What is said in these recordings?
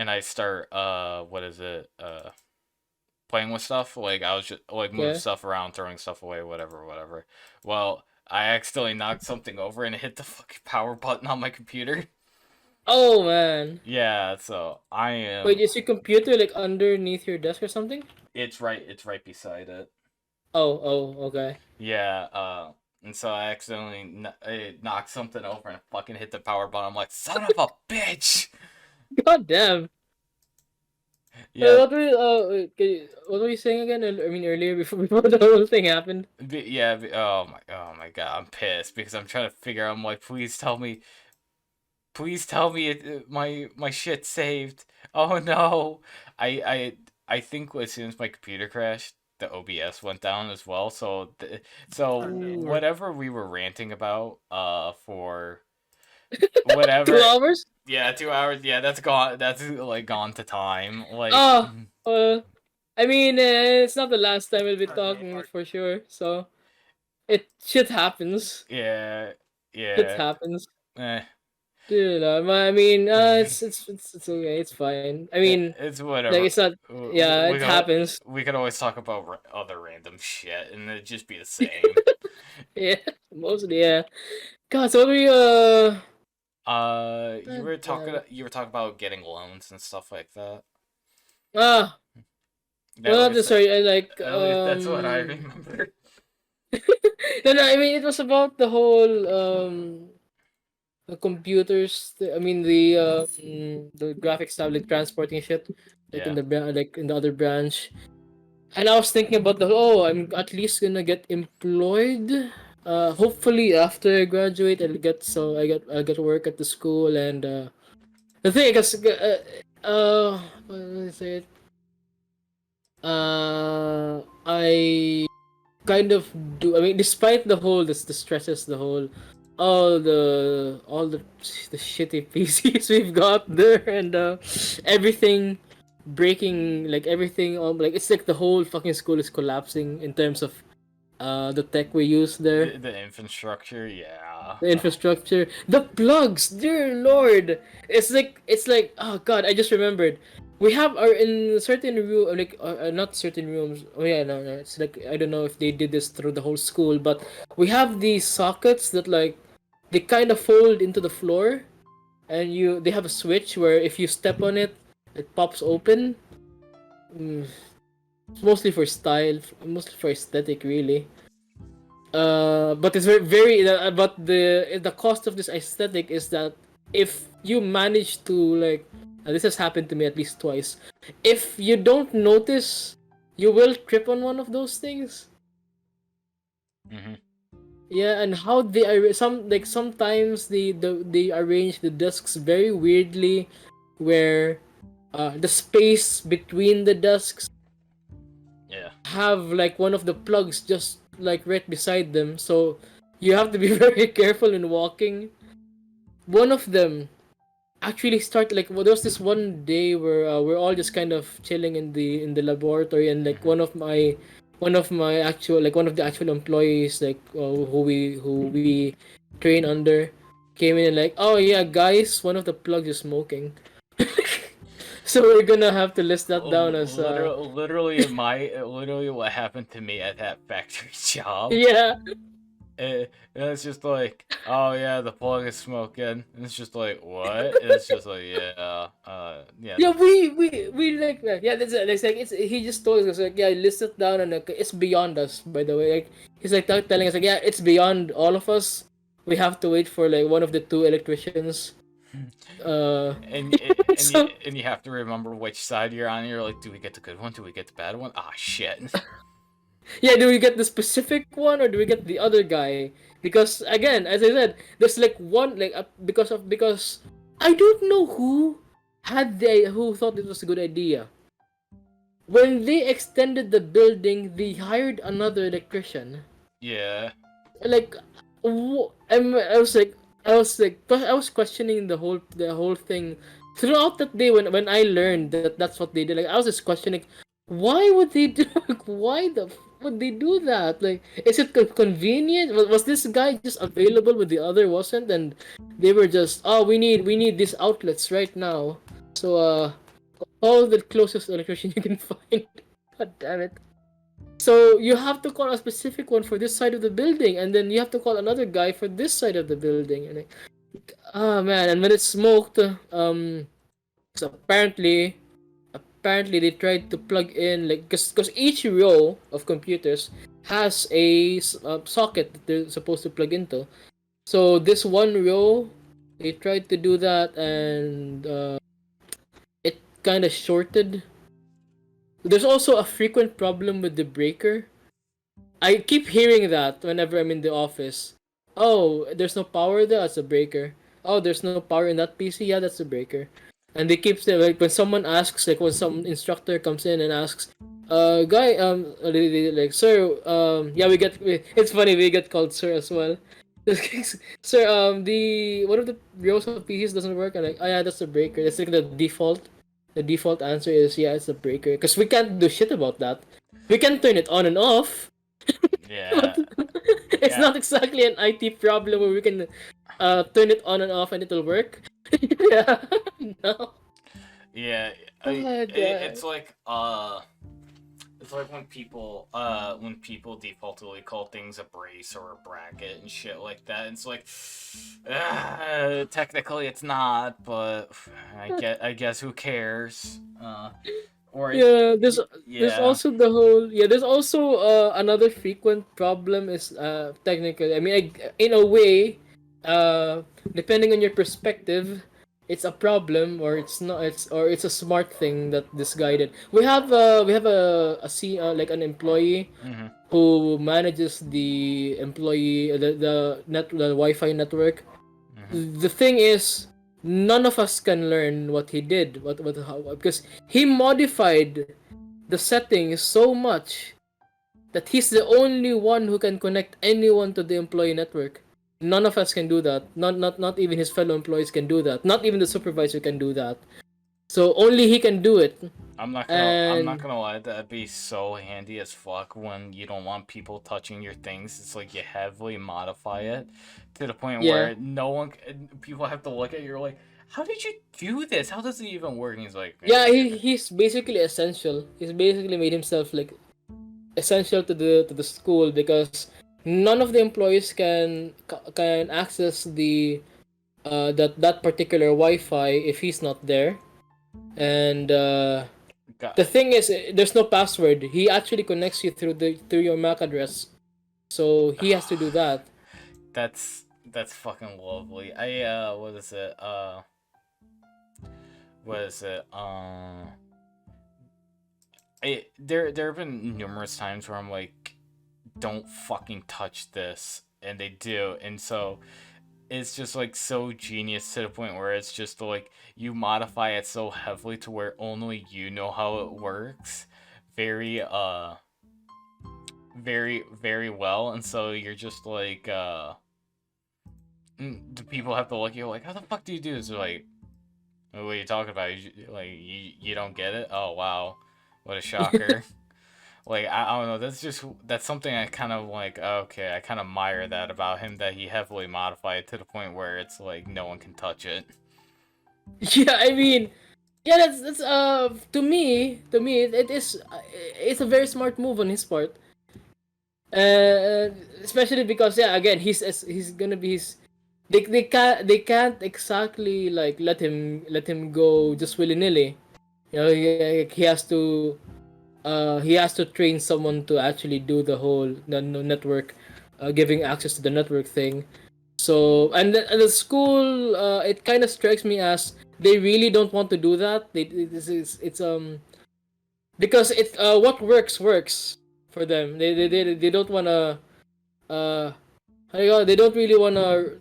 and I start playing with stuff. Like I was just like move Okay. stuff around, throwing stuff away, whatever, whatever. Well, I accidentally knocked something over and hit the fucking power button on my computer. Oh man. Yeah, so I Wait, am. is your computer like underneath your desk or something? It's right beside it. Oh, oh, okay. Yeah, and so I accidentally knocked something over and fucking hit the power button. I'm like, son of a bitch. God damn. Yeah, What were you saying again? I mean, earlier before the whole thing happened. yeah. Oh my god, I'm pissed because I'm trying to figure out. I'm like, please tell me my shit saved. Oh no, I think as soon as my computer crashed, the OBS went down as well. So Oh no. Ooh. whatever we were ranting about for 2 whatever. hours? Yeah, 2 hours. Yeah, that's gone. That's like gone to time. Like, Oh, I mean, it's not the last time we'll be Oh no. talking for sure. So shit happens. yeah, Shit yeah. happens. Eh. Dude, I mean, it's okay. It's fine. I mean, It's like whatever. it's not. Yeah, We it could happens. we could always talk about other random shit, and it'd just be the same. Yeah, mostly. Yeah. God, so we You God were talking damn. you were talking about getting loans and stuff like that. Ah, At well, least sorry. I like at least that's what I remember. No, no. I mean, it was about the whole the computers. I mean, the graphics tablet transporting shit, like in Yeah. like in the other branch. And I was thinking about I'm at least gonna get employed. Hopefully after I graduate, I'll get work at the school and the thing is, what did I say? I kind of do. I mean, despite the stresses, all the shitty PCs we've got there, and everything breaking, like everything. Like it's like the whole fucking school is collapsing in terms of the tech we use there, The infrastructure, yeah. the infrastructure, the plugs. Dear Lord, it's like oh god, I just remembered. We have our in certain room like not certain rooms. Oh yeah, no, no. It's like I don't know if they did this through the whole school, but we have these sockets that like they kind of fold into the floor, and they have a switch where if you step on it, it pops open. Mm, it's mostly for style, mostly for aesthetic, really. But it's but the cost of this aesthetic is that if you manage to like this has happened to me at least twice. If you don't notice, you will trip on one of those things. Hmm. Yeah, and how they are sometimes they arrange the discs very weirdly, where the space between the discs Yeah. have like one of the plugs just like right beside them, so you have to be very careful in walking. One of them actually started like there was this one day where we're all just kind of chilling in the laboratory, and like Hmm. one of the actual employees like who we train under came in and like, oh yeah guys, one of the plugs is smoking. So we're gonna have to list that down as Literally what happened to me at that factory job. yeah. And it's just like, oh yeah, the plug is smoking. And it's just like, what? And it's just like, yeah, yeah, Yeah, we like that. Yeah, that's it. It's like he just told us like, yeah, list it down, and like it's beyond us. By the way, like he's like telling us like, yeah, it's beyond all of us. We have to wait for like one of the two electricians. Uh, so and you have to remember which side you're on. You're like, do we get the good one? Do we get the bad one? Ah, shit. yeah, do we get the specific one or do we get the other guy? Because again, as I said, there's like one like because I don't know who thought it was a good idea. When they extended the building, they hired another electrician. Yeah. Like, I was questioning the whole thing throughout that day when I learned that that's what they did. Like, I was just questioning, why would they do? Like, would they do that? Like, is it convenient? Was this guy just available when the other wasn't? And they were just, oh, we need these outlets right now. So Call the closest electrician you can find. God damn it. So you have to call a specific one for this side of the building, and then you have to call another guy for this side of the building. And oh man, and when it's smoked, so apparently they tried to plug in like because each row of computers has a socket that they're supposed to plug into. So this one row, they tried to do that, and it kind of shorted. There's also a frequent problem with the breaker. I keep hearing that whenever I'm in the office. Oh, there's no power there. That's a breaker. Oh, there's no power in that PC. Yeah, that's a breaker. And they keep saying like when someone asks, like when some instructor comes in and asks, guy, like sir, yeah, it's funny we get called sir as well. Sir, the one of the rows of PCs doesn't work. And like, oh yeah, that's a breaker. That's like the default. The default answer is yeah, it's a breaker because we can't do shit about that. We can turn it on and off, but Yeah, it's yeah, not exactly an IT problem where we can turn it on and off and it'll work. Yeah, no. yeah. Oh my god. It's like it's like when people defaultly call things a brace or a bracket and shit like that. It's like technically it's not, but I guess who cares? Or it, Yeah, there's yeah. also the whole there's also another frequent problem is technically I mean in a way depending on your perspective it's a problem or it's not it's a smart thing that this guy did. We have like an employee Mm-hmm. who manages the employee the Wi-Fi network. Mm-hmm. The thing is, none of us can learn what he did. What how because he modified the settings so much that he's the only one who can connect anyone to the employee network. None of us can do that. Not even his fellow employees can do that. Not even the supervisor can do that. So only he can do it. I'm not And gonna lie, that'd be so handy as fuck when you don't want people touching your things. It's like you heavily modify it to the point yeah, where people have to look at you like, how did you do this? How does it even work? And he's like, yeah, he's basically essential. He's basically made himself like essential to the school because none of the employees can access the that particular Wi-Fi if he's not there. And God, the thing is, there's no password. He actually connects you through your MAC address, so he has to do that. that's fucking lovely. What is it? What is it? There have been numerous times where I'm like, don't fucking touch this, and they do, and so it's just like so genius to the point where it's just like you modify it so heavily to where only you know how it works, very very well, and so you're just like the people have to look at you like, how the fuck do you do this? They're like, what are you talking about? You don't get it? Oh wow, what a shocker. Like I don't know, that's something I kind of like, okay, I kind of admire that about him, that he heavily modified it to the point where it's like no one can touch it. Yeah, I mean, yeah, that's to me it is it's a very smart move on his part. Especially because yeah, again, he's gonna be his. They can't exactly like let him go just willy nilly. You know, he has to train someone to actually do the whole network, giving access to the network thing. So and the school, it kind of strikes me as they really don't want to do that. It's because it what works for them. They don't wanna uh how do you call it? They don't really wanna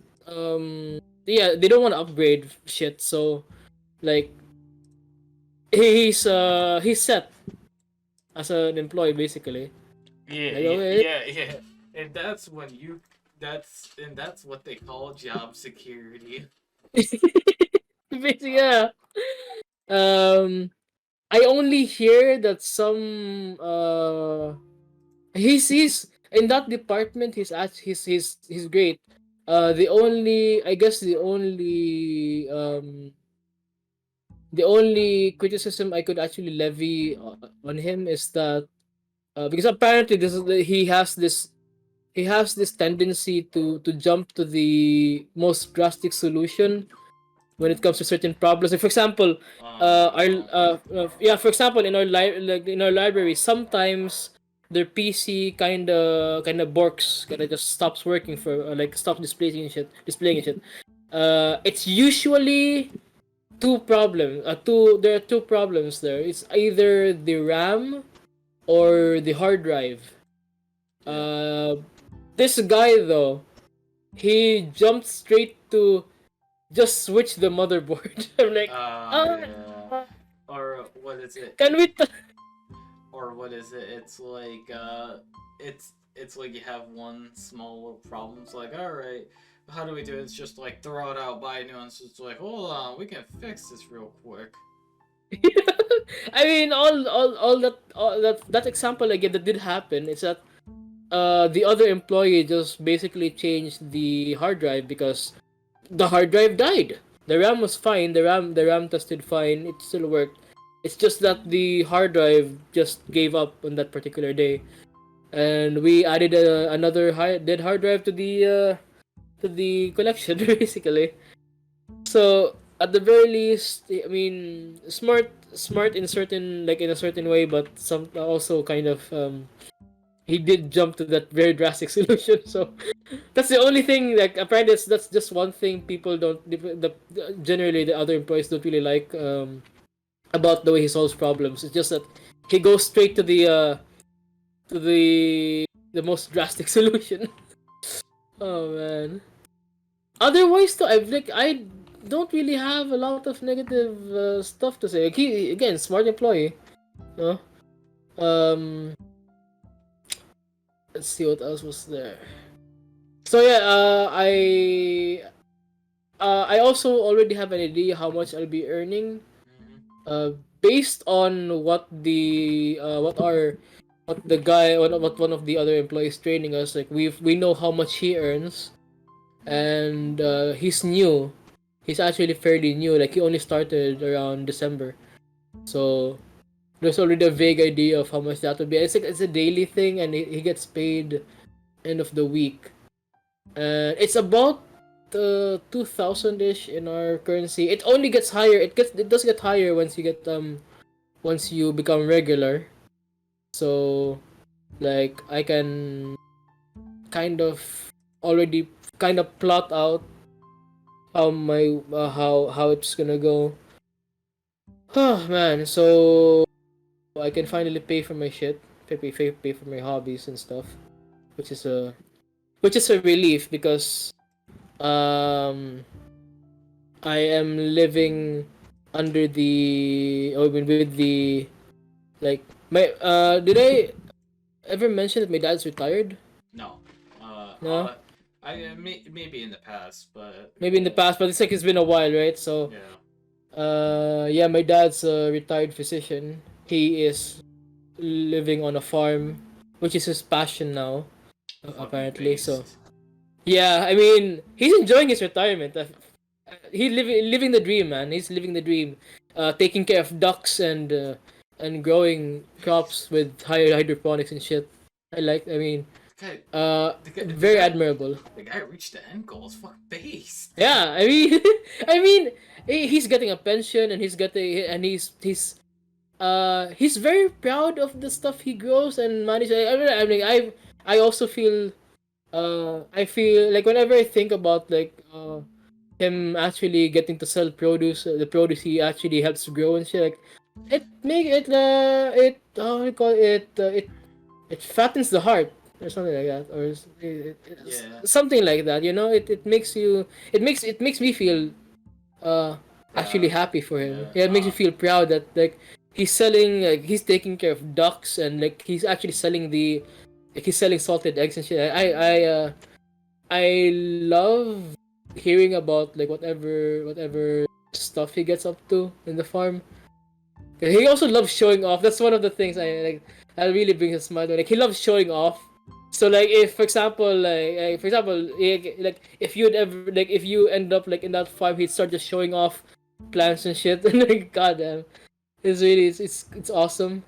yeah, they don't wanna upgrade shit. So like he's set as an employee basically. Yeah, Like yeah, okay. yeah, yeah. And that's what they call job security. Basically, yeah. Um, I only hear that some he's in that department. He's great. The only I guess the only The only criticism I could actually levy on him is that because apparently he has this tendency to jump to the most drastic solution when it comes to certain problems. Like for example, our No. yeah, for example, in our like in our library, sometimes their PC kind of borks, kind of just stops working for like stops displaying shit. It's usually two there are two problems there. It's either the RAM or the hard drive. Yeah. Uh, this guy though, he jumped straight to just switch the motherboard. I'm like, Yeah. ah, Or what is it? can we? Or what is it? It's like it's like you have one small little problem. It's like, all right, how do we do it? It's just like throw it out, buy new ones. It's like, hold on, we can fix this real quick. I mean, all that example I gave that did happen is that the other employee just basically changed the hard drive because the hard drive died. The RAM was fine. The RAM tested fine. It still worked. It's just that the hard drive just gave up on that particular day, and we added another dead hard drive to the collection basically. So at the very least, I mean, smart in certain like in a certain way, but some also kind of he did jump to that very drastic solution. So that's the only thing. Like apparently, that's just one thing people don't. Generally, the other employees don't really like about the way he solves problems. It's just that he goes straight to the most drastic solution. Oh man. Otherwise, though, I don't really have a lot of negative stuff to say. Like, he again, smart employee. No. Um. Let's see what else was there. So yeah, I also already have an idea how much I'll be earning. Based on what the guy what one of the other employees training us, like we know how much he earns, and he's new. He's actually fairly new. Like he only started around December, so there's already a vague idea of how much that would be. It's like it's a daily thing, and he gets paid end of the week. It's about 2,000 ish in our currency. It only gets higher. It does get higher once you become regular. So like I can kind of already kind of plot out how it's gonna go. Oh man, so I can finally pay for my shit, pay for my hobbies and stuff, which is a which is a relief because um I am living under the I mean with the like my did I ever mention that my dad's retired? No. No, Maybe in the past, but maybe in the past, but it's like it's been a while, right? So yeah. yeah, my dad's a retired physician. He is living on a farm, which is his passion now, Fucking apparently. So based. yeah, I mean, he's enjoying his retirement. He's living the dream, man. He's living the dream. Taking care of ducks and growing crops with higher hydroponics and shit. I mean, The guy, the very guy, admirable. the guy reached the end goal. It's fucking based. Yeah, I mean, I mean, he's getting a pension and he's very proud of the stuff he grows and manages. I mean, I also feel I feel like whenever I think about like him actually getting to sell produce, the produce he actually helps to grow and shit, like it how do you call it fattens the heart or something like that, or Yeah. something like that. You know, it makes you it makes me feel uh actually Proud. happy for him. Yeah. Yeah, it makes me feel proud that like he's selling like he's taking care of ducks and like he's actually selling he's selling salted eggs and shit. I love hearing about like whatever stuff he gets up to in the farm. He also loves showing off. That's one of the things I like. That really brings a smile. Like he loves showing off. So like if for example like if you'd ever like if you end up like in that farm, he'd start just showing off plants and shit. And like, goddamn, it's really it's awesome.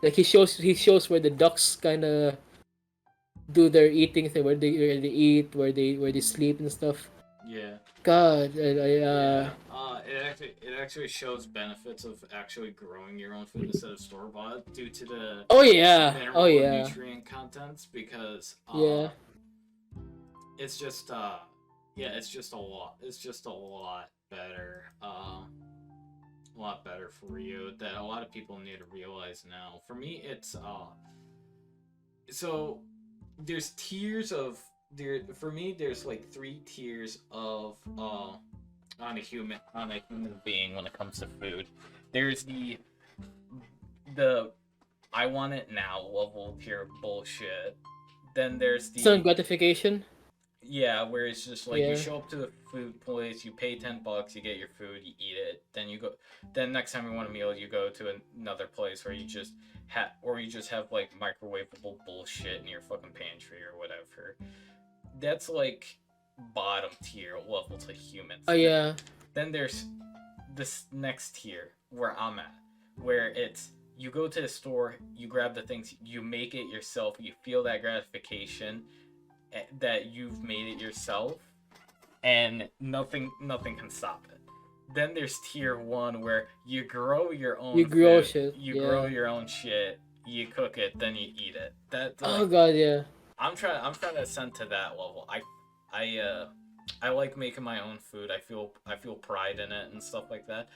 Like he shows where the ducks kind of do their eating thing, where they eat, where they sleep and stuff. Yeah. God, I Yeah, it actually shows benefits of actually growing your own food instead of store bought due to the oh yeah, oh mineral and yeah, nutrient contents because yeah. it's just yeah, it's just a lot better a lot better for you that a lot of people need to realize now. For me it's so there's tiers of there for me there's like three tiers of on a human being when it comes to food. There's the I want it now level tier bullshit. Then there's Instant the gratification. yeah, where it's just like you Yeah. show up to the food place, you pay $10, you get your food, you eat it, then you go. Then next time you want a meal, you go to another place where you just have like microwavable bullshit in your fucking pantry or whatever. That's like bottom tier level to humans. Oh yeah. Then there's this next tier where I'm at, where it's you go to the store, you grab the things, you make it yourself, you feel that gratification that you've made it yourself, and nothing can stop it. Then there's tier one where you grow your You own grow food, shit. you grow Yeah. your own shit, you cook it, then you eat it. That's Oh like god, yeah. I'm trying to ascend to that level. I like making my own food. I feel pride in it and stuff like that.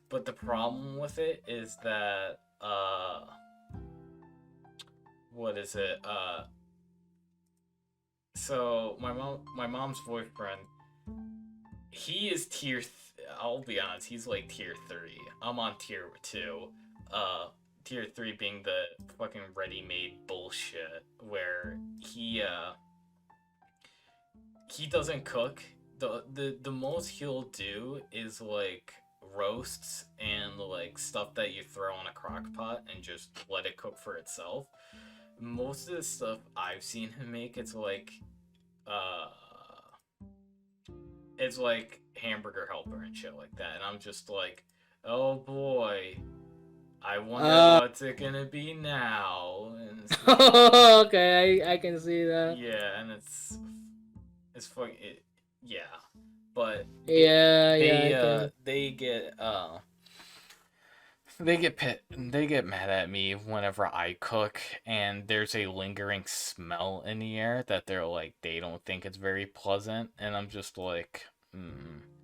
But the problem with it is that what is it? So my mom's boyfriend, he is I'll be honest, he's like tier 3. I'm on tier 2. Uh tier 3 being the fucking ready-made bullshit where he doesn't cook. The most he'll do is like roasts and like stuff that you throw in a crock pot and just let it cook for itself. Most of the stuff I've seen him make, uh it's like hamburger helper and shit like that. And I'm just like, oh boy, I wonder Uh what's it gonna be now. And okay, I can see that. yeah, and it's fucking yeah, but Yeah, yeah, they I can. they get mad at me whenever I cook and there's a lingering smell in the air that they don't think it's very pleasant, and I'm just like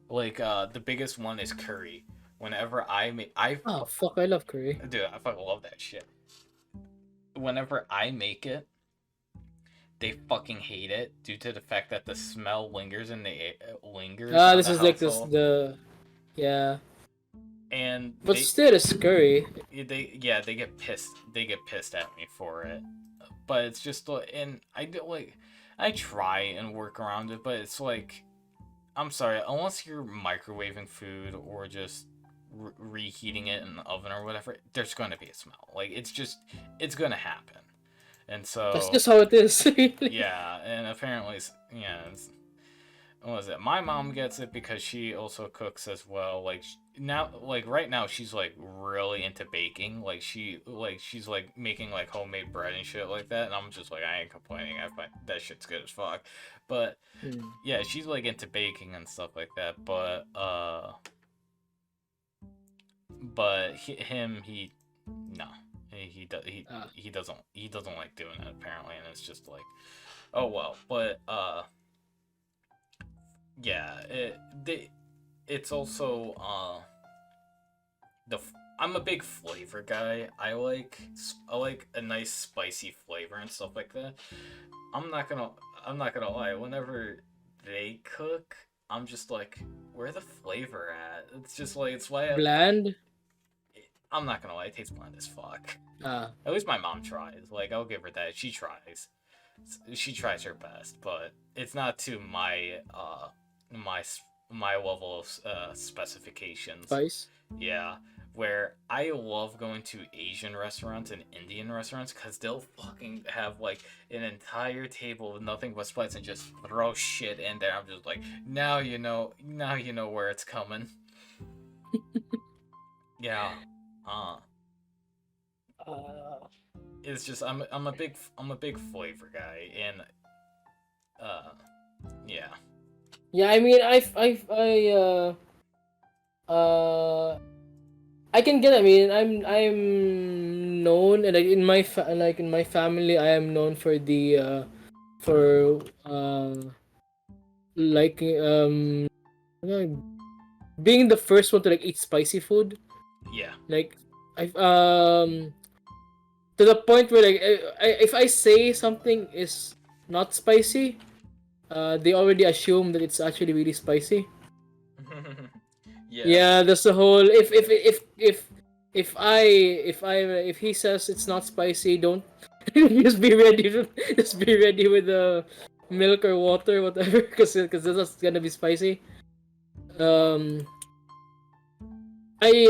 like the biggest one is curry. Whenever I make Oh fuck, I love curry. dude, I fucking love that shit. Whenever I make it, they fucking hate it due to the fact that the smell lingers on This the is like this household, the yeah, and but still it's curry. they get pissed at me for it. But it's just and I do like I try and work around it, but it's like I'm sorry, unless you're microwaving food or just reheating it in the oven or whatever, there's going to be a smell. Like it's going to happen. And That's so just how it is. yeah, and apparently yeah, what was it? My mom gets it because she also cooks as well. Like now, like right now, she's like really into baking. She's like making like homemade bread and shit like that. And I'm just like, I ain't complaining. I find that shit's good as fuck. But Hmm. yeah, she's like into baking and stuff like that. But he no, he does Ah, he doesn't like doing it apparently, and it's just like, oh well. But yeah, it's also I'm a big flavor guy. I like a nice spicy flavor and stuff like that. I'm not gonna I'm not gonna lie. Whenever they cook, I'm just like, where the flavor at? It's just like it's why bland. I'm not gonna lie. It tastes bland as fuck. Ah, At least my mom tries. Like I'll give her that. She tries her best, but it's not to my my level of specifications. spice. Yeah, where I love going to Asian restaurants and Indian restaurants because they'll fucking have like an entire table with nothing but spice and just throw shit in there. I'm just like, now you know where it's coming. Yeah. Uh, Uh, it's just I'm a big flavor guy, and uh, yeah, yeah, I mean, uh, I can get. I mean, I'm known, and like in my family, I am known for the for like being the first one to like eat spicy food. yeah. Like I to the point where like if I say something is not spicy, they already assume that it's actually really spicy. Yeah. Yeah, that's the whole. If he says it's not spicy, don't just be ready. Just be ready with the milk or water, whatever, because that's gonna be spicy. Um, I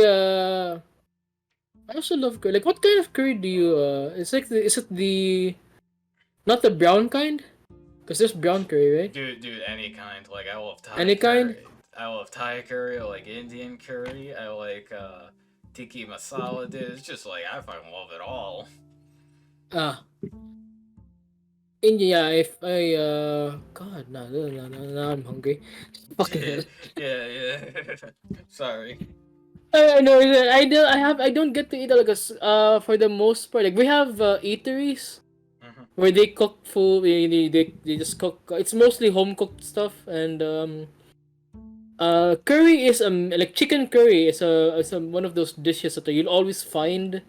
I also love curry. Like, what kind of curry do you? It's like is it the not the brown kind? Because there's brown curry, right? Dude, any kind. Like I love Thai Any kind? curry. I love Thai curry. I like Indian curry. I like tiki masala. Dude, it's just like I fucking love it all. Ah, India. If I God, no, I'm hungry. Fucking hell. Yeah, yeah. Sorry. I know that I don't get to eat like for the most part like we have eateries Hmm. where they cook food they just cook it's mostly home cooked stuff and curry is like chicken curry is one of those dishes that you'll always find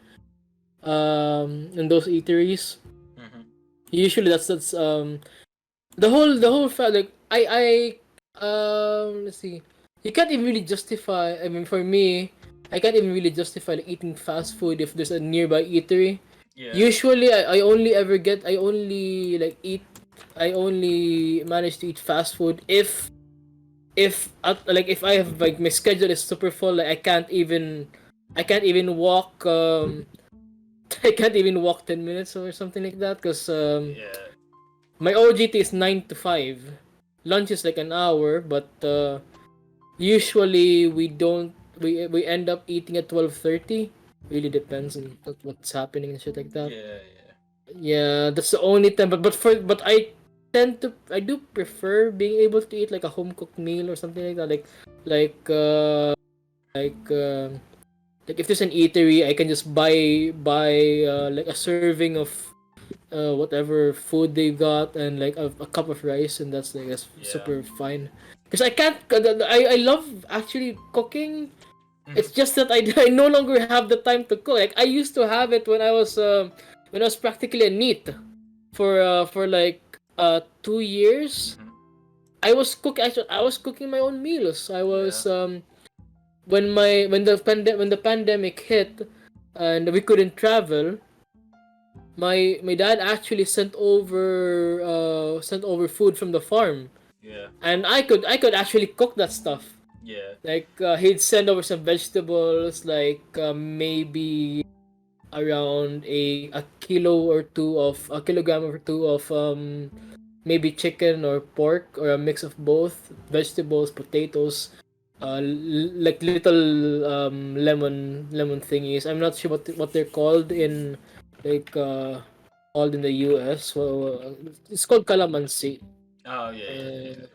in those eateries. Hmm. Usually that's the whole fact like let's see, you can't even really justify. I mean, for me, I can't even really justify like eating fast food if there's a nearby eatery. Yeah. Usually I only like eat I only manage to eat fast food if I have like my schedule is super full, like I can't even walk I can't even walk 10 minutes or something like that because Yeah. my OGT is 9 to 5. Lunch is like an hour, but usually we end up eating at 12:30. Really depends on what's happening and shit like that. Yeah, yeah. Yeah, that's the only time. But I do prefer being able to eat like a home cooked meal or something like that. Like uh like uh, like if there's an eatery, I can just buy like a serving of whatever food they got and like a cup of rice, and that's Yeah. super fine. Because I can't. I love actually cooking. It's Hmm. just that I no longer have the time to cook. Like I used to have it when I was practically a NEET for like 2 years. Hmm. I was cooking my own meals. I Yeah. was when the pandemic hit and we couldn't travel, my dad actually sent over food from the farm, Yeah. and I could actually cook that stuff. Yeah. Like he'd send over some vegetables, like maybe around a kilo or two of a kilogram or two of maybe chicken or pork or a mix of both vegetables, potatoes, like little lemon thingies. I'm not sure what they're called in like called in the US. Well, it's called calamansi. Oh yeah, yeah, yeah, Uh, yeah.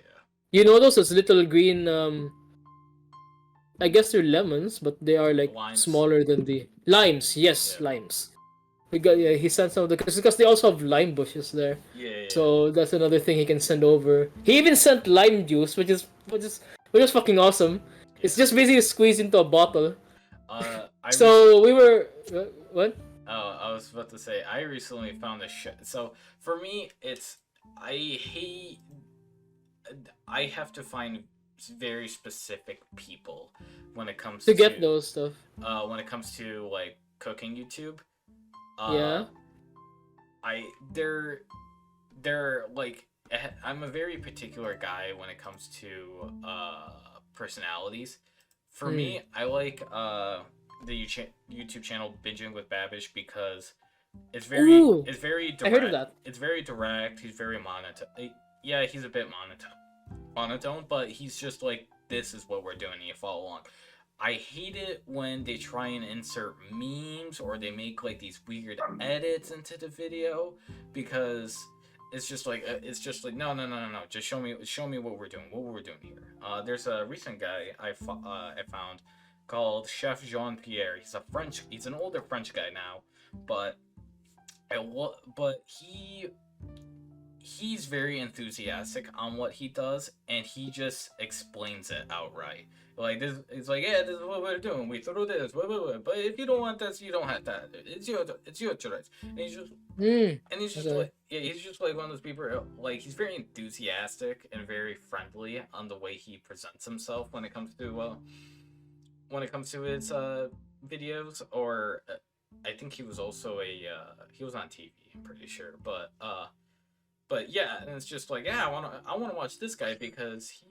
you know those little green I guess they're lemons, but they are like Limes. smaller than the limes. Yes, Yeah. limes. We got yeah. He sent some of the because they also have lime bushes there, Yeah, yeah. so that's another thing he can send over. He even sent lime juice, which is fucking awesome. It's Yeah. just basically squeezed into a bottle. I So we were what? Oh, I was about to say I recently found a show. So for me, it's I hate. I have to find very specific people when it comes To get to those stuff. like cooking YouTube. Uh, Yeah. I they're like I'm a very particular guy when it comes to personalities. For Hmm. me, I like the YouTube channel Binging with Babish because Ooh, it's very I heard of direct. that. It's very direct. He's very monotone. Yeah, he's a bit monotone, but he's just like this is what we're doing. And you follow along. I hate it when they try and insert memes or they make like these weird edits into the video because it's just like no, just show me what we're doing here. There's a recent guy I found called Chef Jean Pierre. He's an older French guy now, but he's very enthusiastic on what he does, and he just explains it outright. Like this, it's like, yeah, this is what we're doing. We throw this, blah, blah, blah. But if you don't want this, you don't have that. It's your choice. Hmm. And he's just Okay. like, yeah, he's just like one of those people. Like he's very enthusiastic and very friendly on the way he presents himself when it comes to his videos. Or I think he was also he was on TV. I'm pretty sure, but yeah, and it's just like, yeah, I wanna watch this guy because he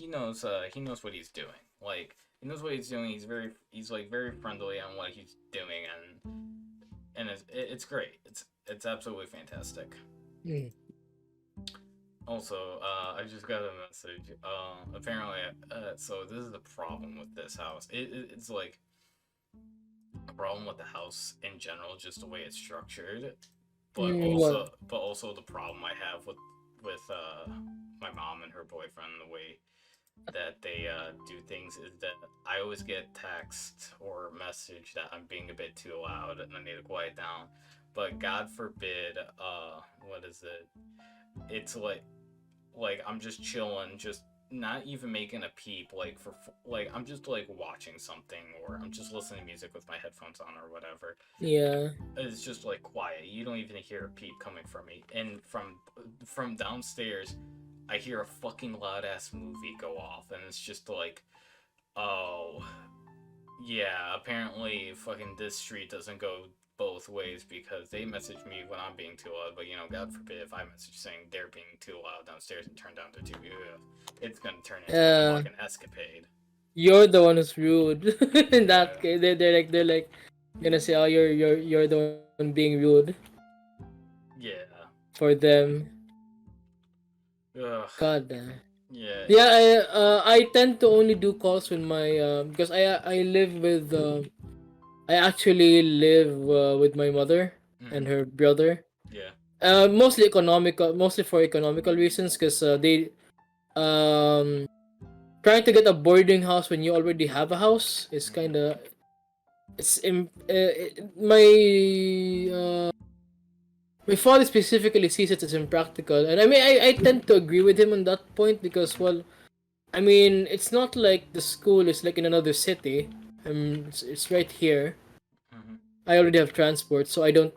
knows what he's doing. Like he knows what he's doing. He's like very friendly on what he's doing, and it's great. It's absolutely fantastic. Hmm. Also, I just got a message. Apparently, so this is the problem with this house. It's like a problem with the house in general, just the way it's structured, but What? also the problem I have with my mom and her boyfriend, the way that they do things is that I always get text or message that I'm being a bit too loud and I need to quiet down. But God forbid, what is it? It's like I'm just chilling, just not even making a peep, like I'm just like watching something or I'm just listening to music with my headphones on or whatever. Yeah. It's just like quiet. You don't even hear a peep coming from me, and from downstairs, I hear a fucking loud ass movie go off, and it's just like, oh yeah, apparently fucking this street doesn't go both ways because they message me when I'm being too loud, but God forbid if I message saying they're being too loud downstairs and turn down their TV, it's gonna turn into a Uh, fucking escapade. you're the one who's rude. In that Yeah, case, they're like gonna say, oh, you're the one being rude yeah, for them. ugh, God. yeah, Yeah, I tend to only do calls when my because I live with I actually live with my mother and mm-hmm, her brother. yeah, Mostly for economical reasons, because they um trying to get a boarding house when you already have a house is kind mm-hmm, of my my father specifically sees it as impractical, and I mean I tend to agree with him on that point because, well, I mean, it's not like the school is like in another city. It's right here. mm-hmm, I already have transport, so I don't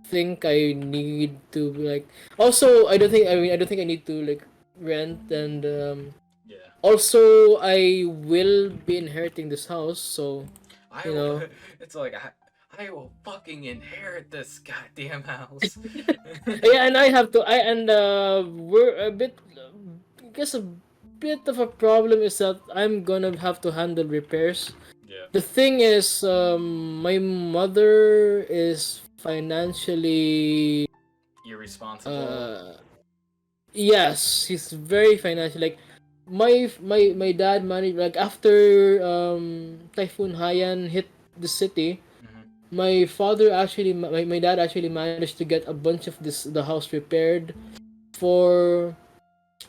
think I need to like. Also, I don't think I need to like rent, and yeah. also I will be inheriting this house, so I you will, know. it's like I will fucking inherit this goddamn house. Yeah, and I have to. I and we're a bit. I guess a bit of a problem is that I'm gonna have to handle repairs. Yeah, The thing is, my mother is financially. irresponsible. Uh, yes, she's very financial. Like, my dad managed, like, after Typhoon Haiyan hit the city. Mm-hmm, My dad actually managed to get a bunch of the house repaired for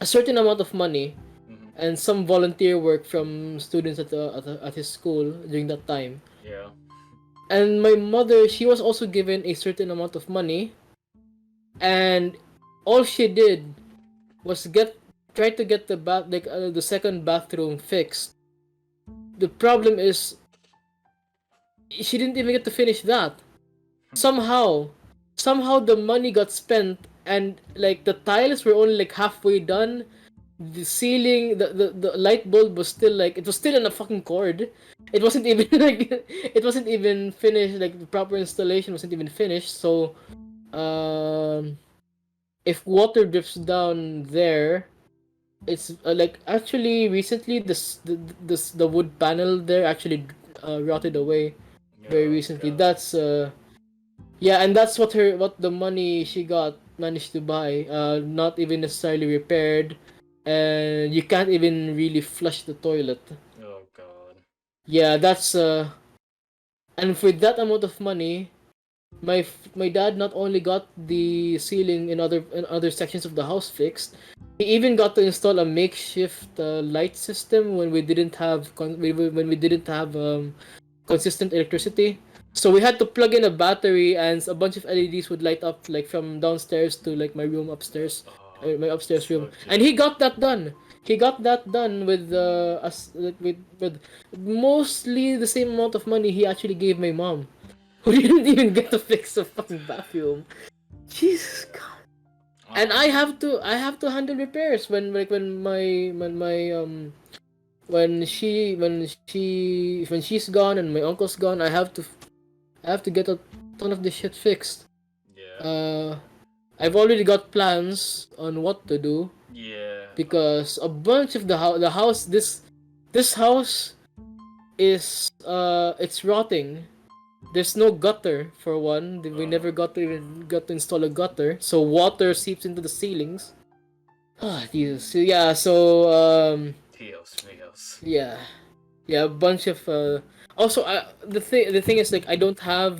a certain amount of money mm-hmm, and some volunteer work from students at his school during that time. yeah, And my mother, she was also given a certain amount of money, and all she did was try to get the second bathroom fixed. The problem is she didn't even get to finish that. Somehow, somehow the money got spent, and like the tiles were only like halfway done. The ceiling, the light bulb was still like, it was still in a fucking cord. It wasn't even like it wasn't even finished. Like the proper installation wasn't even finished. So, um, if water drips down there, it's like actually recently the wood panel there actually rotted away very oh recently. god, That's Yeah, and that's what the money she got managed to buy. Not even necessarily repaired. and you can't even really flush the toilet. Oh god. Yeah, that's and for that amount of money, my dad not only got the ceiling in other sections of the house fixed, he even got to install a makeshift light system when we didn't have when we didn't have consistent electricity. So we had to plug in a battery, and a bunch of LEDs would light up like from downstairs to like my room upstairs, my upstairs room. So And he good. got that done. He got that done with us with mostly the same amount of money he actually gave my mom, who didn't even get to fix the fucking bathroom. Jesus God. And Um, I have to handle repairs when my when she's gone and my uncle's gone. I have to get a ton of this shit fixed. yeah. Uh, I've already got plans on what to do Yeah. because a bunch of the house this house is it's rotting. There's no gutter for one. We Oh never no. got to install a gutter, so water seeps into the ceilings. Ah, Jesus. So, yeah. So Dios míos. yeah, yeah. A bunch of Also, the thing is like I don't have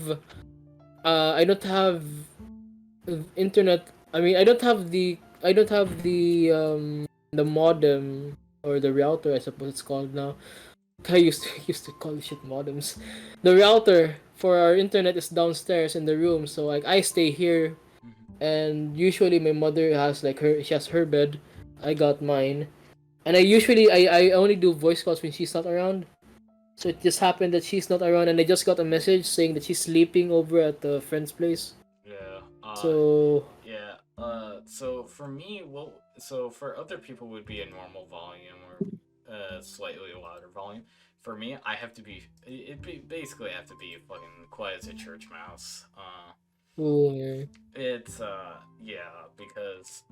internet. I mean, I don't have the modem or the router, I suppose it's called now. I used to call shit modems. The router for our internet is downstairs in the room, so like I stay here, Mhm. and usually my mother has like she has her bed. I got mine, and I only do voice calls when she's not around. So it just happened that she's not around, and I just got a message saying that she's sleeping over at a friend's place. Yeah. So Yeah. So for me, so for other people would be a normal volume or slightly louder volume. For me, I have to be. Basically have to be fucking quiet as a church mouse. oh, It's yeah, because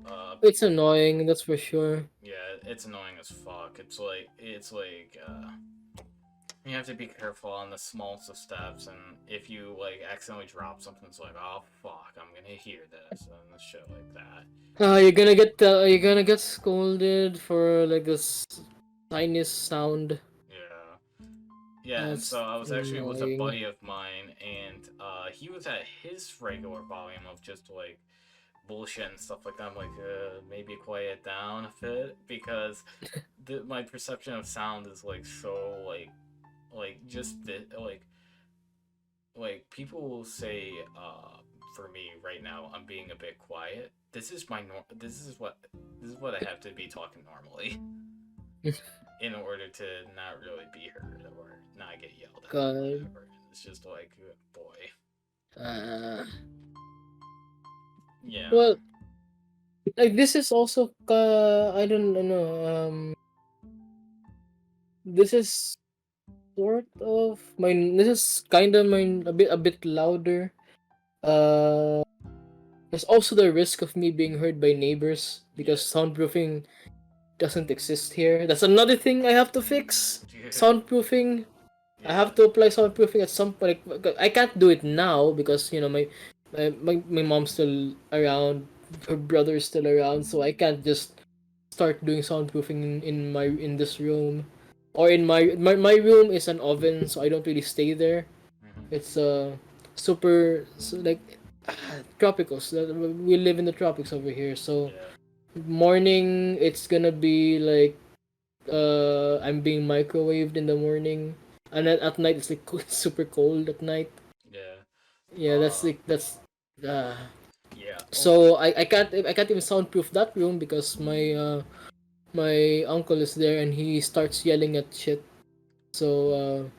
it's annoying, that's for sure. yeah, it's annoying as fuck. It's like you have to be careful on the smallest of steps, and if you like accidentally drop something, it's like, oh fuck, I'm gonna hear this and shit like that. You're gonna get scolded for like this tiniest sound. Yeah, yeah, and That's so I was actually with a annoying. buddy of mine, and he was at his regular volume of just like bullshit and stuff like that. I'm like, maybe quiet down a bit because my perception of sound is like so just like people will say for me right now I'm being a bit quiet. This is what I have to be talking normally in order to not really be heard or not get yelled at or God. whatever. It's just like, boy. Uh, Yeah. well, like this is also I don't know. This is sort of mine. This is kind of mine a bit louder. Uh, there's also the risk of me being heard by neighbors because Yeah. soundproofing doesn't exist here. That's another thing I have to fix. Dude. Soundproofing. I Yeah. have to apply soundproofing at some point. Like, I can't do it now because my mom's still around, her brother's still around, so I can't just start doing soundproofing in this room, or in my room is an oven, so I don't really stay there. Hmm. It's super like tropicals. We live in the tropics over here, so Yeah. morning it's gonna be like I'm being microwaved in the morning, and then at night it's like super cold at night. Yeah. Yeah, Uh. uh Yeah. Oh. so I can't even soundproof that room because my uncle is there and he starts yelling at shit. So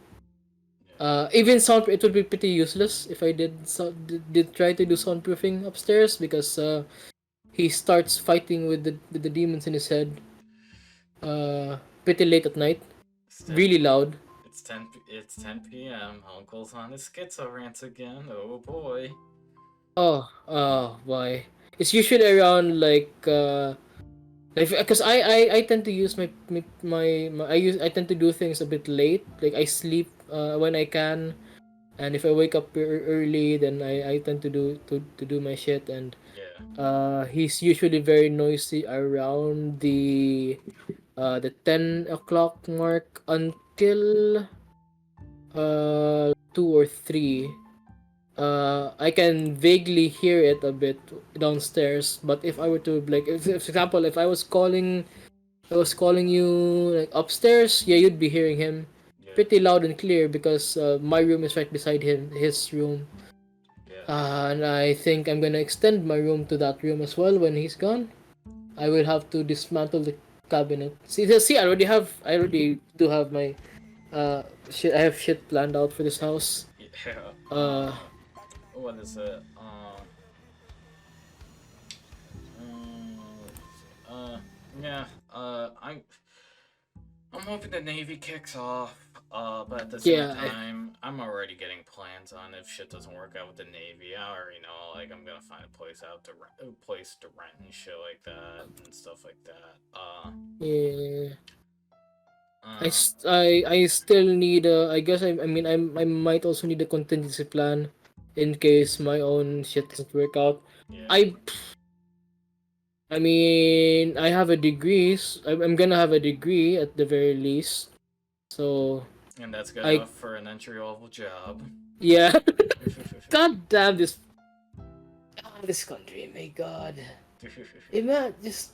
Yeah. even sound it would be pretty useless if I did try to do soundproofing upstairs because he starts fighting with the demons in his head pretty late at night, It's 10. really loud. It's 10 p.m. Uncle's on his schizo rants again. Oh boy. Oh boy, it's usually around like because I tend to use I tend to do things a bit late. Like I sleep when I can, and if I wake up early, then I tend to do my shit. And Yeah. He's usually very noisy around the 10 o'clock mark until 2 or 3. I can vaguely hear it a bit downstairs, but if I were to like, if, for example, if I was calling you like upstairs, yeah, you'd be hearing him Yeah. pretty loud and clear because my room is right beside his room. Yeah. And I think I'm gonna extend my room to that room as well when he's gone. I will have to dismantle the cabinet. See, I already do have my shit. I have shit planned out for this house. Yeah. Uh, What is it? Um, uh, yeah. I'm hoping the Navy kicks off. But at the same yeah, time, I'm already getting plans on if shit doesn't work out with the Navy. I already know, like, I'm gonna find a place out to rent, a place to rent and shit like that and stuff like that. yeah. Uh, I still need I guess I mean I might also need a contingency plan in case my own shit doesn't work out. yeah. I I mean I have a degree. I'm gonna have a degree at the very least. So And that's good I enough for an entry level job. yeah. God damn this country, my God. Ima just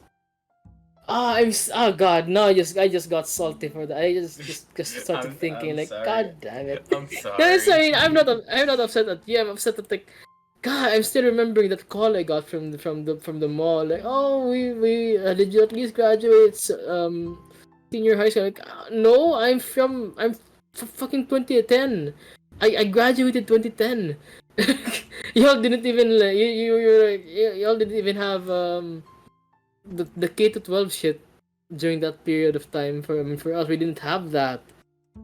oh God, no, I just got salty for that. I just started thinking I'm like, sorry. God damn it. I'm No, it's I sorry. mean I'm not upset at you. I'm upset at like, God, I'm still remembering that call I got from the mall. Like, oh, we did you at least graduate senior high school? Like, no, I'm fucking 2010. I graduated 2010. Y'all didn't even like, y'all didn't even have the K to 12 shit during that period of time. For I mean, for us, we didn't have that.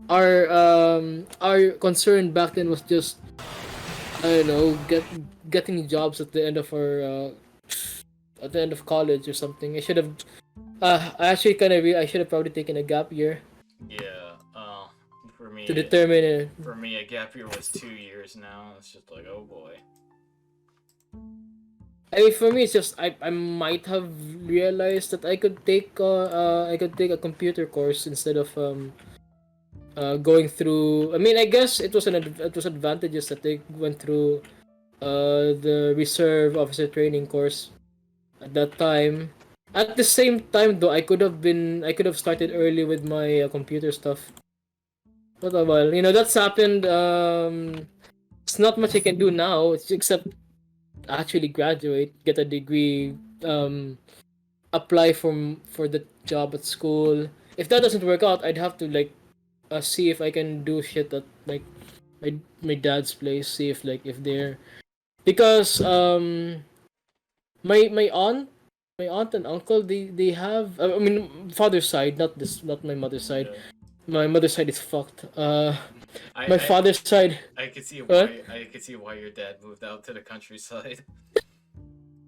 Our concern back then was just, I don't know, getting jobs at the end of our at the end of college or something. I should have I actually I should have probably taken a gap year Yeah. For to me, determine it. a gap year was 2 years now. It's just like, oh boy. I mean, for me, it's just I might have realized that I could take a computer course instead of going through. I mean, I guess it was advantageous that they went through the reserve officer training course at that time. At the same time, though, I could have started early with my computer stuff. But well, that's happened. It's not much I can do now. It's except actually graduate, get a degree, apply for the job at school. If that doesn't work out, I'd have to like see if I can do shit at like my dad's place. See if like if they're because my aunt and uncle they have I mean father's side, not my mother's side. Yeah. My mother's side is fucked. I, My I father's side. I could see What? why your dad moved out to the countryside.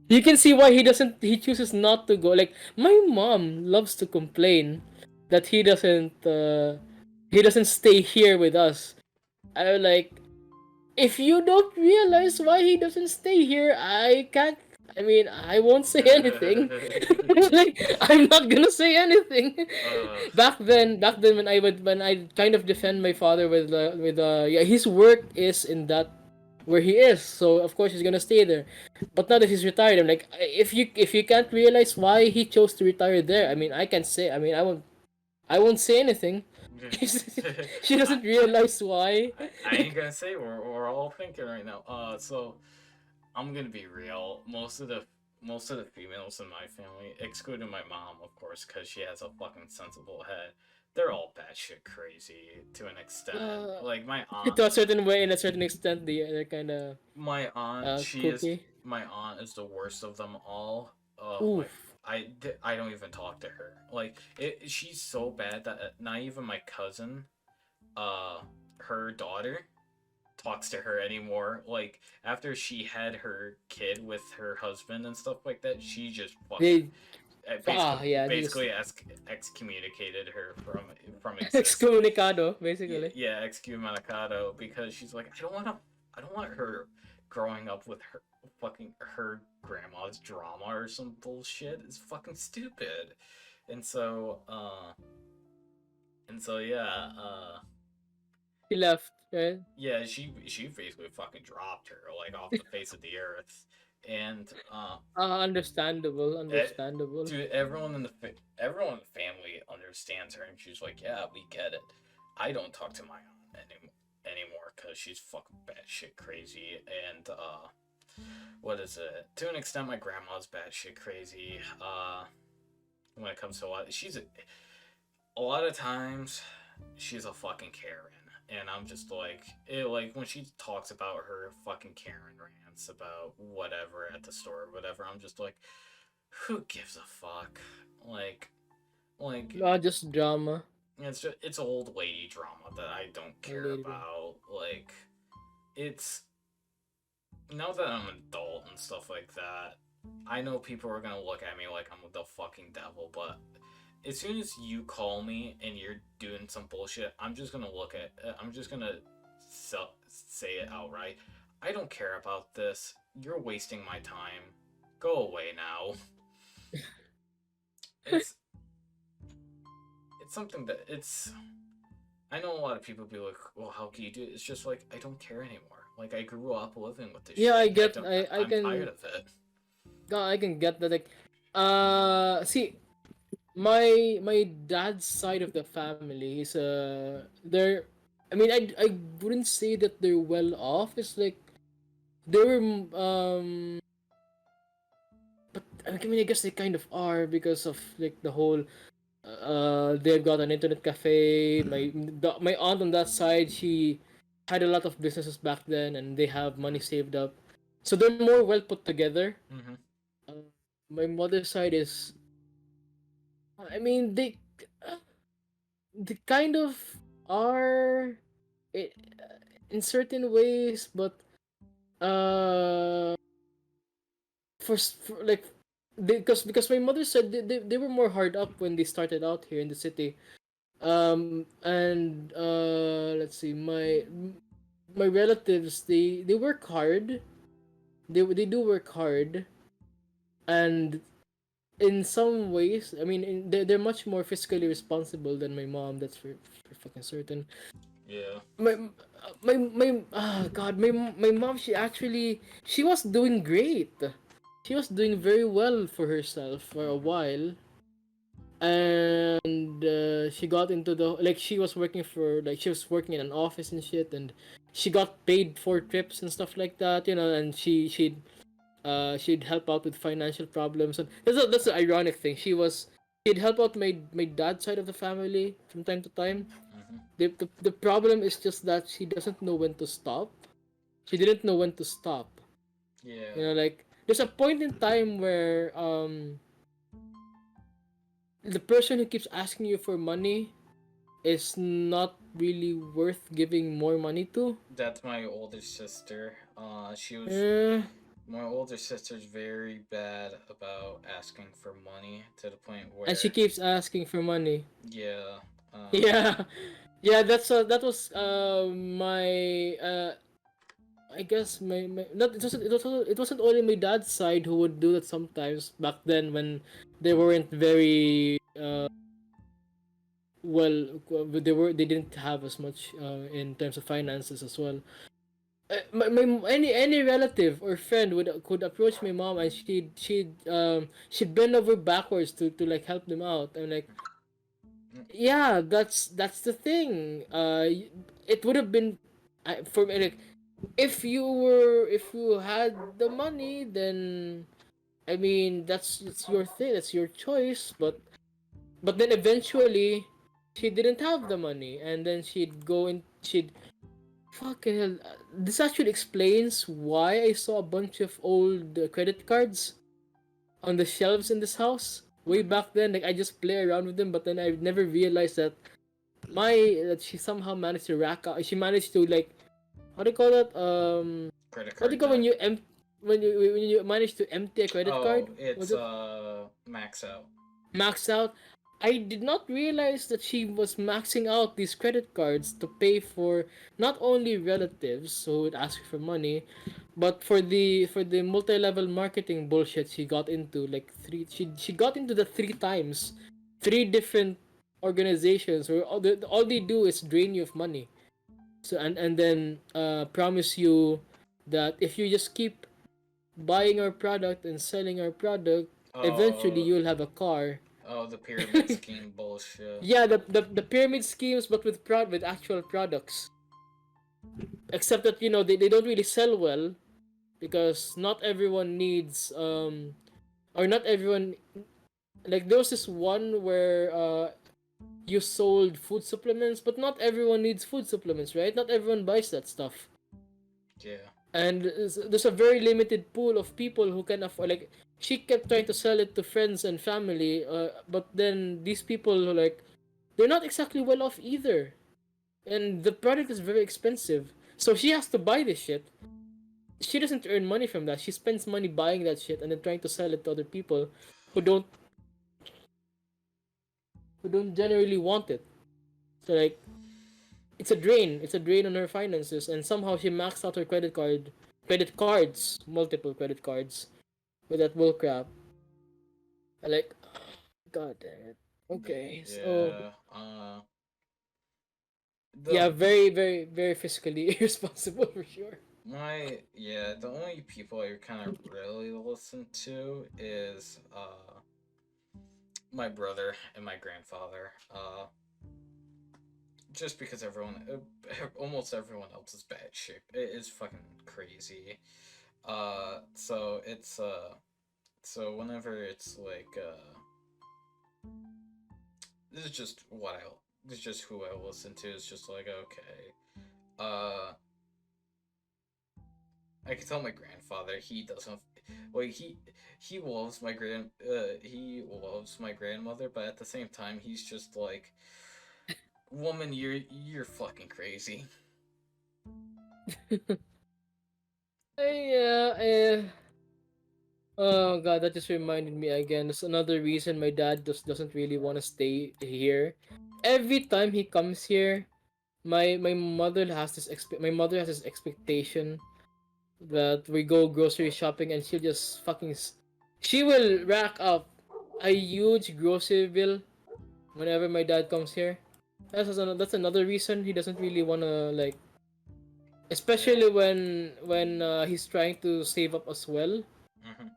You can see why he chooses not to go. Like my mom loves to complain that he doesn't stay here with us. I like, if you don't realize why he doesn't stay here, I can't. I mean, I won't say anything. Like, I'm not gonna say anything. Ugh. Back then, when I kind of defend my father yeah, his work is in that where he is, so of course he's gonna stay there. But now that he's retired, I'm like, if you can't realize why he chose to retire there, I mean, I can't say. I mean, I won't say anything. She I, doesn't realize why. I ain't gonna say we're all thinking right now. So I'm gonna be real. Most of the females in my family, excluding my mom, of course, because she has a fucking sensible head, they're all batshit crazy to an extent. Uh, Like to a certain way, in a certain extent, they're kind of kooky. my aunt is the worst of them all. Oof. I don't even talk to her. Like she's so bad that not even my cousin, uh, her daughter, talks to her anymore. Like after she had her kid with her husband and stuff like that, she just fucking They yeah, they just basically excommunicated her from existence. excommunicado basically. Yeah, excommunicado because she's like, I don't want her growing up fucking her grandma's drama or some bullshit is fucking stupid. And so, yeah, He left, right? yeah, she basically fucking dropped her like off the face of the earth, and Understandable, eh, understandable. dude, everyone in the family understands her, and she's like, yeah, we get it. I don't talk to my aunt anymore because she's fucking batshit crazy, and what is it? To an extent, my grandma's batshit crazy. When it comes to a lot of times she's a fucking Karen. And I'm just like when she talks about her fucking Karen rants about whatever at the store or whatever, I'm just like, who gives a fuck? Like, like Just drama. it's old lady drama that I don't care Later. about. Like, it's now that I'm an adult and stuff like that. I know people are gonna look at me like I'm the fucking devil, but as soon as you call me and you're doing some bullshit, I'm just gonna say it outright. I don't care about this. You're wasting my time. Go away now. It's it's something that it's. I know a lot of people be like, "Well, how can you do it?" It's just like I don't care anymore. Like I grew up living with this Yeah, shit. I I get. don't. I I'm tired can. of it. God, I can get that. Like, see, my dad's side of the family is they're. I mean, I wouldn't say that they're well off. It's like they were but I mean, I guess they kind of are because of like the whole they've got an internet cafe. My aunt on that side, she had a lot of businesses back then, and they have money saved up, so they're more well put together. Mm-hmm. Uh, my mother's side is, I mean, they kind of are it, in certain ways, but uh, for like because my mother said they were more hard up when they started out here in the city. And let's see, my relatives, they work hard. They do work hard, and in some ways, I mean, they're much more fiscally responsible than my mom. That's for fucking certain. Yeah. My God, my mom, she was doing great. She was doing very well for herself for a Mm-hmm. while, and she got into the like she was working in an office and shit, and she got paid for trips and stuff like that, and she'd help out with financial problems, and that's the ironic thing. She'd help out my dad's side of the family from time to time. Mm-hmm. The problem is just that she doesn't know when to stop. She didn't know when to stop. Yeah. Like there's a point in time where the person who keeps asking you for money is not really worth giving more money to. That's my older sister. She was Uh, My older sister's very bad about asking for money to the point and she where, keeps asking for money. yeah, Yeah, yeah. That was my I guess my not it wasn't only my dad's side who would do that sometimes back then when they weren't very well, they didn't have as much in terms of finances as well. Any relative or friend would could approach my mom, and she'd bend over backwards to like help them out. I'm like, yeah, that's the thing. It would have been for me, like, if you had the money, then I mean it's your thing, it's your choice. But then eventually she didn't have the money, and then she'd fucking hell. This actually explains why I saw a bunch of old credit cards on the shelves in this house way mm-hmm. back then. Like I just play around with them, but then I never realized my that she somehow managed to rack out. She managed to like, how do you call that? Credit What do you card call when debt. when you manage to empty a credit Oh, card? Was it's it max out. maxed out? I did not realize that she was maxing out these credit cards to pay for not only relatives who would ask for money, But for the multi-level marketing bullshit she got into like she got into the three times, three different organizations where all they do is drain you of money. So and then promise you that if you just keep buying our product and selling our product, eventually Oh, you'll have a car. oh, the pyramid scheme bullshit. Yeah, the pyramid schemes, but with actual products. Except that they don't really sell well because not everyone needs or not everyone, like there was this one where you sold food supplements, but not everyone needs food supplements, right? Not everyone buys that stuff. Yeah. And there's a very limited pool of people who can afford, like she kept trying to sell it to friends and family, but then these people like they're not exactly well off either, and the product is very expensive, so she has to buy this shit. She doesn't earn money from that. She spends money buying that shit and then trying to sell it to other people who don't who don't generally want it. So like it's a drain. It's a drain on her finances, and somehow she maxed out her credit cards, multiple credit cards with that bullcrap. Like, god damn it. Okay, so Yeah. yeah, The very, very, very fiscally irresponsible for sure. the only people I kind of really listen to is my brother and my grandfather. Just because almost everyone else is bad shit. It is fucking crazy. So so whenever it's like this is just this is just who I listen to. It's just like okay, uh, I can tell my grandfather he doesn't like he loves my grandmother, but at the same time he's just like, woman, you're fucking crazy. Yeah, oh god, that just reminded me again. That's another reason my dad just doesn't really want to stay here. Every time he comes here, my mother has this expectation that we go grocery shopping, and she will rack up a huge grocery bill whenever my dad comes here. That's another reason he doesn't really wanna like, Yeah. especially when he's trying to save up as well. Mm-hmm.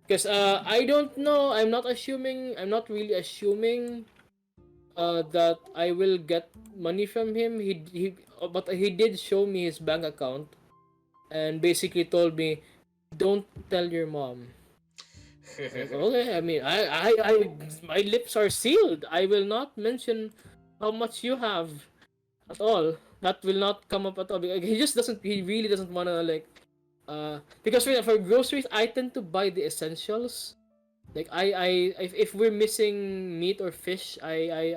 Because I don't know. I'm not really assuming that I will get money from him. But he did show me his bank account and basically told me, "Don't tell your mom." Like, okay, I mean, my lips are sealed. I will not mention how much you have at all. That will not come up at all. Because he just doesn't. He really doesn't wanna like. Because for groceries, I tend to buy the essentials. Like if we're missing meat or fish, I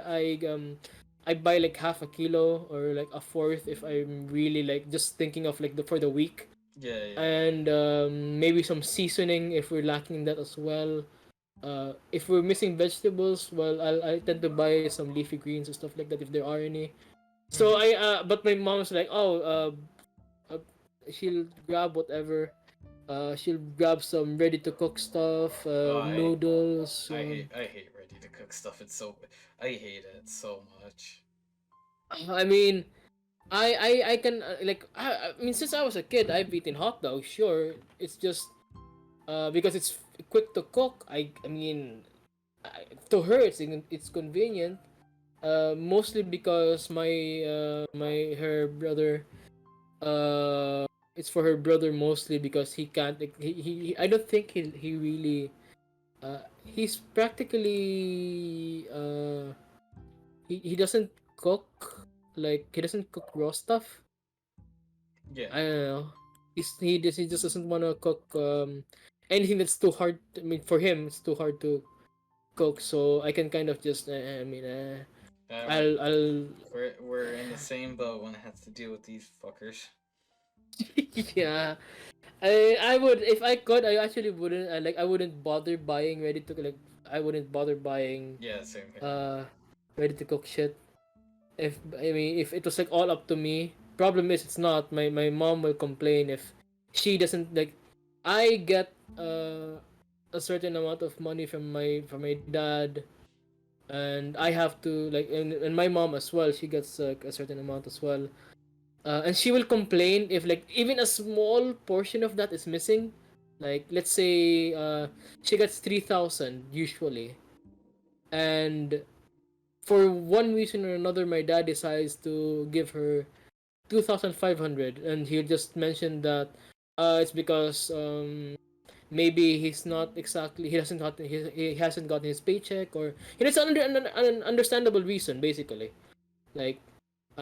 buy like half a kilo or like a fourth if I'm really like just thinking of like for the week, Yeah, yeah. and maybe some seasoning if we're lacking that as well. If we're missing vegetables, well, I tend to buy some leafy greens and stuff like that if there are any. So Mm-hmm. but my mom's like, oh, uh she'll grab whatever. She'll grab some ready to cook stuff, Oh, noodles. I hate ready to cook stuff. I hate it so much. I mean, I can like I mean, since I was a kid, I've eaten hot dogs. Sure, it's just because it's quick to cook. I mean, to her it's convenient. Mostly because my her brother, it's for her brother mostly because he can't like, I don't think he really he's practically he doesn't cook, like he doesn't cook raw stuff. Yeah. I don't know. He just doesn't want to cook anything that's too hard. I mean, for him, it's too hard to cook. So I can kind of just I mean, Uh, we're I'll we're in the same boat when it has to deal with these fuckers. yeah. I would if I could. I actually wouldn't. I wouldn't bother buying ready to like. I wouldn't bother buying Yeah, same here. uh ready to cook shit. If I mean if it was like all up to me. Problem is it's not. My mom will complain if she doesn't like. I get a certain amount of money from my dad, and I have to like, and my mom as well. She gets a certain amount as well, and she will complain if like even a small portion of that is missing. Like let's say she gets 3,000 usually, and for one reason or another, my dad decides to give her 2,500, and he'll just mention that it's because maybe he's not exactly he hasn't gotten his paycheck, or it's an understandable reason basically. Like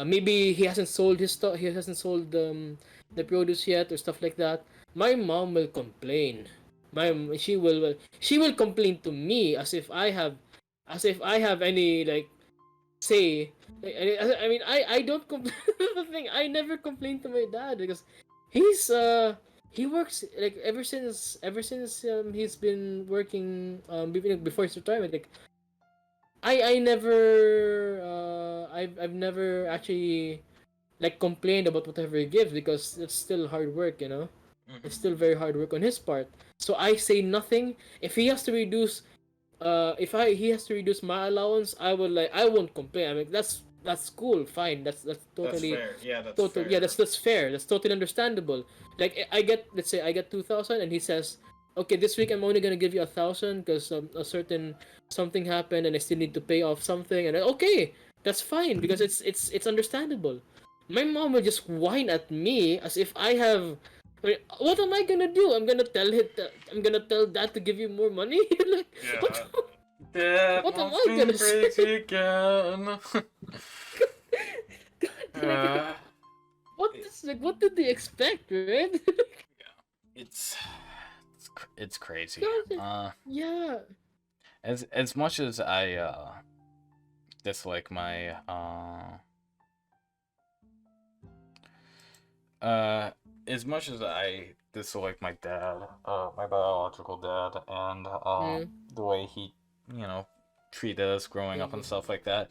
maybe he hasn't sold his stuff, he hasn't sold the produce yet or stuff like that. My mom will complain. She will complain to me as if I have any like say. I mean, I don't complain. The thing, I never complain to my dad because he's he works like ever since he's been working before his retirement. Like I never I've never actually like complained about whatever he gives because it's still hard work, you know. It's Mm-hmm. still very hard work on his part. So I say nothing. If he has to reduce if I he has to reduce my allowance, I won't complain. I mean that's cool, fine. That's That's totally fair. Yeah, that's total yeah, fair. that's fair. That's totally understandable. Like I get, let's say I get 2,000 and he says, "Okay, this week I'm only going to give you 1,000 because a certain something happened and I still need to pay off something." And okay, that's fine because it's understandable. My mom will just whine at me as if I have what am I gonna do? I'm gonna tell dad to give you more money? Like what? Yeah. Dad What am wants I me gonna say? crazy again. Like, uh, what it, is like? What did they expect, right? it's it's crazy. God, Uh, yeah. as much as I dislike uh as much as I dislike my dad, my biological dad, and Mm. the way he, you know, treated us growing up and stuff like that.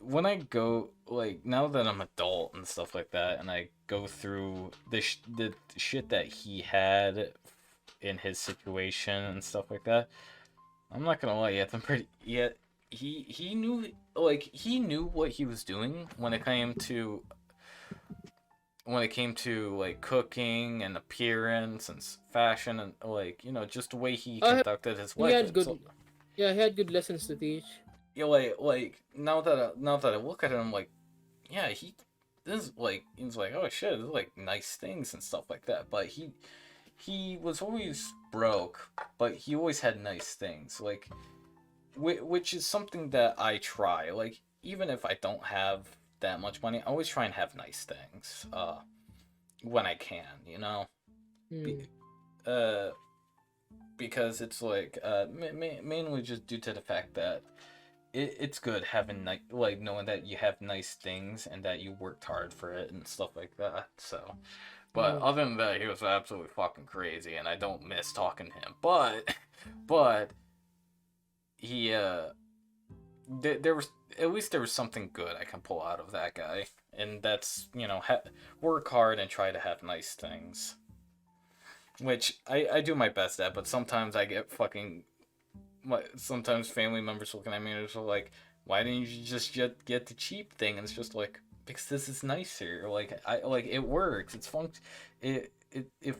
When I go like now that I'm adult and stuff like that, and I go through the shit that he had in his situation and stuff like that, I'm not gonna lie, he had some pretty. Yet he knew he knew what he was doing when it came to like cooking and appearance and fashion and like just the way he Uh, conducted his he life. had It's good. Yeah, he had good lessons to teach. now that I look at it, I'm like, yeah, this is like he's like, oh shit, this is like nice things and stuff like that. But he was always broke, but he always had nice things. Like which is something that I try. Like even if I don't have that much money, I always try and have nice things. When I can, Be, Mm. uh, because it's like mainly just due to the fact that it's good having like knowing that you have nice things and that you worked hard for it and stuff like that. So, but Mm. other than that, he was absolutely fucking crazy, and I don't miss talking to him. But, but he there was at least there was something good I can pull out of that guy, and that's work hard and try to have nice things, which I do my best at. But sometimes I get fucking sometimes family members looking at me and they're like, why didn't you just get the cheap thing? And it's just like, because this is nicer. Like it works. It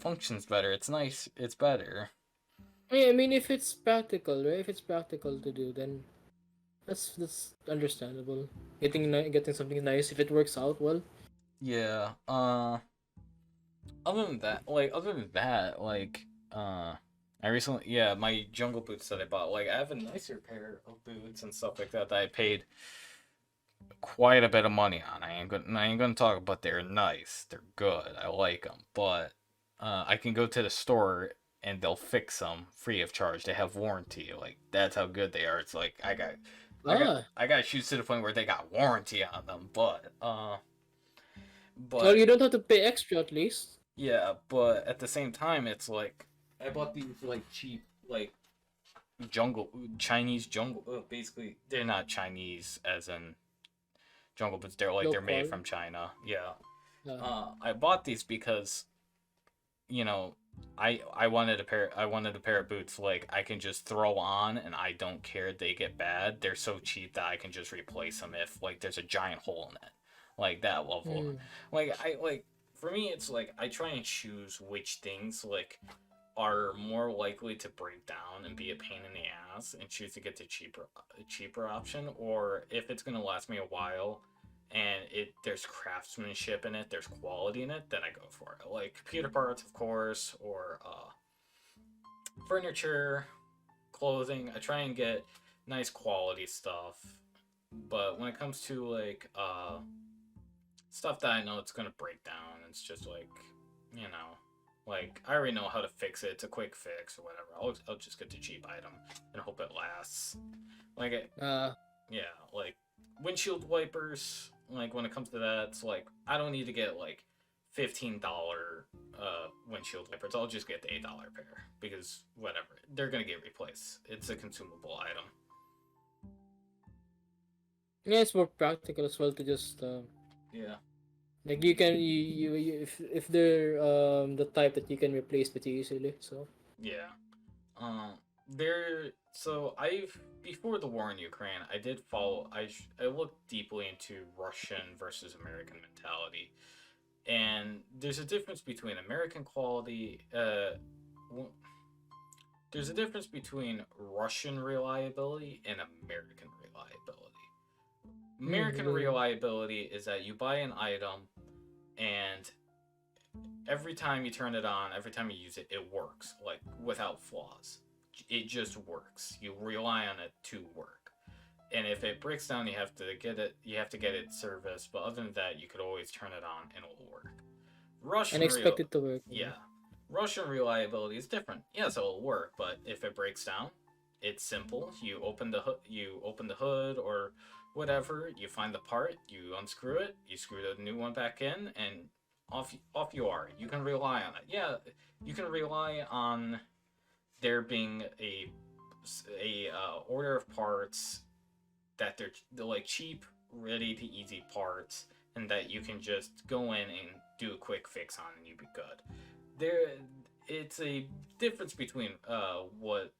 functions better. It's nice. It's better. Yeah, I mean, if it's practical, right? If it's practical to do, then that's understandable. Getting something nice if it works out well. Yeah. Other than that, I recently, yeah, my jungle boots that I bought, like, I have a nicer pair of boots and stuff like that that I paid quite a bit of money on. I ain't gonna talk about they're nice, they're good, I like them, but I can go to the store and they'll fix them free of charge. They have warranty, like that's how good they are. It's like Ah, I got shoes to the point where they got warranty on them, well, but you don't have to pay extra at least. yeah, but at the same time, it's like I bought these like cheap jungle Chinese jungle. Basically, they're not Chinese as in jungle boots. They're made Local. from China. Yeah. Yeah. I bought these because you know, I wanted a pair of boots like I can just throw on and I don't care they get bad. They're so cheap that I can just replace them if like there's a giant hole in it. Like that level. Mm. Like for me it's like I try and choose which things like are more likely to break down and be a pain in the ass and choose to get the cheaper option, or if it's going to last me a while and it there's craftsmanship in it, there's quality in it, then I go for it. Like computer parts, of course, or furniture, clothing. I try and get nice quality stuff. But when it comes to like stuff that I know it's gonna break down, it's just like, you know, like I already know how to fix it. It's a quick fix or whatever. I'll just get the cheap item and hope it lasts. Like it, Uh, yeah, like windshield wipers. Like when it comes to that, it's like I don't need to get like $15 windshield wipers. I'll just get the $8 pair because whatever, they're gonna get replaced. It's a consumable item. yeah, it's more practical as well to just Yeah, like you can you if they're the type that you can replace pretty easily. So yeah. There. So I've before the war in Ukraine, I did follow. I looked deeply into Russian versus American mentality, and there's a difference between American quality. There's a difference between Russian reliability and American reliability. American really. reliability is that you buy an item and every time you turn it on, every time you use it, it works like without flaws. It just works. You rely on it to work. And if it breaks down, you have to get it. You have to get it serviced. But other than that, you could always turn it on and it'll work. And Russian expect real, it to work. Yeah. yeah, Russian reliability is different. Yes, it'll work, but if it breaks down, it's simple. You open the hood or whatever. You find the part. You unscrew it. You screw the new one back in, and off you are. You can rely on it. Yeah, you can rely on there being a order of parts that they're like cheap, ready to easy parts, and that you can just go in and do a quick fix on, and you be good. There, it's a difference between what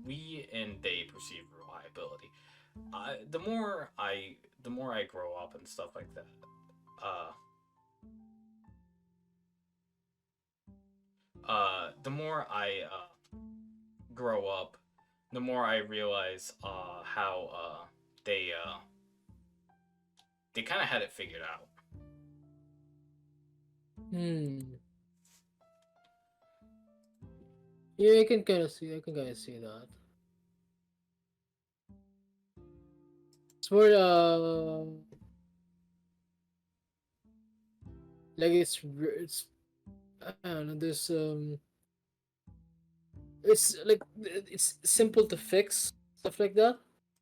we and they perceive reliability. The more I grow up and stuff like that. Uh, the more I grow up, the more I realize how they uh, they kind of had it figured out. Hmm. Yeah, I can kind of see. I can kind of see that. It's more like it's I don't know. It's like it's simple to fix stuff like that,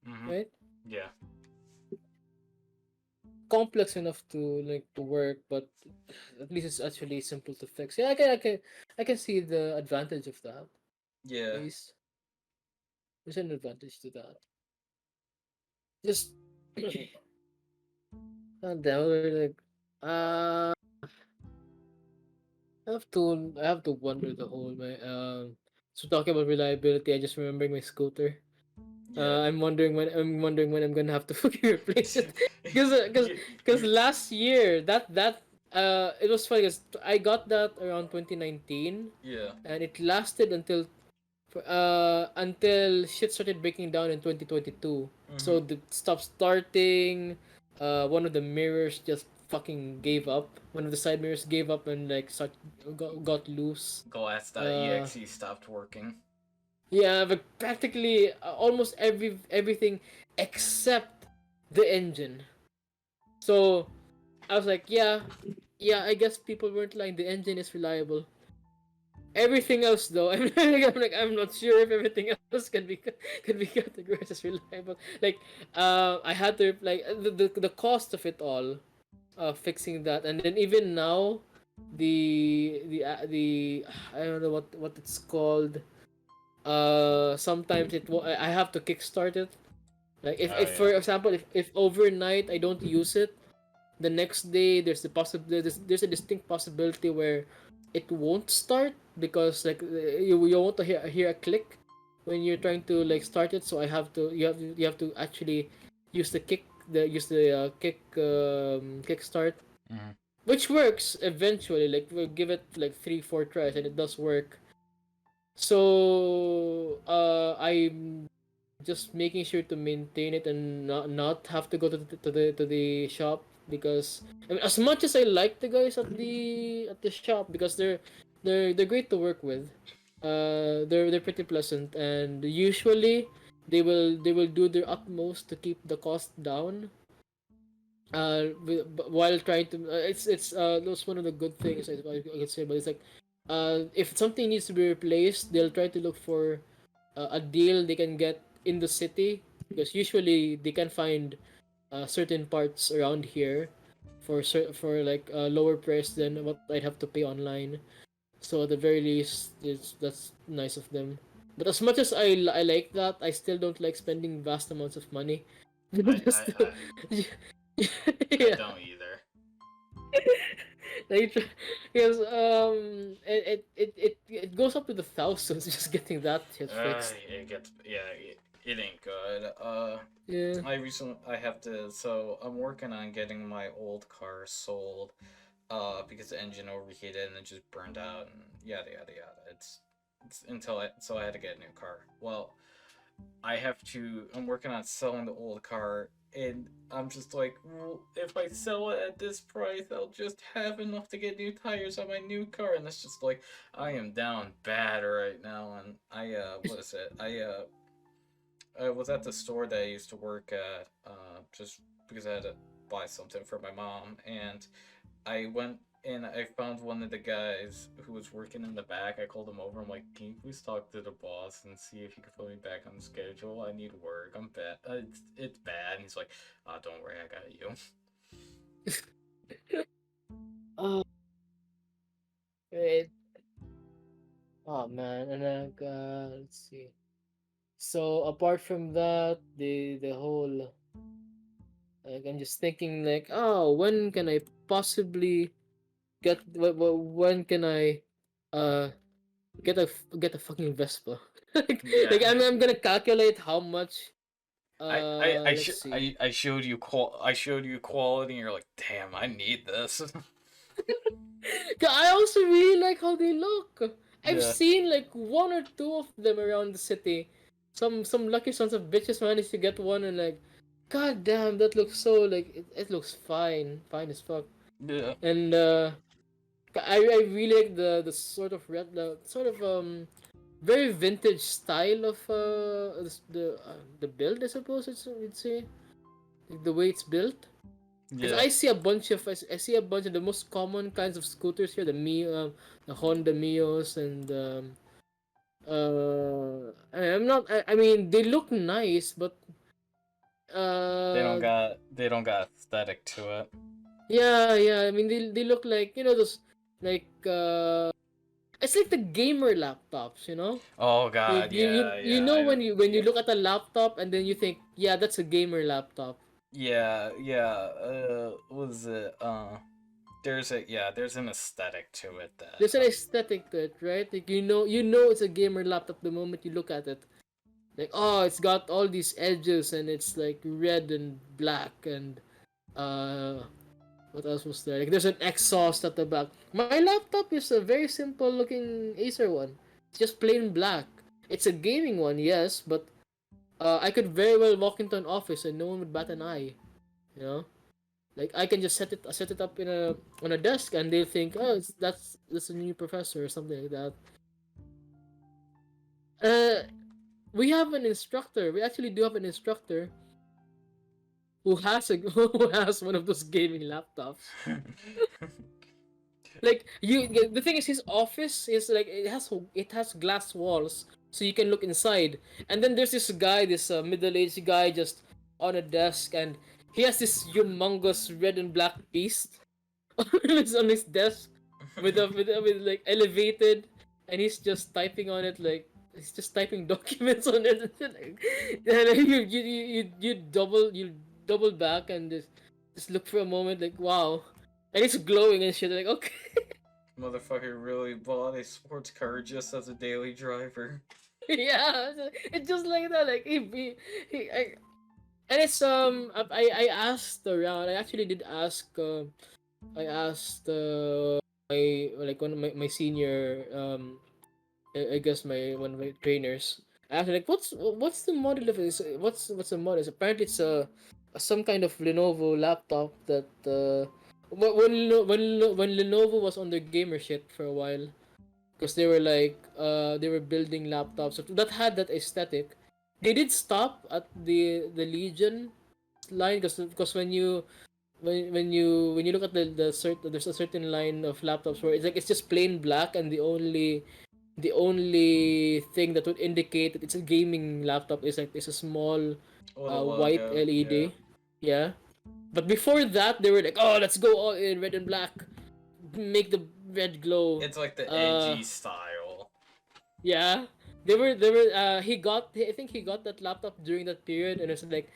Mm-hmm. right? Yeah. Complex enough to like to work, but at least it's actually simple to fix. Yeah, I can see the advantage of that. At Yeah. least there's an advantage to that. Just and then we're like, uh, I have to wonder the whole my So talking about reliability, I just remembering my scooter. Yeah. I'm wondering when I'm gonna have to fucking replace it, because you, because you, last year that it was funny because I got that around 2019, yeah. and it lasted until shit started breaking down in 2022. Mm-hmm. So the stopped starting. One of the mirrors just fucking gave up. One of the side mirrors gave up and like got loose. Uh, Glass.exe stopped working. yeah, but practically almost everything except the engine. So I was like, yeah, I guess people weren't lying. The engine is reliable. Everything else, though, I'm not sure if everything else can be categorized as reliable. Like, I had to like the cost of it all, fixing that, and then even now, the I don't know what it's called. Sometimes I have to kickstart it. Like Oh if for yeah. example if overnight I don't use it, The next day, there's a distinct possibility where it won't start because like you want to hear a click when you're trying to like start it. So you have to actually use the kick kickstart, Mm-hmm. which works eventually. Like we'll give it like 3 4 tries and it does work. So I'm just making sure to maintain it and not have to go to the shop because I mean, as much as I like the guys at the shop because they're great to work with. They're pretty pleasant and usually they will do their utmost to keep the cost down. While trying to it's that's one of the good things I could say, but it's like if something needs to be replaced, they'll try to look for a deal they can get in the city because usually they can find certain parts around here for like a lower price than what I'd have to pay online. So at the very least, that's nice of them. But as much as I like that, I still don't like spending vast amounts of money. I, Just I, to, I yeah, don't either. like because it goes up to the thousands just getting that shit fixed. It gets yeah, it ain't good. Yeah. I have to I'm working on getting my old car sold. Because the engine overheated and it just burned out and yada yada yada. It's until I had to get a new car. Well, I'm working on selling the old car and I'm just like, well, if I sell it at this price, I'll just have enough to get new tires on my new car, and it's just like I am down bad right now, and what is it? I was at the store that I used to work at, just because I had to buy something for my mom, and I went and I found one of the guys who was working in the back. I called him over. I'm like, "Can you please talk to the boss and see if he can put me back on the schedule? I need work. I'm bad. It's bad." And he's like, "Oh, don't worry, I got you." Oh, it, oh man, and let's see. So apart from that, the whole like I'm just thinking like, oh, when can I possibly when can I uh get a fucking Vespa? Yeah, I'm gonna calculate how much. Let's see. I showed you I showed you quality, and you're like, "Damn, I need this." 'Cause I also really like how they look. I've Yeah, seen like one or two of them around the city. Some lucky sons of bitches managed to get one and like, god damn, that looks so like it looks fine as fuck. yeah. And I really like the sort of the sort of very vintage style of the build, I suppose you'd say, like the way it's built. Because Yeah. I see a bunch of the most common kinds of scooters here, the Honda Mios, and I'm not. I mean, they look nice, but uh, They don't got aesthetic to it. yeah. I mean, they look like those like it's like the gamer laptops, you know. Oh You god, you you, yeah, you yeah. know I when you yeah. look at a laptop and then you think, yeah, that's a gamer laptop. Yeah, yeah. Was it there's an aesthetic to it that There's an aesthetic to it, right? Like you know it's a gamer laptop the moment you look at it. Like, oh, it's got all these edges and it's like red and black and uh what else was there? Like there's an exhaust at the back. My laptop is a very simple looking Acer one. It's just plain black. It's a gaming one, yes, but I could very well walk into an office and no one would bat an eye, you know? Like I can just set it up in a on a desk and they'll think, oh, that's a new professor or something like that. Uh, we have an instructor. We actually do have an instructor who has one of those gaming laptops. Like the thing is, his office is like it has glass walls, so you can look inside. And then there's this guy, this middle-aged guy, just on a desk, and he has this humongous red and black beast on his desk with like elevated, and he's just typing on it like he's just typing documents on it. And like, you double back and just just look for a moment, like wow, and it's glowing and shit. Like okay, Motherfucker really bought a sports car just as a daily driver. yeah, it's just like that. Like he and it's I asked around. I actually did ask. I asked my like one of my senior I guess my one of my trainers. I asked her, like, what's the model of this? What's the model? Apparently, it's some kind of Lenovo laptop that when Lenovo was on their gamer shit for a while, because they were like they were building laptops that had that aesthetic. They did stop at the Legion line because when you look at there's a certain line of laptops where it's just plain black, and the only thing that would indicate that it's a gaming laptop is like it's a small Oh, the white logo, yeah. LED. Yeah. But before that they were like, oh, let's go all in red and black. Make the red glow. It's like the Uh edgy style. yeah. They were I think he got that laptop during that period, and it's like,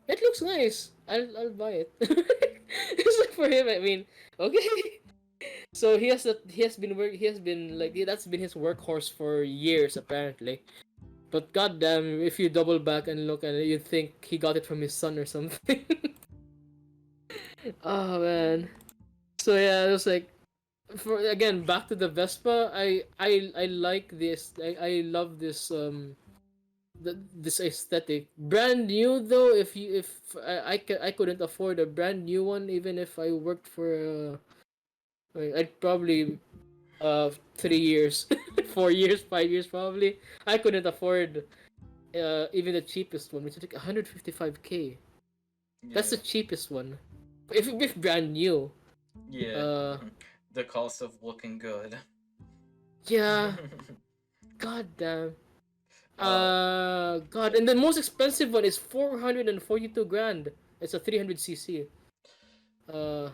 it looks nice. I'll buy it. It's like for him, I mean, okay. So he has been like that's been his workhorse for years apparently. But goddamn, if you double back and look at it, you think he got it from his son or something. Oh man. So yeah, it was like for again back to the Vespa. I like this. I love this this aesthetic. Brand new though. If I couldn't afford a brand new one even if I worked for I'd probably 3 years, 4 years, 5 years probably. I couldn't afford even the cheapest one, which is like 155K. That's Yeah. the cheapest one. If brand new. Yeah. Uh, The cost of looking good. yeah. God damn. uh, God, and the most expensive one is 442 grand. It's a 300cc. Uh,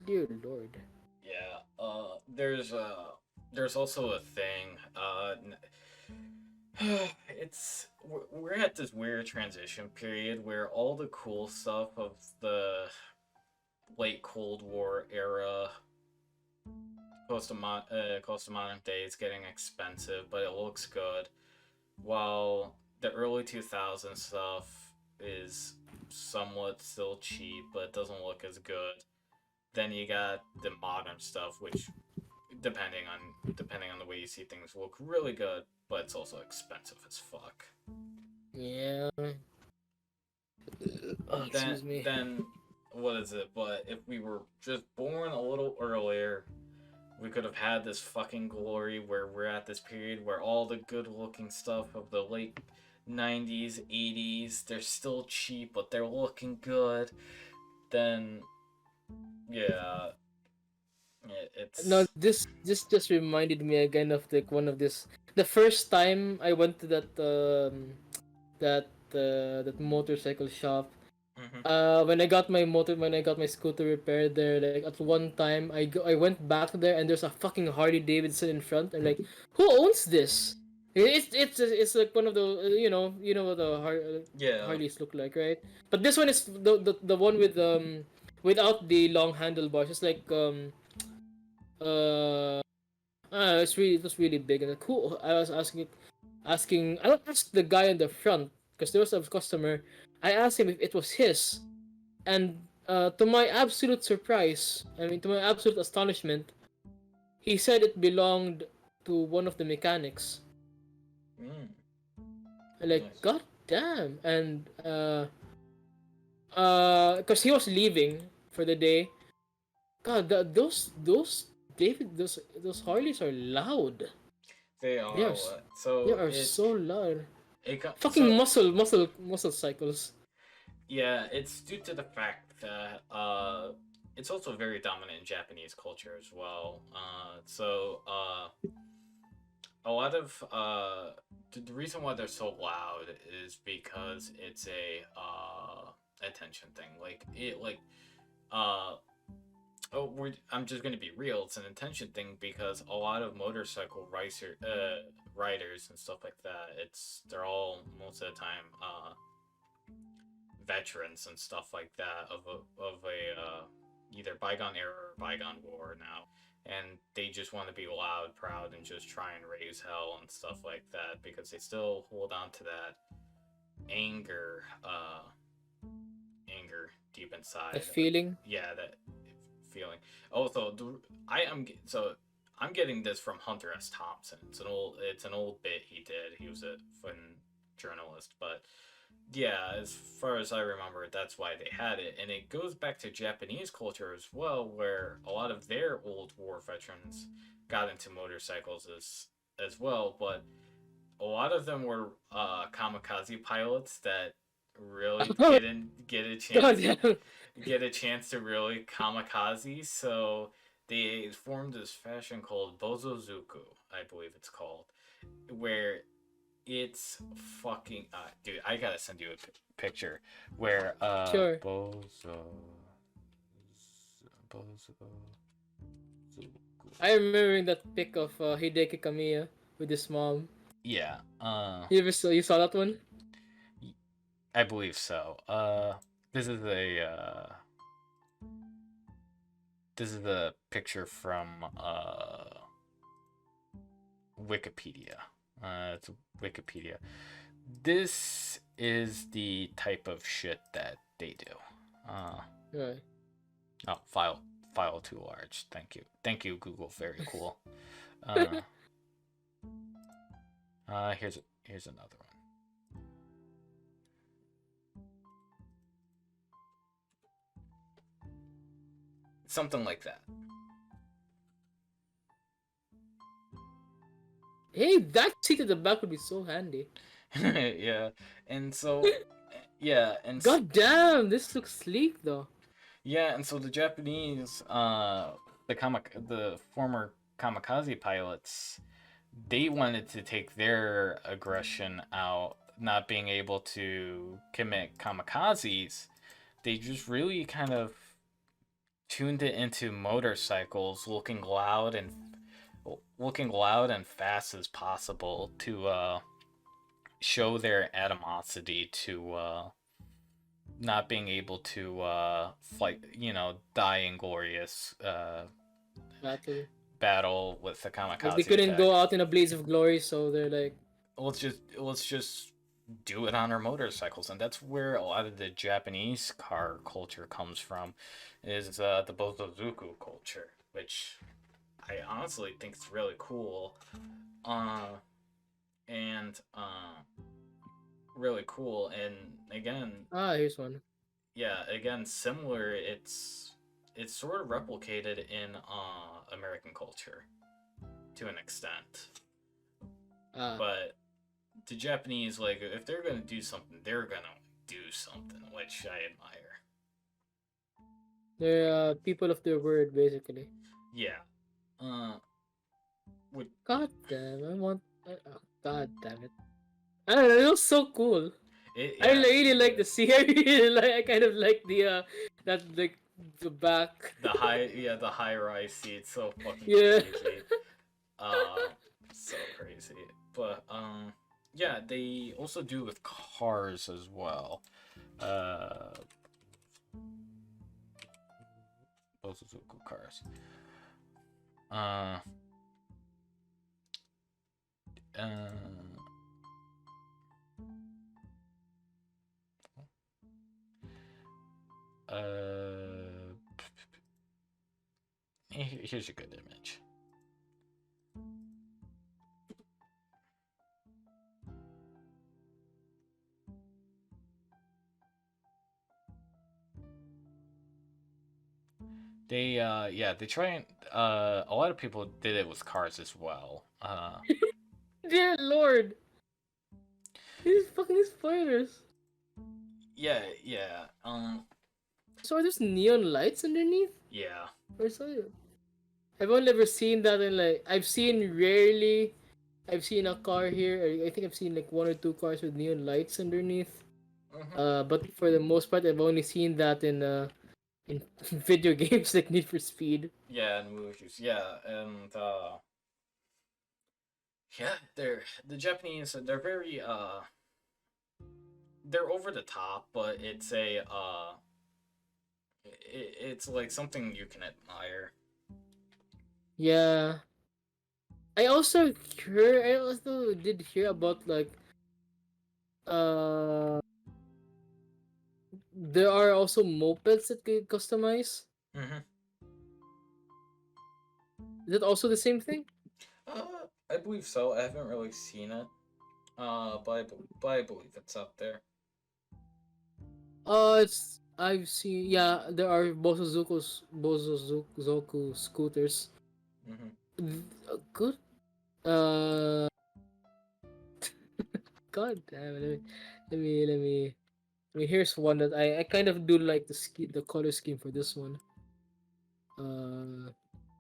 dear lord. yeah. There's also a thing. We're at this weird transition period where all the cool stuff of the late Cold War era, close to modern day, is getting expensive, but it looks good. While the early 2000s stuff is somewhat still cheap, but it doesn't look as good. Then you got the modern stuff, which depending on the way you see things, look really good, but it's also expensive as fuck. Yeah. Oh, Then excuse me. then what is it? But if we were just born a little earlier, we could have had this fucking glory where we're at this period where all the good looking stuff of the late 90s, 80s, they're still cheap, but they're looking good. Then yeah, No, it's this just reminded me again of like one of this. The first time I went to that motorcycle shop. mhm. When I got my scooter repaired there, like at one time I went back there and there's a fucking Harley Davidson in front. I'm like, who owns this? It's like one of the what the Yeah. Harleys look like, right? But this one is the one with without the long handlebars. It's like uh it was really big and cool. I was asking. I don't ask the guy in the front because there was a customer. I asked him if it was his, and to my absolute surprise, I mean to my absolute astonishment, he said it belonged to one of the mechanics. Mm, Like, nice. god damn, and because he was leaving for the day. God, those those Harleys are loud. They They are are what? they So are so loud. Fucking so muscle cycles. yeah, it's due to the fact that it's also very dominant in Japanese culture as well. A lot of the reason why they're so loud is because it's a attention thing. Uh I'm just gonna be real. It's an attention thing because a lot of motorcycle riders and stuff like that. They're all most of the time veterans and stuff like that of a either bygone era or bygone war now, and they just want to be loud, proud, and just try and raise hell and stuff like that because they still hold on to that anger, anger deep inside. That feeling. Yeah, that feeling. Also, I am so I'm getting this from Hunter S. Thompson. It's an old bit he did. He was a fun journalist, but yeah, as far as I remember, that's why they had it, and it goes back to Japanese culture as well, where a lot of their old war veterans got into motorcycles as well, but a lot of them were kamikaze pilots that really didn't God damn. get a chance to really kamikaze. So they formed this fashion called bozozuku, I believe it's called, where it's fucking dude. I gotta send you a picture where Sure. bozozuku. I remember that pic of Hideki Kamiya with his mom. Yeah. You saw that one? I believe so. This is a this is the picture from Wikipedia. It's Wikipedia. This is the type of shit that they do. Right. Oh, file too large. Thank you, Google. Very cool. Here's another one. Something like that. Hey, that seat at the back would be so handy. Yeah, and so yeah, and God damn, this looks sleek though. yeah, and so the Japanese, the former kamikaze pilots, they wanted to take their aggression out, not being able to commit kamikazes. They just really kind of tuned it into motorcycles, looking loud and fast as possible to show their animosity to not being able to fight, die in glorious battle with the kamikaze Like they couldn't attack. go out in a blaze of glory, so they're like, let's just do it on our motorcycles, and that's where a lot of the Japanese car culture comes from, is the bozozuku culture, which I honestly think is really cool, and really cool. And again, here's one. yeah, again, similar. It's sort of replicated in American culture to an extent, but the Japanese, like, if they're gonna do something, they're gonna do something, which I admire. They're people of their word, basically. Yeah. God damn, God damn it. I don't know, it looks so cool. I really like the scenery. I kind of like the that like the back. The high rise seat, so fucking Yeah. crazy. So crazy. But yeah, they also do with cars as well. Those are cool cars. Uh, here's a good image. They try and a lot of people did it with cars as well. Dear Lord, these fucking spoilers. Yeah. So are there neon lights underneath? Yeah. Or so? I've only ever seen that in I've seen rarely. I've seen a car here. I think I've seen like one or two cars with neon lights underneath. But for the most part, I've only seen that in video games like Need for Speed. Yeah, and movies. Yeah, and yeah, they're the Japanese. They're very they're over the top, but it's like something you can admire. Yeah. I also did hear about like uh there are also mopeds that can customize. Hmm. Is it also the same thing? I believe so. I haven't really seen it. But I believe it's up there. It's I've seen, yeah, there are Bosozoku scooters. Hmm. Good. Uh, God damn it. Here's one that I kind of do like the color scheme for this one. Uh,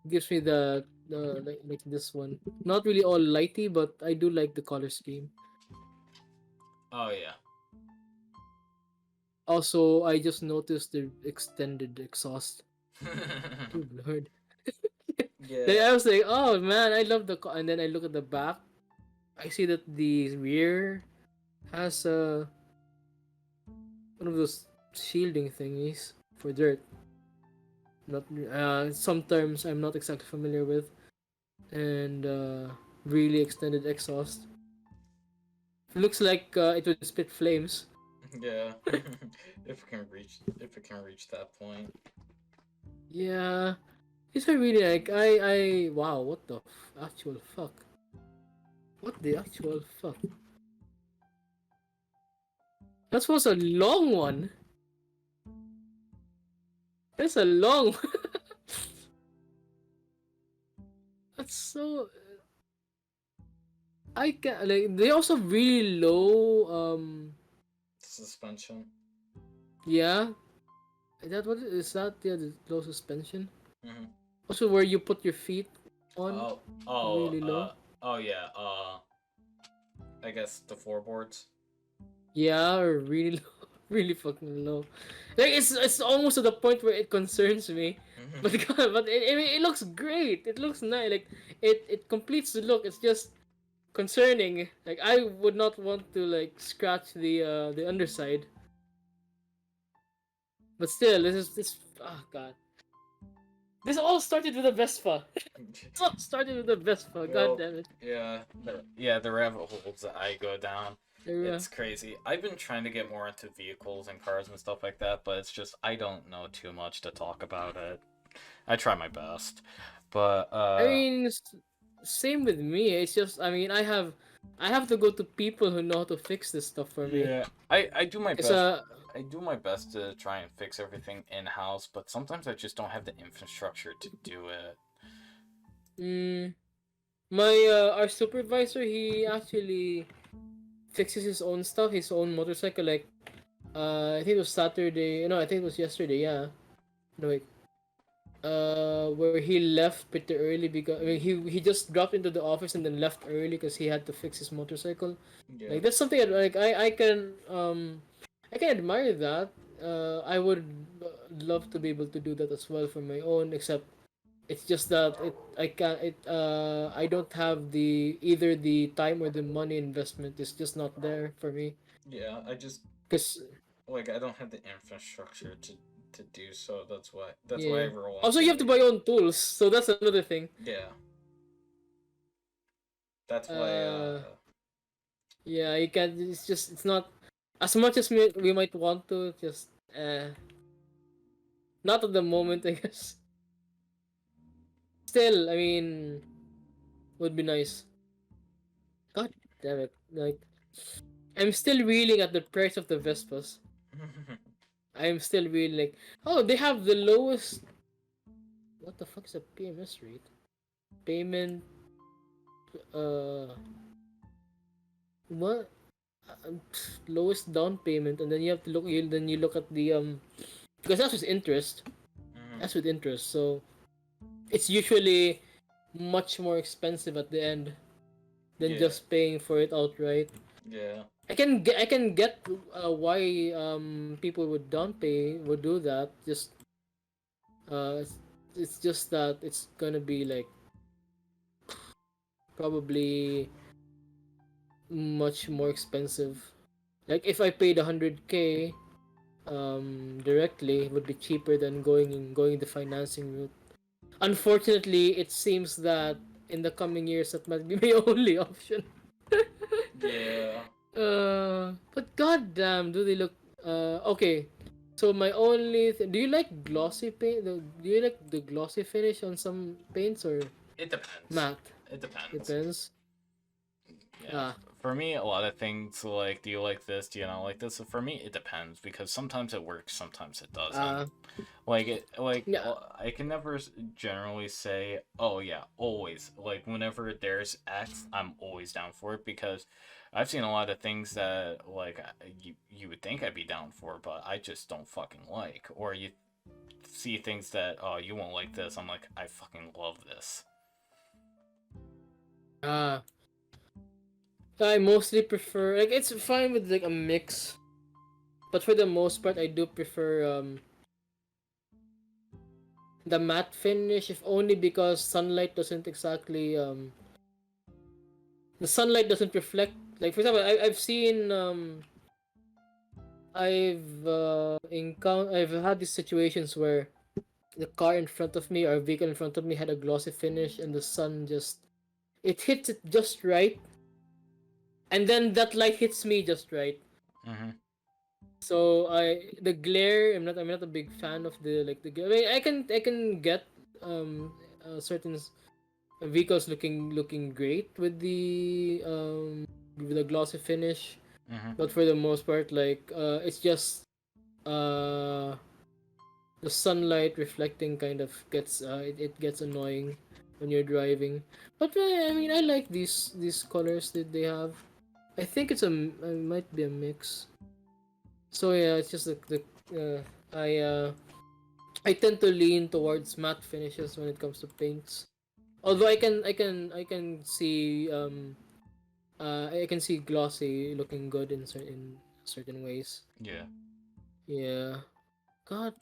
gives me the like this one. Not really all lighty, but I do like the color scheme. Oh yeah. Also, I just noticed the extended exhaust. Good lord. Then Yeah. I was like, oh man, I love and then I look at the back. I see that the rear has one of those shielding thingies for dirt. Not some terms I'm not exactly familiar with, and really extended exhaust. Looks like it would spit flames. Yeah. If it can reach that point. Yeah, it's a really like I wow, what the actual fuck? What the actual fuck? That was a long one. That's a long. That's so. I can like they also really low. Suspension. Yeah, is that? Yeah, the low suspension. Hmm. Also, where you put your feet on, Oh, oh, really low. oh yeah. I guess the floorboards. Yeah, really low, really fucking low. Like it's almost to the point where it concerns me. But Hmm. God, but it looks great. It looks nice. Like it completes the look. It's just concerning. Like I would not want to like scratch the underside. But still, this. Oh God, this all started with a Vespa. This all started with a Vespa. God Well, damn it. yeah, yeah, the rabbit holes that I go down, Yeah. it's crazy. I've been trying to get more into vehicles and cars and stuff like that, but it's just I don't know too much to talk about it. I try my best, but I mean, same with me. It's just, I mean, I have to go to people who know how to fix this stuff for me. yeah, I do my Cause best. I do my best to try and fix everything in house, but sometimes I just don't have the infrastructure to do it. mm, my our supervisor, he actually fixes his own stuff, his own motorcycle. Like, I think it was Saturday. No, I think it was yesterday. Yeah. No wait. Where he left pretty early because I mean he just dropped into the office and then left early because he had to fix his motorcycle. Yeah, Like that's something like I can admire that. I would love to be able to do that as well for my own. Except it's just that I don't have the either the time or the money investment is just not there for me. yeah. I just Cause like I don't have the infrastructure to do so. That's why yeah. every once Also, in you a have to week. buy your own tools, so that's another thing. Yeah, that's why. Uh, yeah, you can. It's just it's not as much as we might want to. Just not at the moment, I guess. Still, I mean, would be nice. God damn it! Like, I'm still reeling at the price of the Vespas. I'm still reeling. Like, oh, they have the lowest. What the fuck is a PMS rate? Payment. Uh, what? Lowest down payment, and then you have to look. Then you look at the because that's with interest. Mhm. That's with interest. So it's usually much more expensive at the end than Yeah, just paying for it outright. yeah, I can get why people would down pay would do that. Just it's just that it's gonna be like probably much more expensive Like if I paid 100K directly, it would be cheaper than going the financing route. Unfortunately, it seems that in the coming years that might be my only option. Yeah. But goddamn, do they look okay? So my only do you like glossy paint? Do you like the glossy finish on some paints or It depends. matte? It depends. Depends. Yeah. Ah, For me, a lot of things like, do you like this? Do you not like this? So for me, it depends because sometimes it works, sometimes it doesn't. uh, yeah. I can never generally say, oh yeah, always. Like whenever there's X, I'm always down for it because I've seen a lot of things that like you would think I'd be down for, but I just don't fucking like. Or you see things that, oh, you won't like this. I'm like, I fucking love this. Uh, I mostly prefer like it's fine with like a mix, but for the most part, I do prefer the matte finish, if only because sunlight doesn't exactly the sunlight doesn't reflect. Like for example, I've seen I've had these situations where the car in front of me or vehicle in front of me had a glossy finish and the sun just it hits it just right, and then that light hits me just right. Mm-hmm. So the glare, I'm not a big fan of the like the glare. I mean, I can get certain vehicles looking great with the glossy finish, Mm-hmm. but for the most part, like it's just uh the sunlight reflecting kind of gets it gets annoying when you're driving. But I mean, I like these colors that they have. I think it might be a mix. So yeah, it's just the I tend to lean towards matte finishes when it comes to paints. Although I can see I can see glossy looking good in certain ways. Yeah. Yeah. God.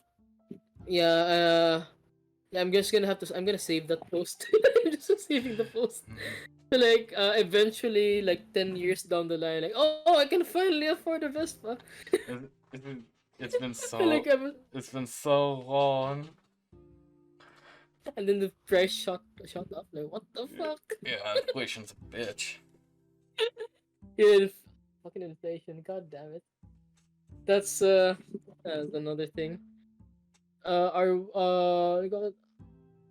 Yeah. Yeah. I'm gonna save that post. I'm just saving the post. Mm-hmm. Like eventually, like 10 years down the line, like oh, I can finally afford a Vespa. It's been it's been like so I'm, it's been so long. and then the price shot up. Like what the fuck? Yeah, inflation's a bitch. Yeah, fucking inflation. God damn it. That's another thing. Our we got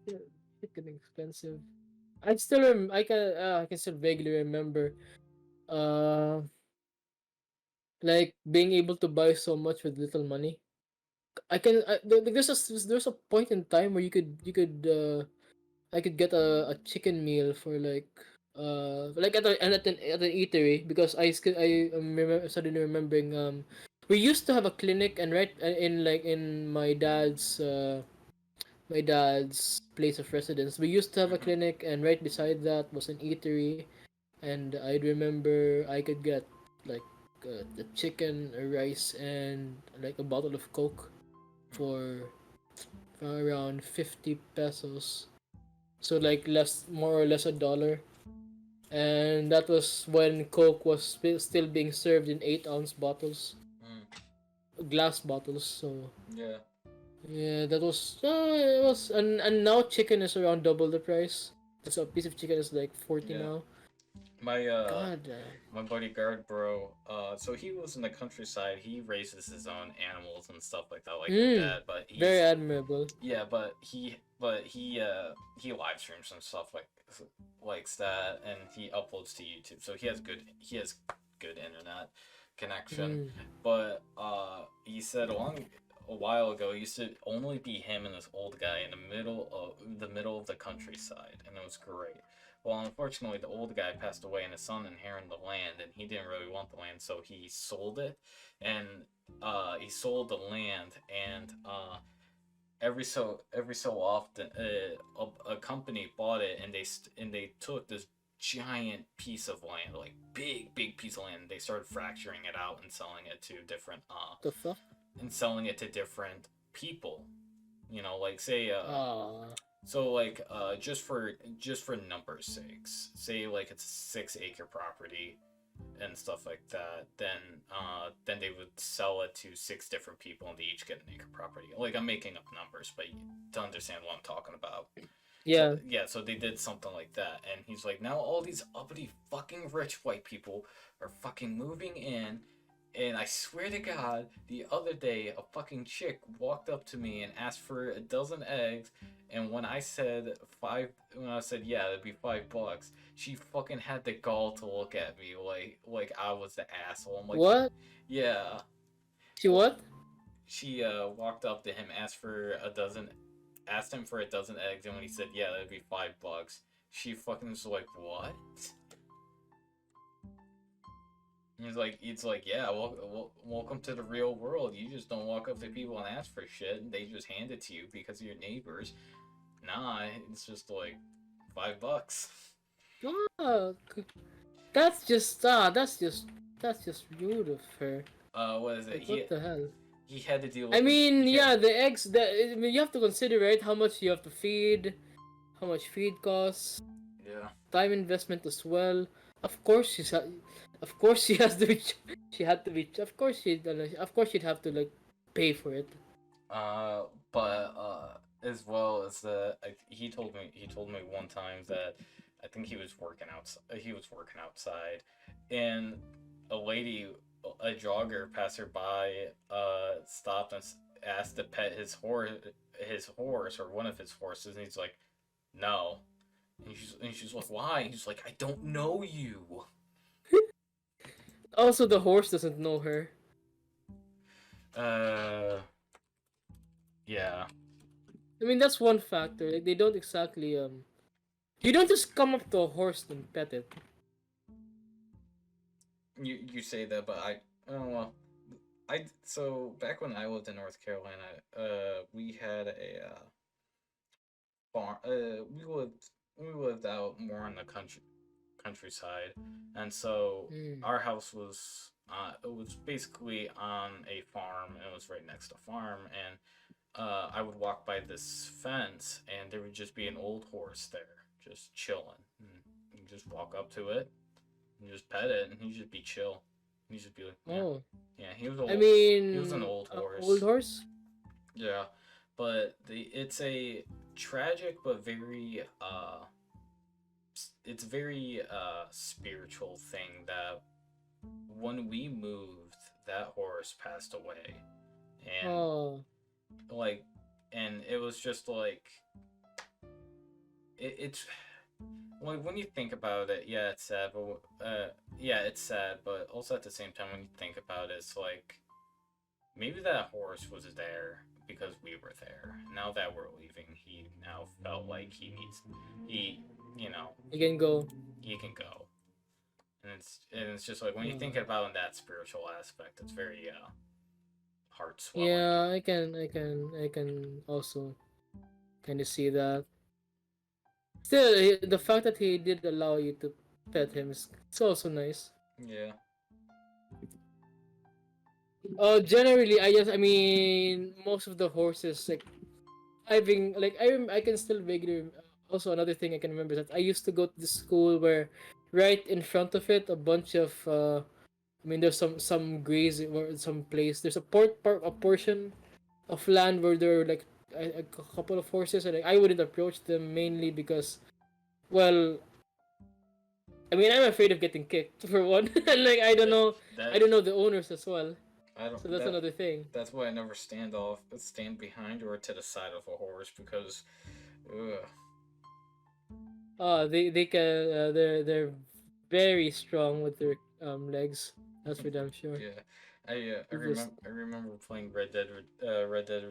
yeah, it getting expensive. I can still vaguely remember uh like being able to buy so much with little money. There's a point in time where I could get a chicken meal for like at an eatery because suddenly remembering we used to have a clinic and right in like in my dad's place of residence we used to have a Mm-hmm. clinic and right beside that was an eatery, and I'd remember I could get like the chicken, a rice, and like a bottle of Coke for around 50 pesos. So like more or less $1. And that was when Coke was still being served in 8-ounce bottles, Mm. glass bottles. So Yeah. yeah, that was it was, and now chicken is around double the price. So a piece of chicken is like 40 Yeah. now. My God, my bodyguard bro, so he lives in the countryside. He raises his own animals and stuff like that, like your dad. But very he's admirable. yeah, he live streams and stuff likes that, and he uploads to YouTube. So he has good internet connection. Mm, But he said a while ago, it used to only be him and this old guy in the middle of the countryside, and it was great. Well, unfortunately, the old guy passed away, and his son inherited the land, and he didn't really want the land, so he sold it, and he sold the land, and every so often, a company bought it, and they took this giant piece of land, like big piece of land. They started fracturing it out the fuck? and selling it to different people. You know, like say Ah, so like just for numbers sakes, say like it's a 6 acre property. and stuff like that, then they would sell it to six different people and they each get an acre property. Like I'm making up numbers, but to understand what I'm talking about. So Yeah. yeah, so they did something like that, and he's like, now all these uppity fucking rich white people are fucking moving in, and I swear to God, the other day a fucking chick walked up to me and asked for a dozen eggs, and when I said yeah, it'd be $5, she fucking had the gall to look at me like I was the asshole. I'm like, What? yeah. She Well, what? she walked up to him, asked him for a dozen eggs, and when he said yeah, that'd be $5, she fucking was like, what? He's like, yeah, welcome to the real world. You just don't walk up to people and ask for shit. They just hand it to you because of your neighbors. Nah, it's just like $5. Ah, that's just rude of her. What is it? Like what the hell? He had to deal I with the mean, he had yeah, the eggs. I mean, you have to consider, right? How much you have to feed, how much feed costs, yeah. time investment as well. Of course, of course, she has to be. She had to be. Of course, Of course, she'd have to like pay for it. Uh, but as well as he told me one time that I think he was working outside, and a lady, a jogger passerby, stopped and asked to pet his horse or one of his horses, and he's like, no, and she's like, why? And he's like, I don't know you. Also, the horse doesn't know her. Uh, yeah. I mean, that's one factor. Like, they don't exactly You don't just come up to a horse and pet it. You say that, but oh well. So back when I lived in North Carolina, we had a farm. We lived out more on the countryside, and so Hmm. our house was it was basically on a farm. And it was right next to a farm, and I would walk by this fence, and there would just be an old horse there, just chilling. And you just walk up to it, and just pet it, and he'd just be chill. He'd just be like, yeah, Oh, yeah. I He was an mean, old old horse. horse. Yeah, but it's a tragic but very it's very spiritual thing that when we moved, that horse passed away, and Oh, like, and it was just like it's like when you think about it, yeah, it's sad, but yeah, it's sad, but also at the same time, when you think about it, it's like maybe that horse was there because we were there. Now that we're leaving, he now felt like he, you know, you can go. he can go. And it's just like when you think Uh, about in that spiritual aspect, it's very heart swelling. yeah, I can also kind of see that. Still, the fact that he did allow you to pet him is it's also nice. Yeah, Generally, I mean, most of the horses like I can still vaguely. Also, another thing I can remember is that I used to go to the school where, right in front of it, a bunch of I mean, there's some grazing or some place. There's a a portion of land where there are like a couple of horses, and like, I wouldn't approach them mainly because, well, I mean, I'm afraid of getting kicked for one, and like that I that don't know the owners as well, I so don't that's another thing. that's why I never stand behind or to the side of a horse because, ugh, They can they're very strong with their legs. That's for damn sure. yeah. You just I remember playing Red Dead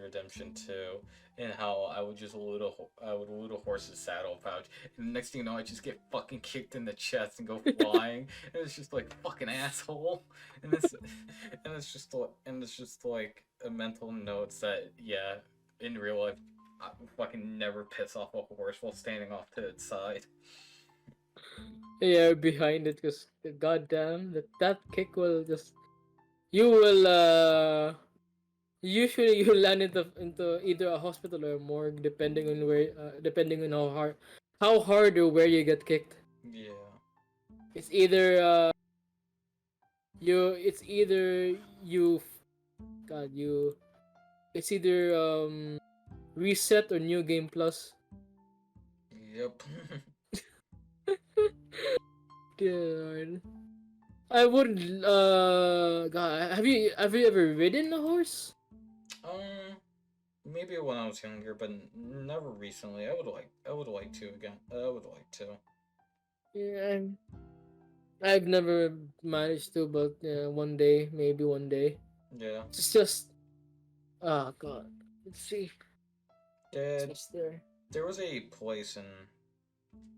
Redemption 2, and how I would loot a horse's saddle pouch, and the next thing you know, I just get fucking kicked in the chest and go flying, and it's just like fucking asshole, and it's and it's just like a mental notes that yeah, in real life, I fucking never piss off a horse while standing off to its side. yeah behind it because goddamn that kick will just you will usually you land into either a hospital or a morgue depending on where depending on how hard or where you get kicked. Yeah, It's either it's either God, it's either reset or new game plus. Yep. God. I would God, have you ever ridden a horse? um, maybe when I was younger, but never recently. I would like to again. I would like to. Yeah, I've never managed to, but one day, maybe one day. Yeah. It's just oh God. Let's see. Did What's there? there was a place in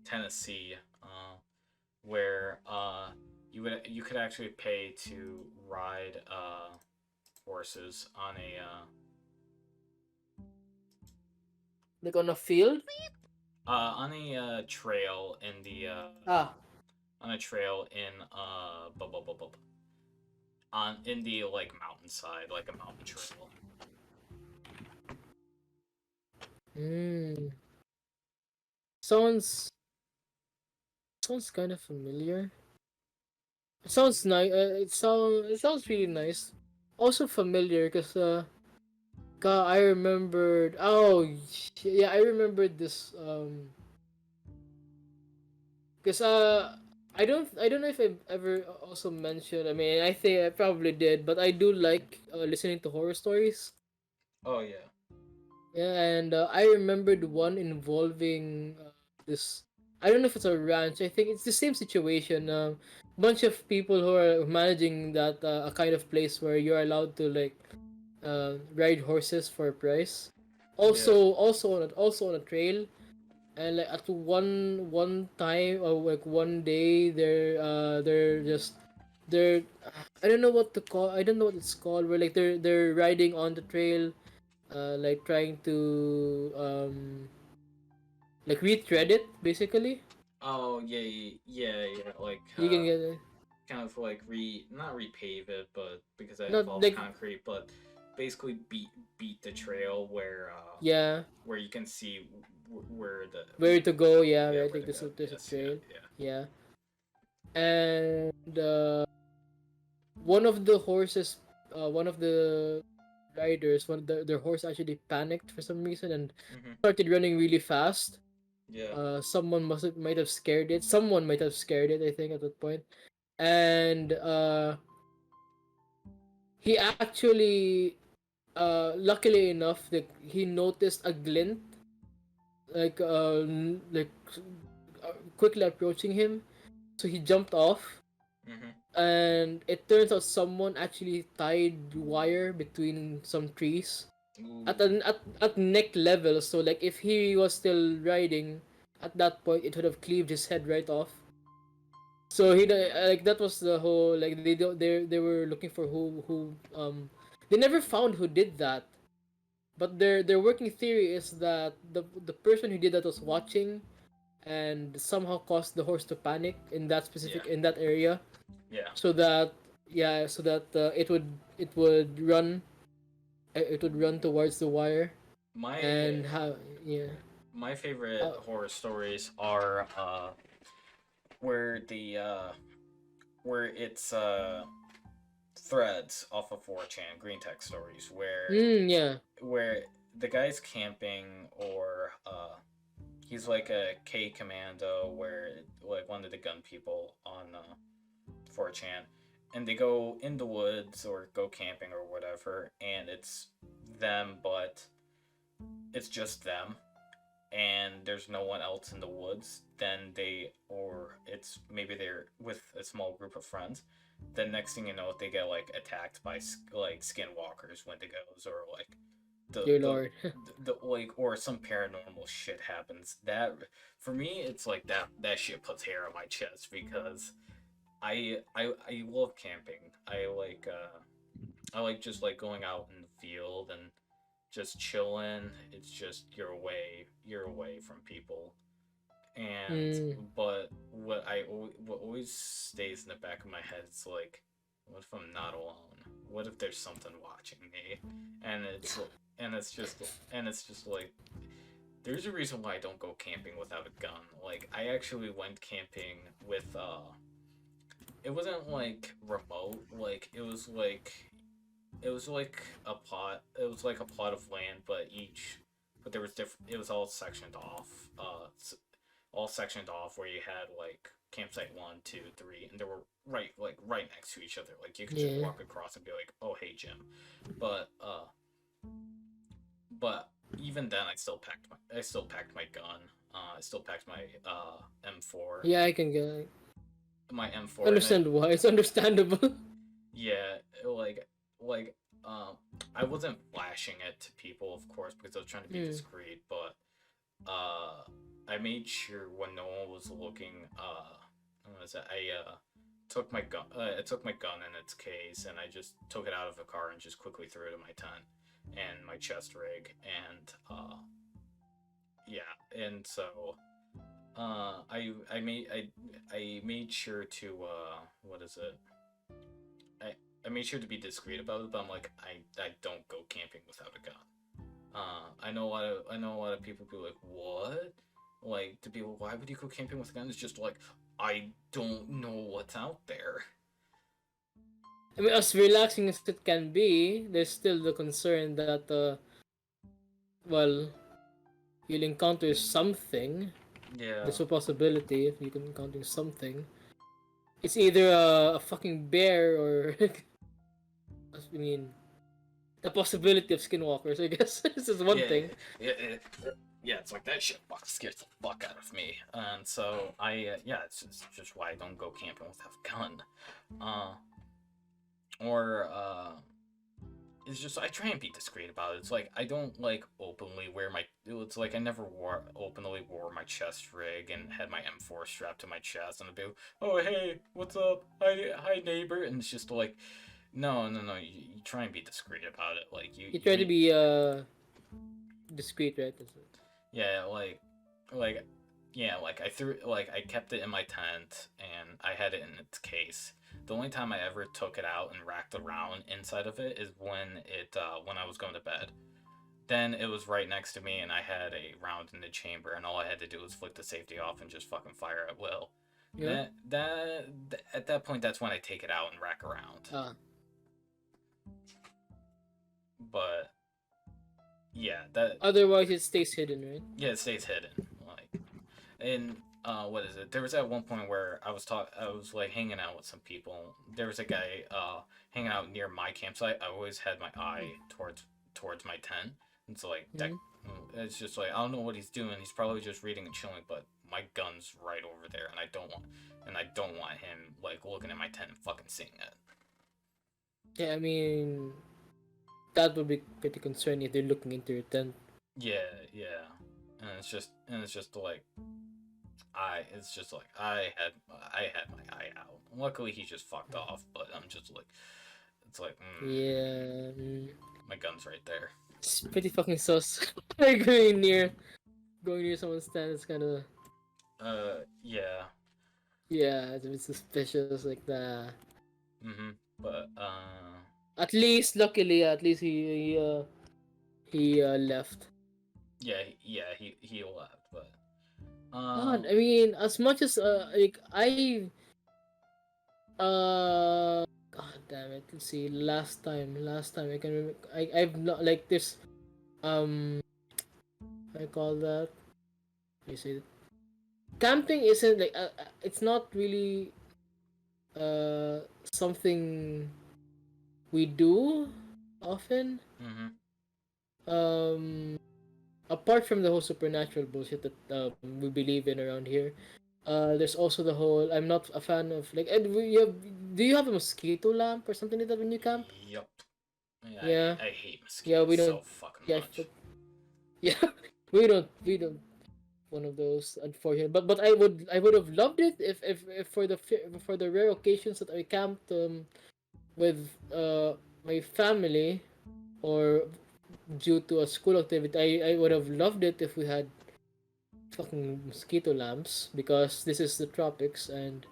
Tennessee, where you could actually pay to ride horses Like on a field? on a trail in the Ah. on a trail in on in the like mountainside, like a mountain trail. Hmm. Sounds sounds kind of familiar. It sounds nice. It sounds really nice. Also familiar because God, I remembered. Oh, yeah, I remembered this. Because I don't know if I've ever also mentioned. I mean, I think I probably did, but I do like listening to horror stories. Oh yeah, Yeah, and I remembered one involving this. I don't know if it's a ranch. I think it's the same situation. Bunch of people who are managing that a kind of place where you're allowed to like ride horses for a price. yeah. Also on a trail, and like at one time or like one day they're just they're I don't know what to call. I don't know what it's called. Where like they're riding on the trail, like trying to like retread it basically. Oh yeah, yeah. Like You can get it. kind of like not repave it, but because that Not involves like concrete, but basically beat the trail yeah, where you can see where the where to go. Yeah, yeah right. where Like to go. there's a Yes, yeah, trail. yeah. Yeah, and one of the horses, one of the riders, their horse actually panicked for some reason and Mm-hmm. started running really fast. Yeah. Someone might have scared it. Someone might have scared it. I think at that point, and he actually, luckily enough, like he noticed a glint, like quickly approaching him. So he jumped off, Mm-hmm. and it turns out someone actually tied wire between some trees Ooh. at neck level. So like if he was still riding at that point, it would have cleaved his head right off. So like that was the whole like they were looking for who they never found who did that. But their working theory is that the person who did that was watching and somehow caused the horse to panic in that Yeah. specific in that area, Yeah. so that yeah, so that it would run towards the wire My and how yeah. my favorite Uh, horror stories are where the where it's threads off of 4chan green tech stories yeah. where the guy's camping or he's like a K commando where like one of the gun people on 4chan and they go in the woods or go camping or whatever and it's them but it's just them and there's no one else in the woods, then or it's maybe they're with a small group of friends. Then next thing you know, they get like attacked by like skinwalkers, wendigos, or like the Dear the Lord. like or some paranormal shit happens. That for me, it's like that shit puts hair on my chest because I love camping. I like just like going out in the field and just chilling. It's just you're away from people. And mm, but what always stays in the back of my head is like, what if I'm not alone? What if there's something watching me? And it's just like there's a reason why I don't go camping without a gun. Like I actually went camping with it wasn't like remote. Like it was like a plot. It was like a plot of land, but there was different. It was all sectioned off. All sectioned off where you had like campsite 1, 2, 3, and they were right next to each other. Like you could just Yeah. walk across and be like, "Oh, hey, Jim," but uh, but even then, I still packed my gun. I still packed my M4, Yeah, I can get my M4, and understand why. It's understandable. yeah, like I wasn't flashing it to people, of course, because I was trying to be Hmm. discreet, but uh, I made sure when no one was looking, what was it? I took my gun in its case, and I just took it out of the car and just quickly threw it in my tent and my chest rig, and yeah, and so I made sure to what is it? I I made sure to be discreet about it, but I'm like I don't go camping without a gun. I know a lot of people be like, what? Like to be, why would you go camping with a gun? It's just like I don't know what's out there. I mean, as relaxing as it can be, there's still the concern that, well, you'll encounter something. Yeah, There's a possibility if you can encounter something. It's either a fucking bear or, I mean, the possibility of skinwalkers. I guess this is one yeah, thing. yeah, yeah. It's like that shit fucking scares the fuck out of me, and so yeah, it's just why I don't go camping without a gun. Uh, or it's just I try and be discreet about it. It's like I don't like openly wear my. It's like I never openly wore my chest rig and had my M4 strapped to my chest and I'd be, oh hey, what's up? Hi neighbor, and it's just like, no. You try and be discreet about it. Like You you try to make be discreet, right? yeah like yeah like I kept it in my tent and I had it in its case. The only time I ever took it out and racked around inside of it is when I was going to bed. Then it was right next to me, and I had a round in the chamber, and all I had to do was flick the safety off and just fucking fire at will. Yeah. At that point, that's when I take it out and rack around. Ah. But yeah, that Otherwise, it stays hidden, right? yeah, it stays hidden. Like, and what is it? There was at one point where I was like hanging out with some people. There was a guy hanging out near my campsite. I always had my eye towards my tent. It's like that. Mm-hmm. It's just like I don't know what he's doing. He's probably just reading and chilling, but my gun's right over there, and I don't want him like looking at my tent and fucking seeing it. Yeah, I mean, that would be pretty concerning if they're looking into your tent. Yeah, and it's just like I had my eye out. Luckily, he just fucked off, but I'm just like, it's like, Yeah, my gun's right there. it's pretty fucking sus. Like going near someone's tent is kind of, Yeah. yeah, it's a bit suspicious. Like that. Mhm. But At least, luckily, at least he left. he left, but God, I mean, as much as like God damn it. Let's see. Last time I can remember. I've not like this. Um, I call that. You say it. Camping isn't like it's not really uh something we do often. mhm. Um, apart from the whole supernatural bullshit that we believe in around here. There's also the whole. I'm not a fan of like. Do you have a mosquito lamp or something like that when you camp? Yup. Yeah, Yeah, I hate yeah. mosquitoes We don't. so fucking Yeah, much. yeah. We don't one of those, unfortunately. But I would have loved it if for the rare occasions that I camped with my family or due to a school activity. I would have loved it if we had fucking mosquito lamps because this is the tropics and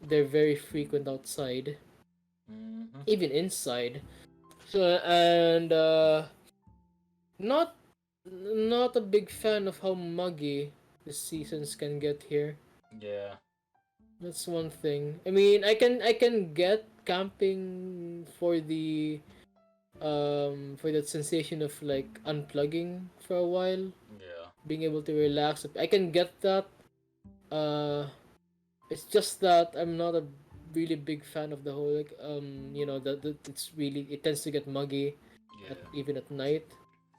they're very frequent outside, Mhm. even inside. So and not not a big fan of how muggy the seasons can get here. Yeah. That's one thing. I mean, I can get camping for that sensation of like unplugging for a while, Yeah. being able to relax. I can get that. Uh, it's just that I'm not a really big fan of the whole like that it tends to get muggy Yeah. even at night.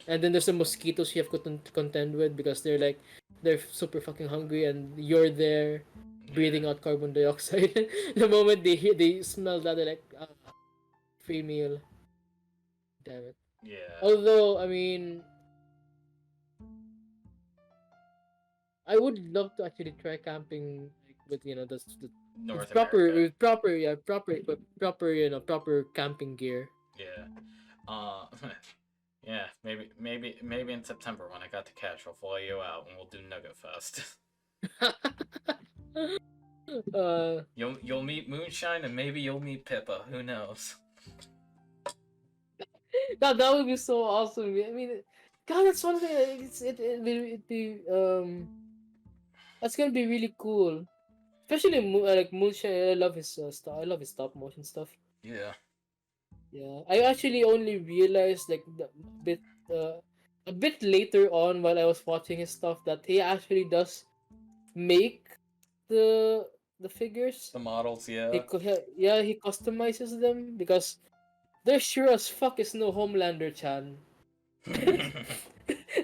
And then there's the mosquitoes you have to contend with because they're super fucking hungry and you're there breathing Yeah. out carbon dioxide. The moment they smell that, they're like, free meal. Damn it. Yeah. Although, I mean, I would love to actually try camping like with the North America. proper camping gear. Yeah. Uh, yeah. Maybe in September when I got the cash, I'll fly you out and we'll do Nugget Fest. uh, You'll meet Moonshine and maybe you'll meet Pippa. Who knows? that would be so awesome. I mean, God, that's one thing. That's gonna be really cool. Especially like Moonshine. I love his stuff. I love his stop motion stuff. Yeah. Yeah, I actually only realized like uh, a bit later on while I was watching his stuff that he actually does make the the figures. The models, yeah. Yeah, he customizes them because there sure as fuck is no Homelander Chan.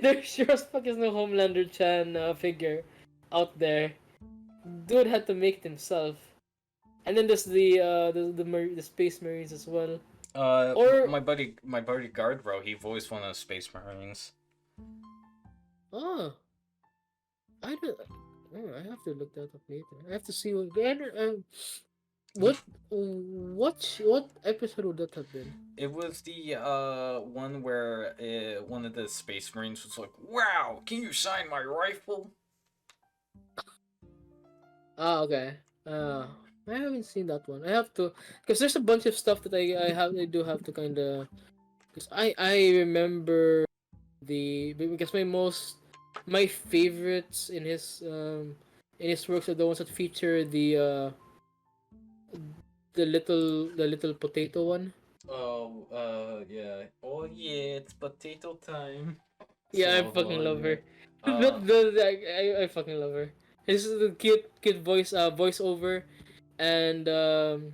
There sure as fuck is no Homelander Chan figure out there. Dude had to make it himself. And then there's the Space Marines as well. Or my buddy Guardbro, he voiced one of the Space Marines. oh, I don't. Oh, I have to look that up later. I have to see what what episode would that have been? It was the one where one of the Space Marines was like, "Wow, can you sign my rifle?" Ah, okay. I haven't seen that one. I have to, because there's a bunch of stuff that I do have to kind of, because I remember because my favorites in his works are the ones that feature the little potato one. Oh, yeah. Oh, yeah, it's potato time. Yeah, I So fucking love yeah. her. I fucking love her. This is the cute voiceover, and the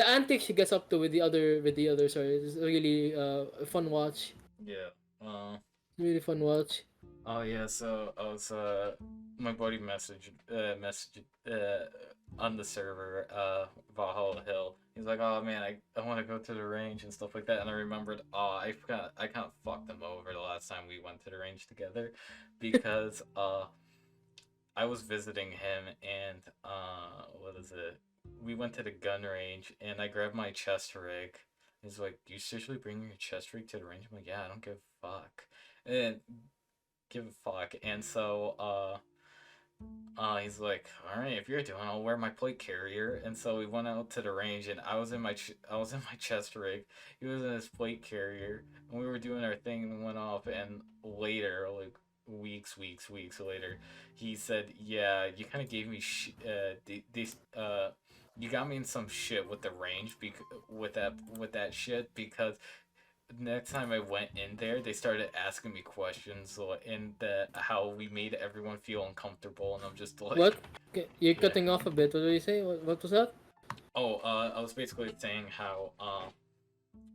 antics she gets up to with the other sorry, it's really a fun watch. Yeah. Uh, Really fun watch. oh yeah. So I was my buddy messaged on the server Valhalla Hill. He's like, oh man, I want to go to the range and stuff like that. And I remembered, oh, I kind of fucked him over the last time we went to the range together, because I was visiting him and what is it? We went to the gun range and I grabbed my chest rig. He's like, "Do you seriously bring your chest rig to the range?" I'm like, "Yeah, I don't give a fuck." And give a fuck. And so he's like, "All right, if you're doing, I'll wear my plate carrier." And so we went out to the range, and I was in my chest rig. He was in his plate carrier, and we were doing our thing, and went off. And later, like weeks later, he said, "Yeah, you kind of gave me you got me in some shit with the range with that shit because." Next time I went in there, they started asking me questions and how we made everyone feel uncomfortable, and I'm just What? like, You're yeah. cutting off a bit. What did you say? What was that? Oh, I was basically saying how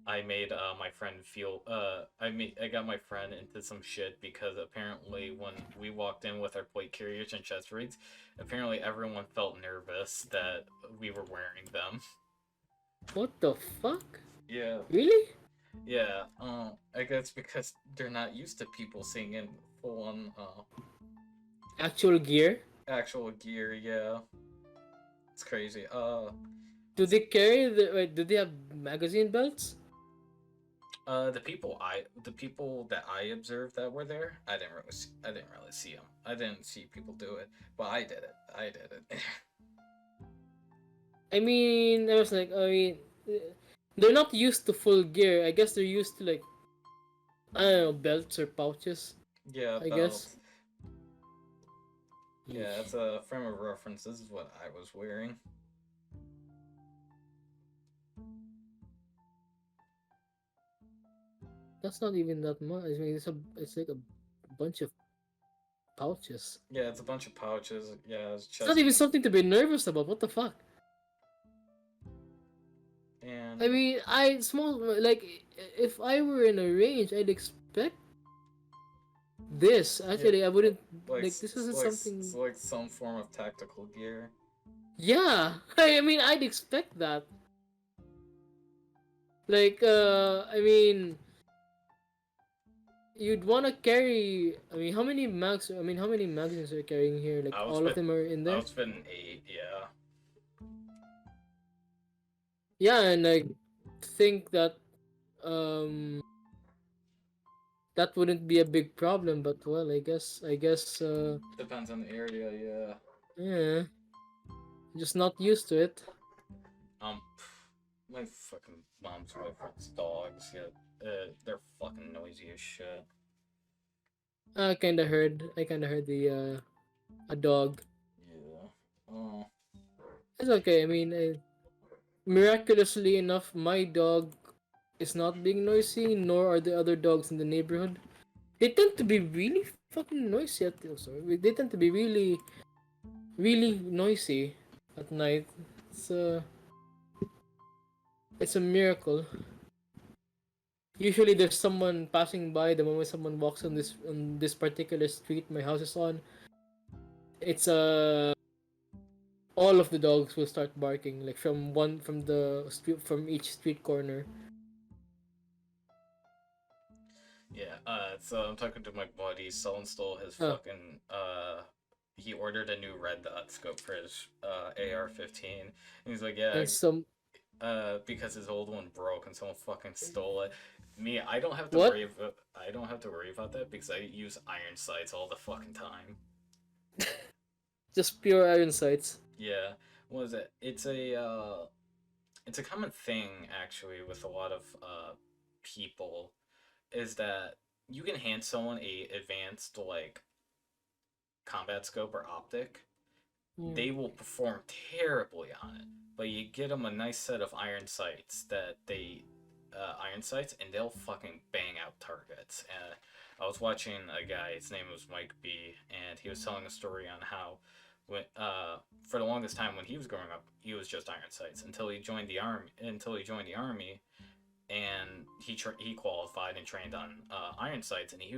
I made my friend feel I got my friend into some shit because apparently when we walked in with our plate carriers and chest rigs, apparently everyone felt nervous that we were wearing them. What the fuck? Yeah. Really? Yeah, I guess because they're not used to people seeing in full on Actual gear? actual gear. Yeah, it's crazy. Do they carry do they have magazine belts? The people that I observed that were there, I didn't really see them. I didn't see people do it, but I did it. I did it. I mean, they're not used to full gear. I guess they're used to like, I don't know, belts or pouches. Yeah, I guess. belts. Yeah, Yeesh. it's a frame of reference. This is what I was wearing. That's not even that much. I mean, it's like a bunch of pouches. Yeah, it's a bunch of pouches. Yeah, it's It's not chest even something to be nervous about. What the fuck? I and mean, I small like if I were in a range, I'd expect this. yeah, Actually, I wouldn't like like. This isn't something. like some form of tactical gear. Yeah, I mean, I'd expect that. Like, I mean, you'd want to carry. I mean, how many mags? I mean, how many magazines are you carrying here? Like, I would all of spend them are in I there. would spend 8. Yeah. Yeah, and I think that um that wouldn't be a big problem. But well, I guess Depends on the area. Yeah. yeah, just not used to it. Um, my fucking mom's boyfriend's dogs. Yeah, they're fucking noisy as shit. I kind of heard the a dog. Yeah. Oh. It's okay. I mean, miraculously enough, my dog is not being noisy, nor are the other dogs in the neighborhood. They tend to be really fucking noisy at sorry. They tend to be really, really noisy at night. It's a, it's a miracle. Usually, there's someone passing by the moment someone walks on this particular street my house is on. It's all of the dogs will start barking like from the street from each street corner. Yeah. So I'm talking to my buddy. Someone stole his Oh, fucking. He ordered a new red dot scope for his AR-15. And he's like, yeah, and some because his old one broke and someone fucking stole it. Me, I don't have to what? worry about. I don't have to worry about that because I use iron sights all the fucking time. Just pure iron sights. Yeah. What is it? It's a common thing actually with a lot of people is that you can hand someone a advanced like combat scope or optic, Hmm. they will perform terribly on it. But you get them a nice set of iron sights, and they'll fucking bang out targets. I was watching a guy. His name was Mike B, and he was telling a story on how, when for the longest time when he was growing up, he was just iron sights until he joined the army. And he qualified and trained on iron sights, and he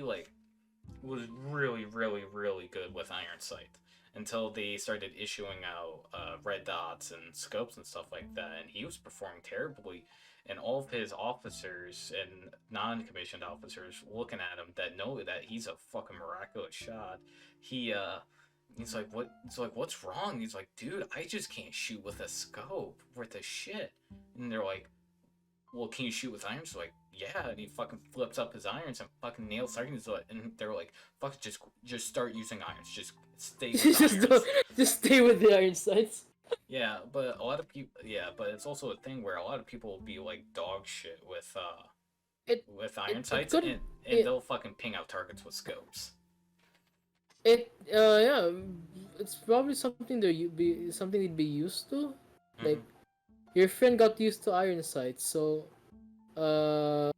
like was really, really, really good with iron sight until they started issuing out red dots and scopes and stuff like that, and he was performing terribly. And all of his officers and non-commissioned officers looking at him that know that he's a fucking miraculous shot. He he's like, what? He's like, what's wrong? He's like, dude, I just can't shoot with a scope worth of shit. And they're like, well, can you shoot with irons? Like, yeah, and he fucking flips up his irons and fucking nails targets. And they're like, fuck, just start using irons. Just stay with just irons. don't, just stay with the iron sights. Yeah, but a lot of people, yeah, but it's also a thing where a lot of people will be like dog shit It with it iron it sights, could and it they'll fucking ping out targets with scopes. it yeah. It's probably something that you be something you'd be used to. Like Mm-hmm. your friend got used to iron sights, so uh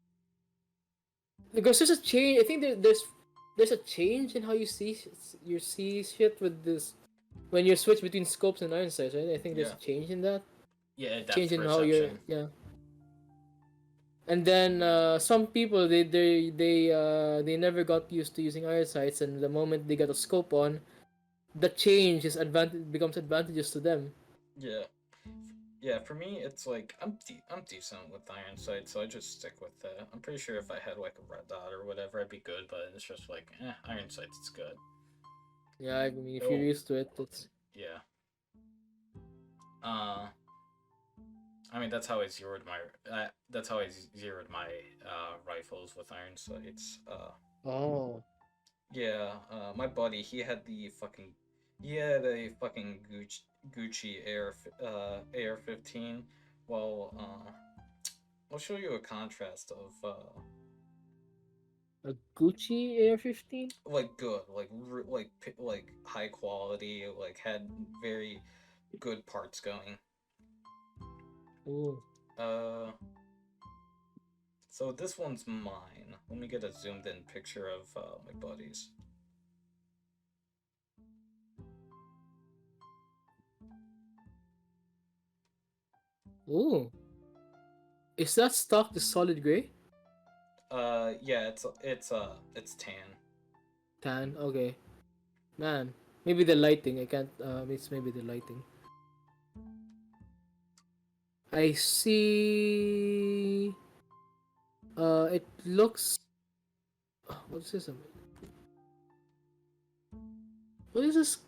because there's a change. I think there's a change in how you see shit with this when you switch between scopes and iron sights, right? I think there's Yeah, a change in that. yeah, Change depth in how you're perception. yeah. And then some people they never got used to using iron sights, and the moment they got a scope on, the change is advantage becomes advantageous to them. Yeah, yeah. For me, it's like I'm decent with iron sight, so I just stick with that. I'm pretty sure if I had like a red dot or whatever, I'd be good. But it's just like, iron sight's it's good. Yeah, I mean if you're Oh, used to it, it's yeah. Uh, I mean that's how I zeroed my rifles with iron sights. oh Yeah. My buddy he had a fucking Gucci AR-15. Well, I'll show you a contrast of A Gucci AR-15? Like good, like high quality, like had very good parts going. Oh. Uh, so this one's mine. Let me get a zoomed in picture of my buddies. Oh. Is that stock the solid gray? Yeah, it's tan. Tan, okay. Man. Maybe the lighting. I can't it's maybe the lighting. I see it looks what's this? What is this?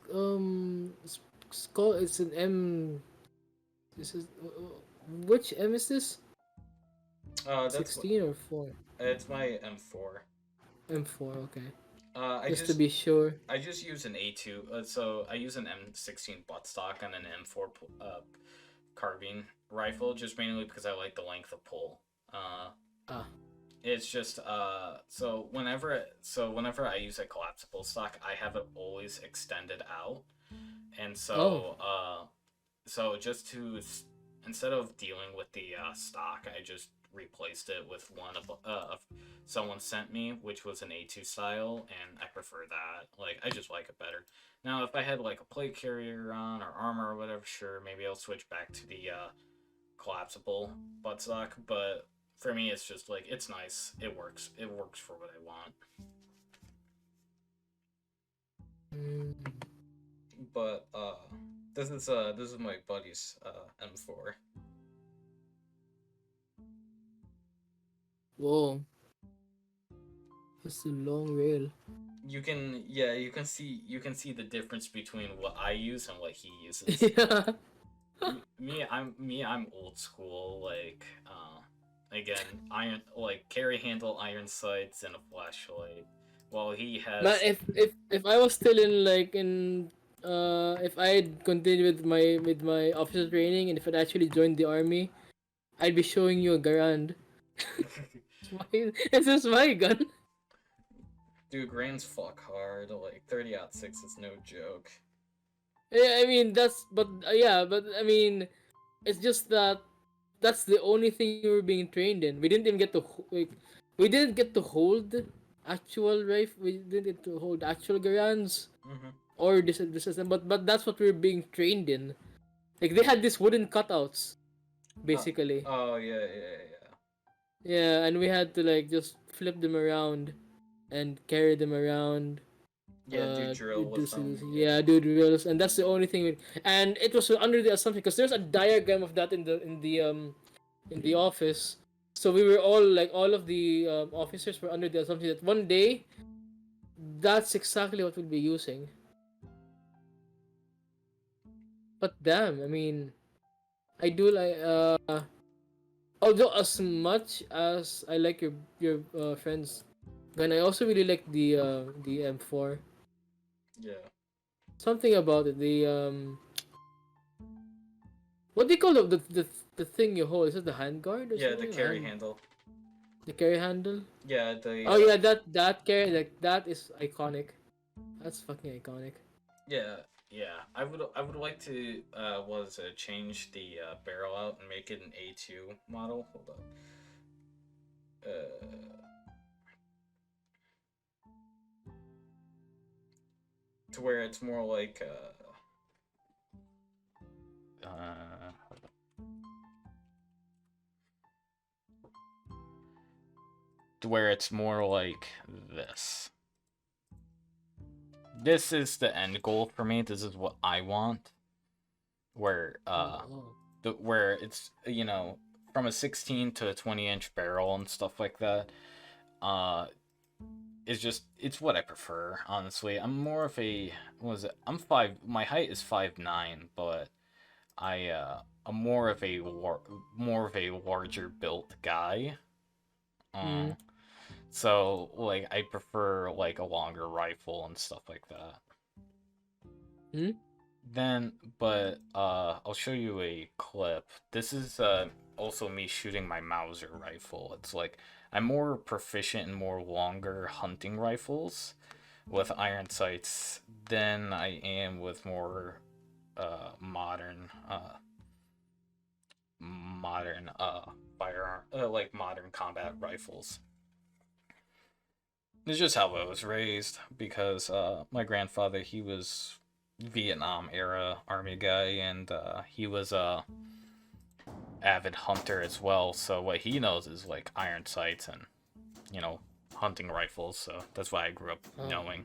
It's called. It's an M. This is which M is this? That's 16 or 4? it's my M4. M4. Okay, Uh, I just to just be sure. I just use an A2. So I use an M16 buttstock and an M4 carbine rifle, just mainly because I like the length of pull. Uh, Ah. it's just whenever I use a collapsible stock, I have it always extended out, and Oh. so just to instead of dealing with the stock, I just replaced it with one of someone sent me, which was an A2 style, and I prefer that. Like I just like it better. Now, if I had like a plate carrier on or armor or whatever, sure, maybe I'll switch back to the collapsible buttstock. But for me, it's just like it's nice. It works. It works for what I want. Mm. But this is my buddy's M4. Whoa. That's a long rail. You can see the difference between what I use and what he uses. Yeah. I'm old school. Like again, iron like carry handle, iron sights, and a flashlight. While he Man, has if I was still in like in if I had continued with my officer training and if I'd actually joined the army, I'd be showing you a Garand. It's just my gun. dude, Grand's fuck hard. Like 30-06 is no joke. Yeah, I mean that's but yeah, but I mean it's just that that's the only thing we were being trained in. We didn't even get to like we didn't get to hold actual rifle. We didn't get to hold actual Garands Mm-hmm. or this system, but that's what we were being trained in. Like they had these wooden cutouts basically. Oh yeah. Yeah, and we had to like just flip them around and carry them around. Yeah, do drill Do with them. yeah, Yeah. do drills, and that's the only thing. And it was under the assumption because there's a diagram of that in the office. So we were all like all of the officers were under the assumption that one day that's exactly what we'll be using. But damn, I mean, I do like although as much as I like your friends, and I also really like the M4. Yeah. Something about it, the what do you call the thing you hold? Is it the handguard or Yeah, the something? carry handle. The carry handle? Yeah, the Oh yeah, that carry like that is iconic. That's fucking iconic. yeah. I would like to was change the barrel out and make it an A2 model. Hold up. To where it's more like to where it's more like this. This is the end goal for me. This is what I want. Where Oh. where it's from a 16 to a 20-inch barrel and stuff like that. Uh, it's what I prefer. Honestly, I'm more of a what is it? I'm five. My height is 5'9", but I'm more of a larger built guy. Mm. Uh, so like I prefer like a longer rifle and stuff like that. Hmm? Then, but I'll show you a clip. This is also me shooting my Mauser rifle. It's like I'm more proficient in more longer hunting rifles with iron sights than I am with more modern firearm like modern combat rifles. It's just how I was raised because my grandfather, he was Vietnam era army guy, and he was a avid hunter as well. So what he knows is like iron sights and you know hunting rifles. So that's why I grew up Oh. knowing.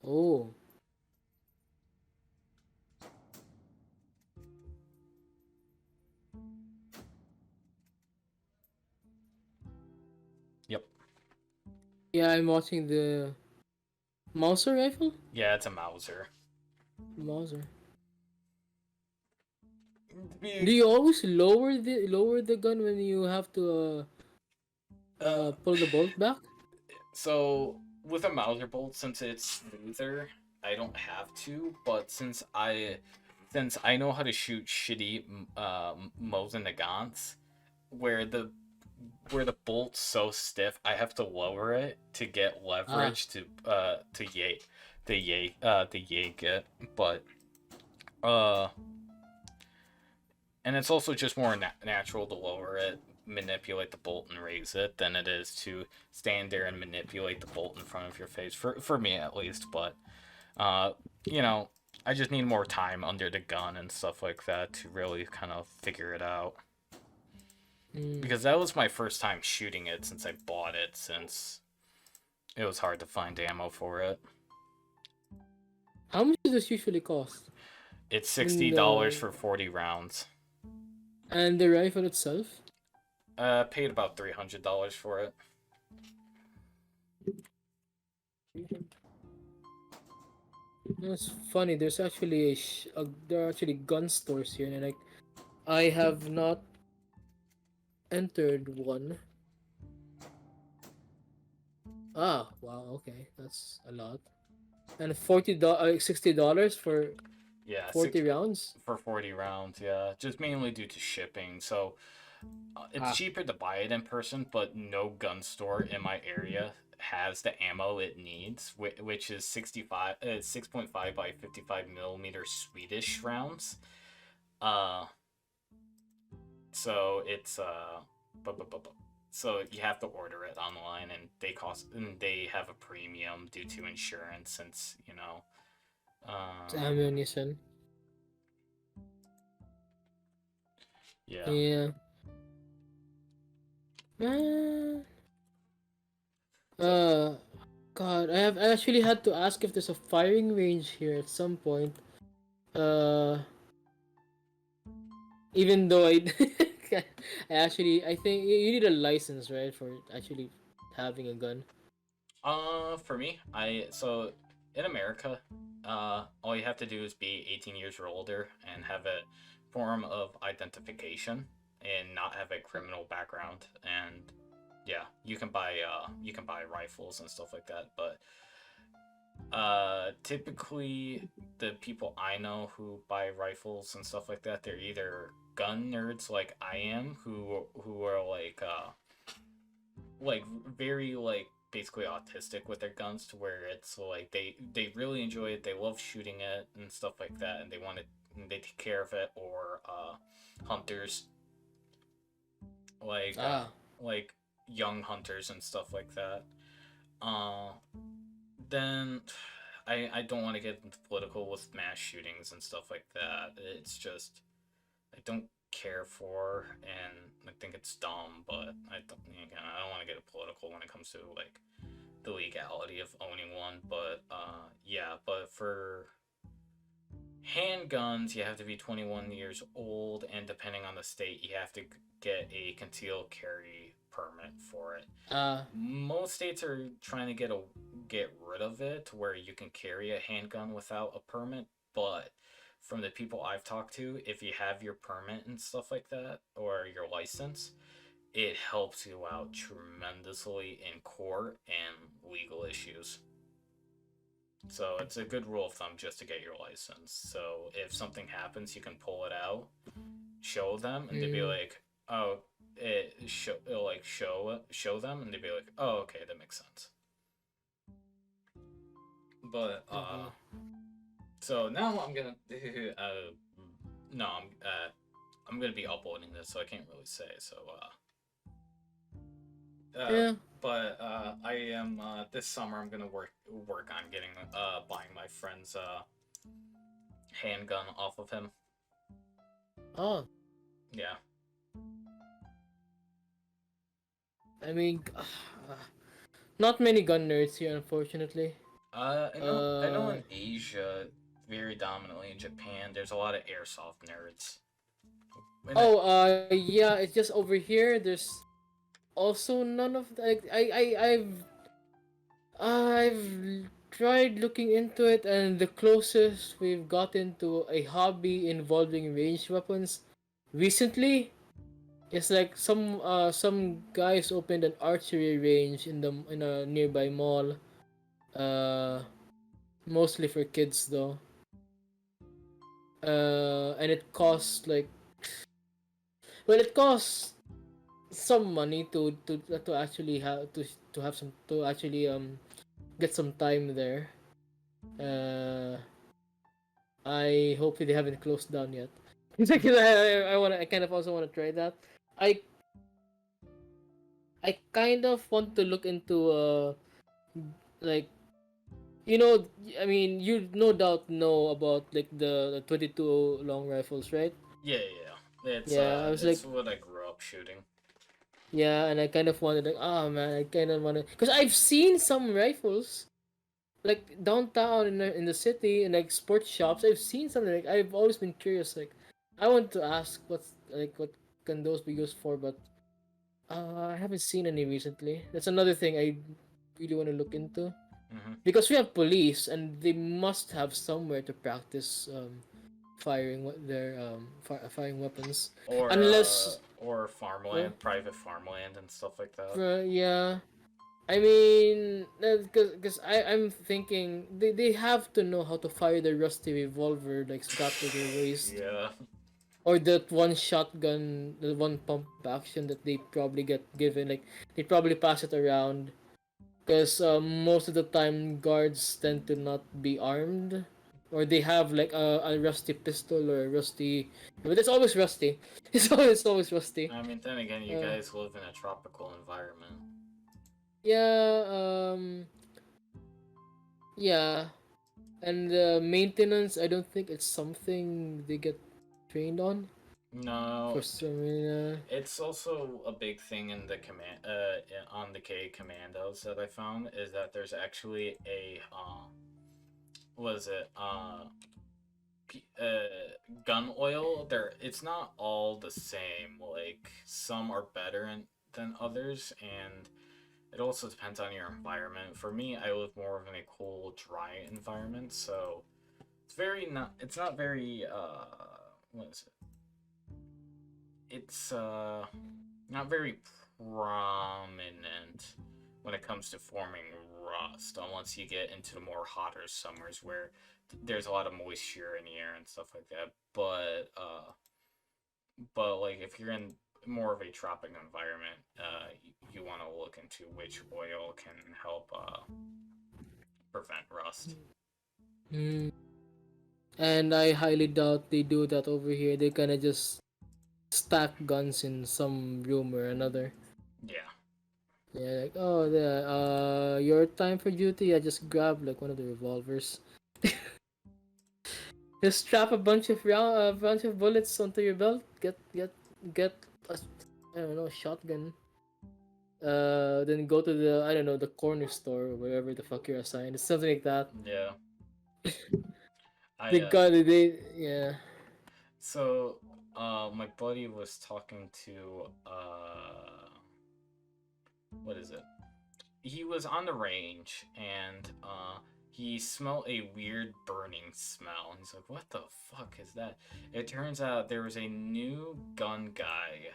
Oh. Yep. Yeah, I'm watching the Mauser rifle. Yeah, it's a Mauser. Mauser. Do Big. you always lower the gun when you have to Uh, pull the bolt back? so with a Mauser bolt, since it's smoother, I don't have to. But since I know how to shoot shitty Mosin Nagants, where the where the bolt's so stiff, I have to lower it to get Ah. leverage to yank it. But uh, and it's also just more natural to lower it, manipulate the bolt and raise it than it is to stand there and manipulate the bolt in front of your face. For me at least, but uh, you know, I just need more time under the gun and stuff like that to really kind of figure it out. Mm. Because that was my first time shooting it since I bought it, since it was hard to find ammo for it. How much does this usually cost? It's In $60 the for 40 rounds. and the rifle itself? Paid about $300 for it. That's funny. There's actually there are actually gun stores here, and like I have not entered one. Ah, wow. Okay, that's a lot. And $60 for Yeah, 40 rounds. for 40 rounds. Yeah, just mainly due to shipping. So it's Ah, cheaper to buy it in person, but no gun store in my area has the ammo it needs, which is 6.5 by 55 millimeter Swedish rounds. Uh, so it's bu- bu- bu- bu- so you have to order it online, and they have a premium due to insurance, since it's uh, ammunition. yeah. Yeah. Man. So Uh, God, I actually had to ask if there's a firing range here at some point. Uh, Even though I think you need a license, right, for actually having a gun. For me, in America, all you have to do is be 18 years or older and have a form of identification and not have a criminal background. And yeah, you can buy rifles and stuff like that. But typically the people I know who buy rifles and stuff like that, they're either gun nerds like I am, who are like very like basically autistic with their guns, to where it's like they really enjoy it, they love shooting it and stuff like that, and they take care of it, or hunters, like uh Ah, like young hunters and stuff like that. uh then I don't want to get into political with mass shootings and stuff like that. It's just I don't care for, and I think it's dumb. But I don't want to get political when it comes to like the legality of owning one. But yeah, but for handguns, you have to be 21 years old, and depending on the state, you have to get a concealed carry permit for it. ah, Most states are trying to get rid of it to where you can carry a handgun without a permit, but from the people I've talked to, if you have your permit and stuff like that, or your license, it helps you out tremendously in court and legal issues. So it's a good rule of thumb just to get your license. So if something happens, you can pull it out, show them, and they'd be Mm. like, "Oh, it'll like show them," and they'd be like, "Oh, okay, that makes sense." But Uh-huh. so now I'm gonna no, I'm gonna be uploading this, so I can't really say. So uh, Yeah. but I am this summer I'm gonna work on getting buying my friend's handgun off of him. Oh, Yeah. I mean, not many gun nerds here, unfortunately. I know Uh, in Asia, very dominantly in Japan, there's a lot of airsoft nerds. And it, oh, yeah, it's just over here. There's also none of like I've tried looking into it, and the closest we've gotten to a hobby involving ranged weapons recently is like some guys opened an archery range in a nearby mall. Uh, Mostly for kids though. And it costs like, well, it costs some money to actually have some to actually get some time there. Uh, I hope they haven't closed down yet. Because I kind of also want to try that. I I kind of want to look into like, you know, I mean, you no doubt know about like the 22 long rifles, right? yeah, yeah, yeah. Yeah, I was like, It's what I grew up shooting. yeah, and I kind of wanted like, oh man, I kind of want to, because I've seen some rifles like downtown in the city in like sports shops. I've seen something like, I've always been curious. Like, I want to ask what can those be used for, but I haven't seen any recently. That's another thing I really want to look into, Hmm. because we have police and they must have somewhere to practice firing weapons, unless Or uh, farmland, private farmland, and stuff like that. yeah. I mean, I'm thinking they have to know how to fire the rusty revolver like strapped to their waist, Yeah. or that one shotgun, the one pump action that they probably get given. Like, they probably pass it around, because most of the time guards tend to not be armed, or they have like a rusty pistol or a rusty. But it's always rusty. It's always rusty. I mean, then again, you Uh, guys live in a tropical environment. yeah. Yeah. And the maintenance, I don't think it's something they get trained on No, for some reason. it's also a big thing in the on the K commandos that I found is that there's actually a what is it gun oil. There, it's not all the same. Like some are better than others, and it also depends on your environment. For me, I live more of in a cool, dry environment, so it's not very what is it? It's not very prominent when it comes to forming rust unless you get into the more hotter summers where there's a lot of moisture in the air and stuff like that. But like if you're in more of a tropic environment, you want to look into which oil can help prevent rust. Hmm. And I highly doubt they do that over here. They kind of just stack guns in some room or another. Yeah. Yeah, like, oh, your time for duty. I just grab like one of the revolvers. Just strap a bunch of bullets onto your belt. Get a, I don't know, shotgun. Then go to the, I don't know, the corner store or wherever the fuck you're assigned. It's something like that. Yeah. I They got it. They Yeah. so my buddy was talking to what is it? He was on the range and he smelled a weird burning smell. And he's like, "What the fuck is that?" It turns out there was a new gun guy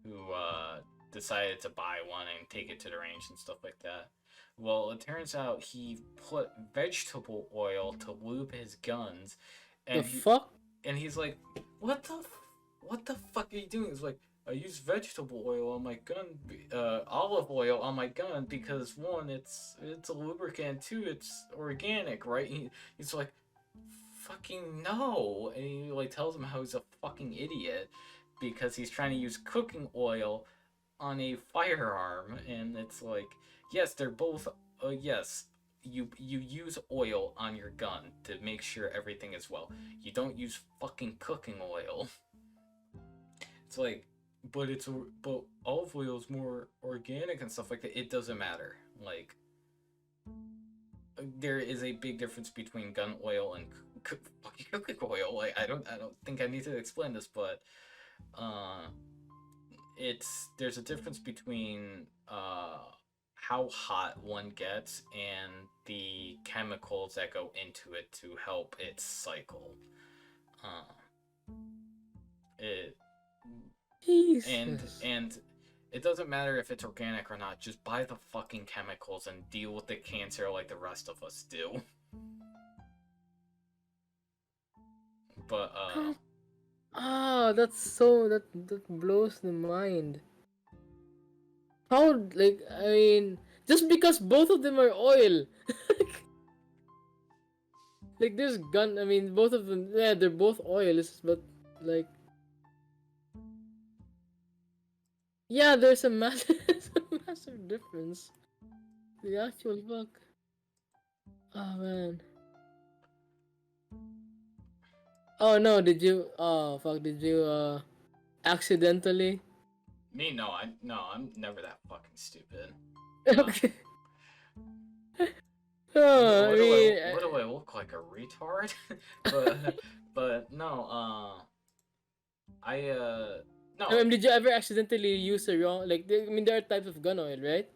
who decided to buy one and take it to the range and stuff like that. Well, it turns out he put vegetable oil to lube his guns, The and fuck? he's like, what the fuck are you doing?" He's like, "I use vegetable oil on my gun, olive oil on my gun because one, it's a lubricant, two, it's organic, right?" He's like, "Fucking no!" And he like tells him how he's a fucking idiot because he's trying to use cooking oil on a firearm, and it's like, yes, they're both. Yes, you use oil on your gun to make sure everything is well. You don't use fucking cooking oil. It's like, but olive oil is more organic and stuff like that. It doesn't matter. Like, there is a big difference between gun oil and fucking cooking oil. Like, I don't think I need to explain this, but uh, there's a difference between how hot one gets and the chemicals that go into it to help it cycle. Uh, it Jesus. and it doesn't matter if it's organic or not. Just buy the fucking chemicals and deal with the cancer like the rest of us do. But That's so that blows the mind. How, like, I mean, just because both of them are oil. Like, there's gun, I mean, both of them, yeah, they're both oils, but, like, yeah, there's a massive, there's a massive difference. The actual fuck. Oh, man. Oh, no, did you, oh, fuck, did you, accidentally? me, no, I'm never that fucking stupid. No. Okay. Oh, I mean, What do I look like, a retard? but no, I I no, mean, did you ever accidentally use the wrong, like, I mean, there are types of gun oil, right?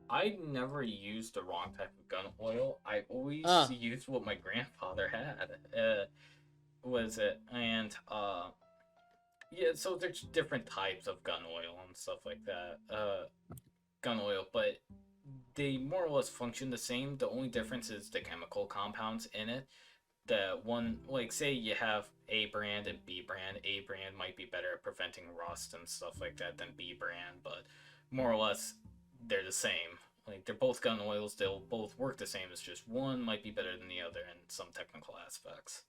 I never used the wrong type of gun oil. I always Ah, used what my grandfather had. Was it and yeah, so there's different types of gun oil and stuff like that. Gun oil, but they more or less function the same. The only difference is the chemical compounds in it. The one, like, say you have A brand and B brand. A brand might be better at preventing rust and stuff like that than B brand, but more or less they're the same. Like, they're both gun oils, they'll both work the same. It's just one might be better than the other in some technical aspects.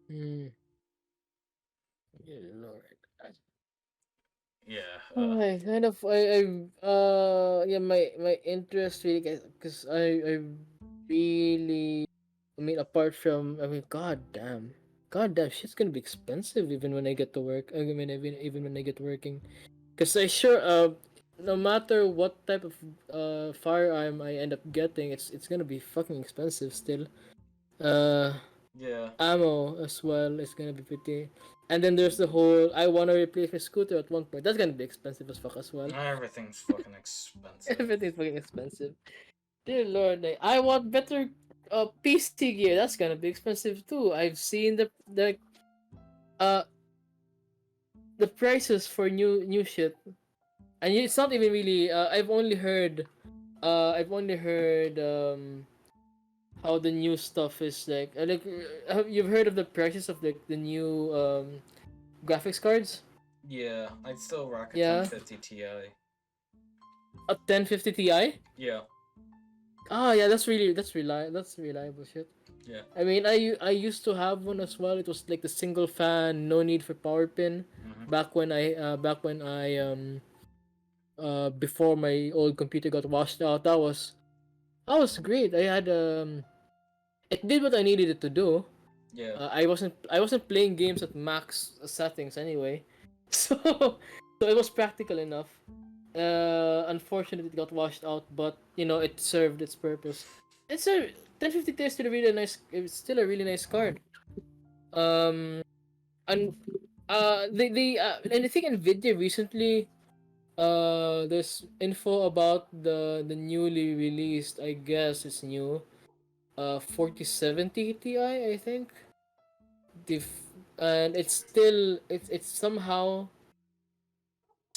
hmm. Good lord. Yeah, I kind of yeah, my interest really, because I really, I mean, apart from, I mean, god damn, shit's gonna be expensive even when I get to work. I mean, even when I get working, because I sure no matter what type of firearm I end up getting, it's gonna be fucking expensive still. Uh, yeah. Ammo as well is gonna be pretty. And then there's the whole I wanna replace my scooter at one point. That's gonna be expensive as fuck as well. Everything's fucking expensive. Everything's fucking expensive. Dear lord, like, I want better PC gear. That's gonna be expensive too. I've seen uh the prices for new shit, and it's not even really. I've only heard how the new stuff is like. You've heard of the prices of the new graphics cards? Yeah, I'd still rock a Yeah, 1050 Ti. a 1050 Ti. Yeah, Ah, yeah, that's reliable shit. yeah. I mean, I used to have one as well. It was like the single fan, no need for power pin. Hmm. Back when I before my old computer got washed out, that was great. It did what I needed it to do. Yeah, I wasn't playing games at max settings anyway, so it was practical enough. Unfortunately, it got washed out, but you know it served its purpose. It's a 1050 is still a really nice. It's still a really nice card. Um, and and I think Nvidia recently there's info about the newly released. I guess it's new. 4070 Ti, I think. And it's still it's somehow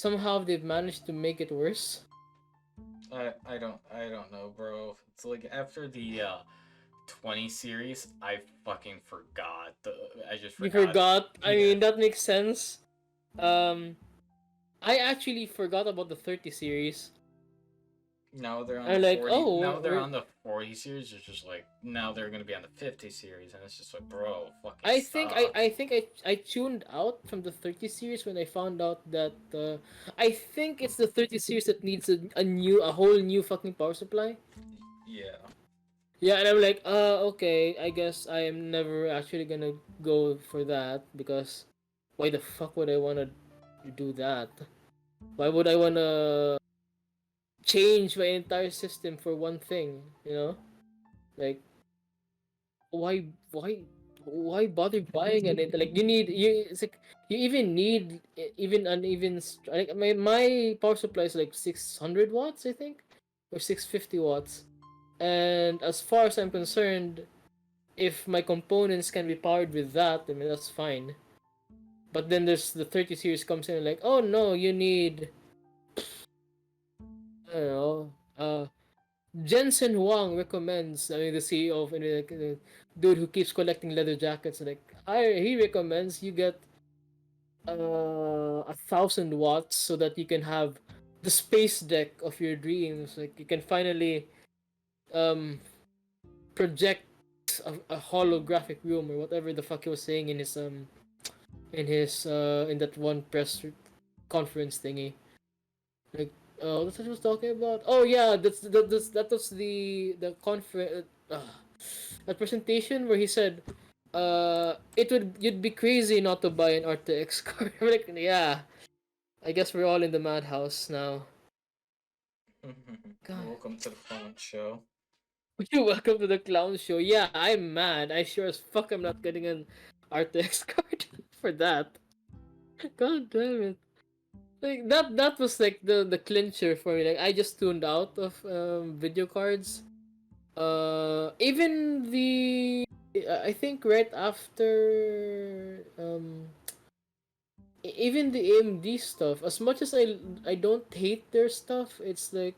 somehow they've managed to make it worse. I don't know, bro. It's like after the 20 series, I fucking forgot. I just You forgot. forgot. I Yeah. mean, that makes sense. Um, I actually forgot about the 30 series. Now they're on the I'm like, 40. oh, Now they're on the 40 series. It's just like now they're gonna be on the 50 series, and it's just like, bro, fucking I think I stop. I think I tuned out from the 30 series when I found out that I think it's the 30 series that needs a whole new fucking power supply. Yeah. Yeah, and I'm like, okay, I guess I am never actually gonna go for that because why the fuck would I wanna do that? Why would I wanna change my entire system for one thing? You know, like why bother buying it? Like you it's like you even need even uneven like my power supply is like 600 watts I think, or 650 watts, and as far as I'm concerned, if my components can be powered with that, I mean that's fine. But then there's the 30 series comes in and like, oh no, you need, I don't know, Jensen Huang recommends. I mean, the CEO of the dude who keeps collecting leather jackets. Like, he recommends you get 1,000 watts so that you can have the space deck of your dreams. Like, you can finally um project a holographic room or whatever the fuck he was saying in that one press conference thingy. Like, that's what he was talking about. Oh yeah, that was the conference. That presentation where he said, you'd be crazy not to buy an RTX card." I'm like, yeah, I guess we're all in the madhouse now. God, Welcome to the clown show. you welcome to the clown show. Yeah, I'm mad. I sure as fuck am not getting an RTX card for that. God damn it. Like that was like the clincher for me. Like I just tuned out of video cards. Even I think right after even the AMD stuff. As much as I don't hate their stuff, it's like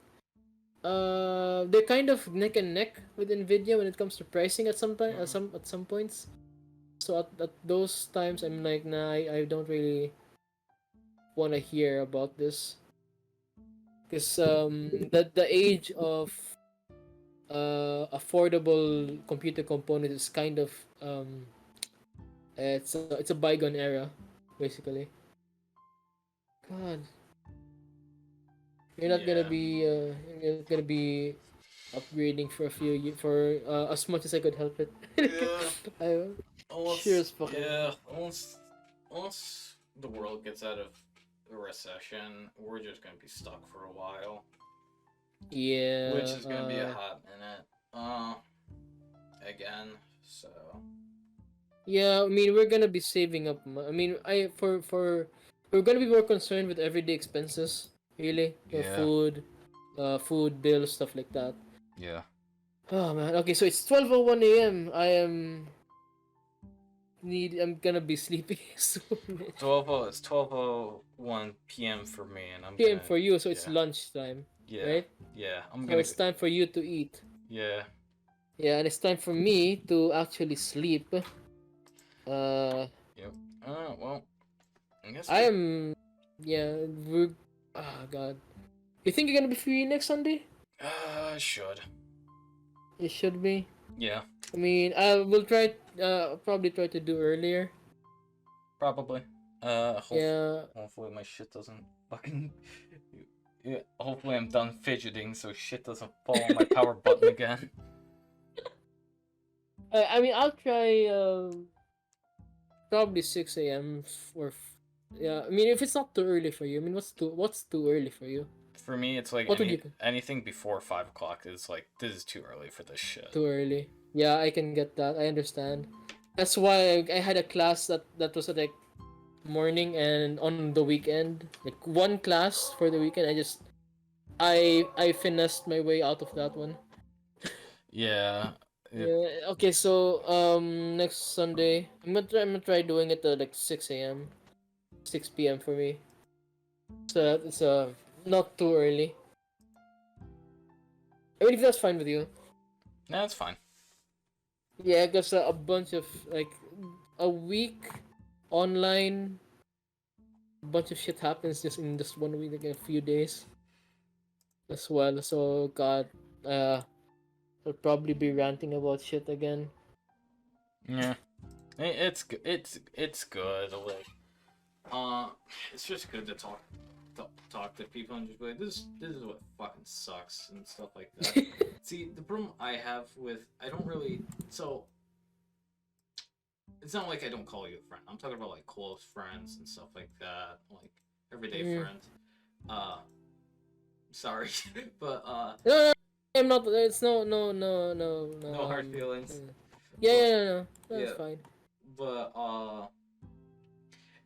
they're kind of neck and neck with Nvidia when it comes to pricing at Mhm. at some points. So at those times, I'm like, nah, I don't really want to hear about this because the age of affordable computer components is kind of it's a bygone era, basically. God, Yeah. you're not gonna be upgrading for a for as much as I could help it. Yeah. I sure Unless, as fuck. yeah, unless the world gets out of a recession, we're just gonna be stuck for a while, which Yeah. is gonna be a hot minute. Uh, again. So Yeah. I mean, we're gonna be saving up. I mean, I for we're gonna be more concerned with everyday expenses. Really, yeah, food bills, stuff like that. yeah. Oh man. Okay, so it's 12:01 a.m. I'm gonna be sleepy soon. 12:01 p.m. for me, and I'm PM gonna, for you, so it's yeah, lunchtime, yeah, right? yeah. I'm So gonna, it's time for you to eat. yeah, Yeah, and it's time for me to actually sleep. Uh, yep. Well, I guess I we, am. Yeah, we're. Ah, God. You think you're gonna be free next Sunday? should, It should be. yeah, I mean, I will try. Probably try to do earlier. probably. Yeah. Hopefully my shit doesn't fucking. Yeah, hopefully I'm done fidgeting so shit doesn't fall on my power button again. I mean, I'll try. Probably 6 a.m. Yeah. I mean, if it's not too early for you. I mean, what's too early for you? For me, it's like What would you? anything before 5 o'clock is like this is too early for this shit. Too early. Yeah, I can get that. I understand. That's why I had a class that was at like morning and on the weekend. Like one class for the weekend. I finessed my way out of that one. Yeah, it, Yeah. Okay. So next Sunday I'm gonna try doing it at like 6 a.m. 6 p.m. for me. So it's not too early. I mean, if that's fine with you. No, that's fine. Yeah, because a bunch of like a week online, a bunch of shit happens just in just 1 week, like a few days as well. So God, I'll probably be ranting about shit again. Yeah, it's good. Like, uh, it's just good to talk to people and just be like, this is what fucking sucks and stuff like that. See, the problem I have with I don't really so it's not like I don't call you a friend. I'm talking about like close friends and stuff like that, like everyday Mm. friends. Uh, sorry, but No, no, I'm not. It's no. no hard feelings. Yeah, But yeah, no, that's yeah, fine. but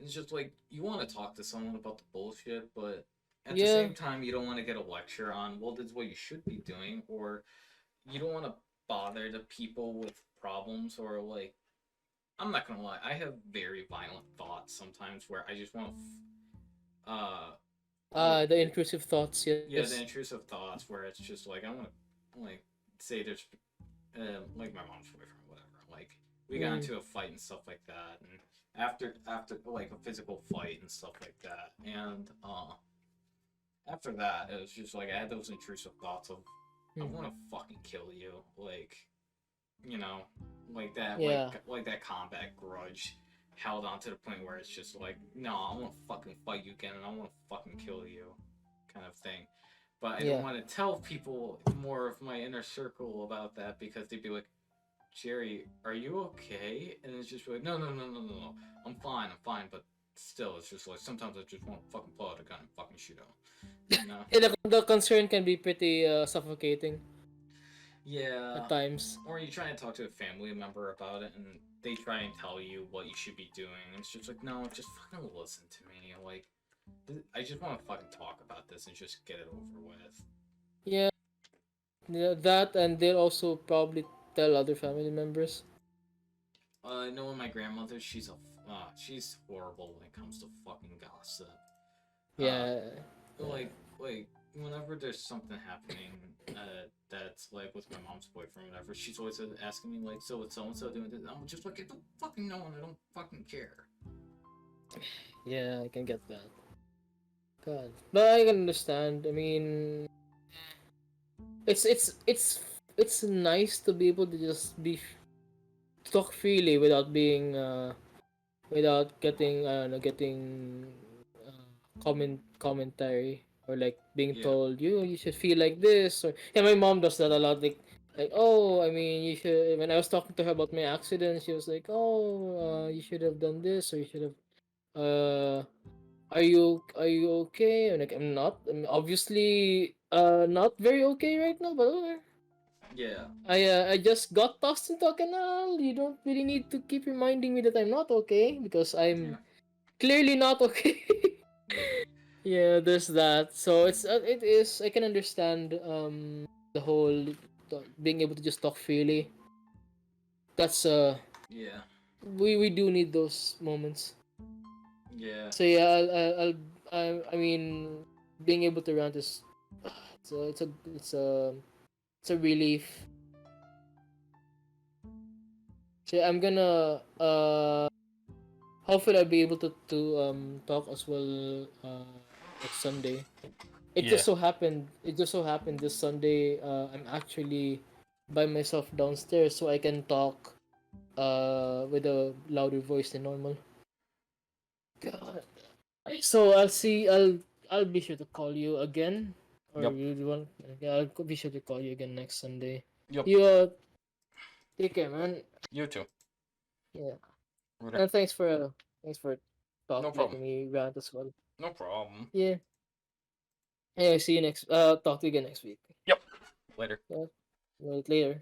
it's just like you want to talk to someone about the bullshit, but at the Yeah, same time you don't want to get a lecture on well, this is what you should be doing, or you don't want to bother the people with problems or like I'm not gonna lie, I have very violent thoughts sometimes where I just want to like the intrusive thoughts. yeah, Yes. the intrusive thoughts where it's just like I want to like say there's like my mom's boyfriend, whatever. Like we got Mm. into a fight and stuff like that, and after like a physical fight and stuff like that, and after that it was just like I had those intrusive thoughts of I Mm. want to fucking kill you, like you know, like that, Yeah, like that combat grudge held on to the point where it's just like, no, I want to fucking fight you again, and I want to fucking kill you, kind of thing. But I don't yeah. want to tell people more of my inner circle about that because they'd be like, Jerry, are you okay? And it's just like, no, I'm fine. But still, it's just like sometimes I just want to fucking pull out a gun and fucking shoot him, you know? Yeah, the concern can be pretty suffocating Yeah. at times. Or you try and talk to a family member about it, and they try and tell you what you should be doing, and it's just like, no, just fucking listen to me. Like, I just want to fucking talk about this and just get it over with. Yeah, yeah, that, and they'll also probably tell other family members. Knowing my grandmother, she's horrible when it comes to fucking gossip. Uh, Yeah, yeah. like whenever there's something happening, that's like with my mom's boyfriend, whatever, she's always asking me like, so it's so and so doing this. I'm just like, I don't fucking know, and I don't fucking care. Yeah, I can get that. God, but I can understand. I mean, it's nice to be able to just talk freely without being without getting getting commentary or like being Yeah, told you should feel like this. Or yeah, my mom does that a lot. Like, oh, I mean, you should. When I was talking to her about my accident, she was like, oh, you should have done this, or you should have uh are you okay? I'm like, I'm not. I'm obviously not very okay right now, but okay. yeah, I just got tossed into a canal. You don't really need to keep reminding me that I'm not okay because yeah, I'm clearly not okay. yeah, Yeah, there's that. So it is. I can understand the whole being able to just talk freely. That's yeah, we do need those moments. yeah, So yeah, I mean, being able to rant is it's a relief. So I'm gonna hopefully I'll be able to talk as well next Sunday. yeah. It just so happened this Sunday I'm actually by myself downstairs so I can talk with a louder voice than normal. God. So I'll be sure to call you again. Or Yep, you want yeah, I'll be sure to call you again next Sunday. yep. You take care, man. You too. Yeah. Okay. And thanks for No problem. letting me rant as well. No problem. Yeah. Yeah, see you next talk to you again next week. Yep. Later. Yeah. Later.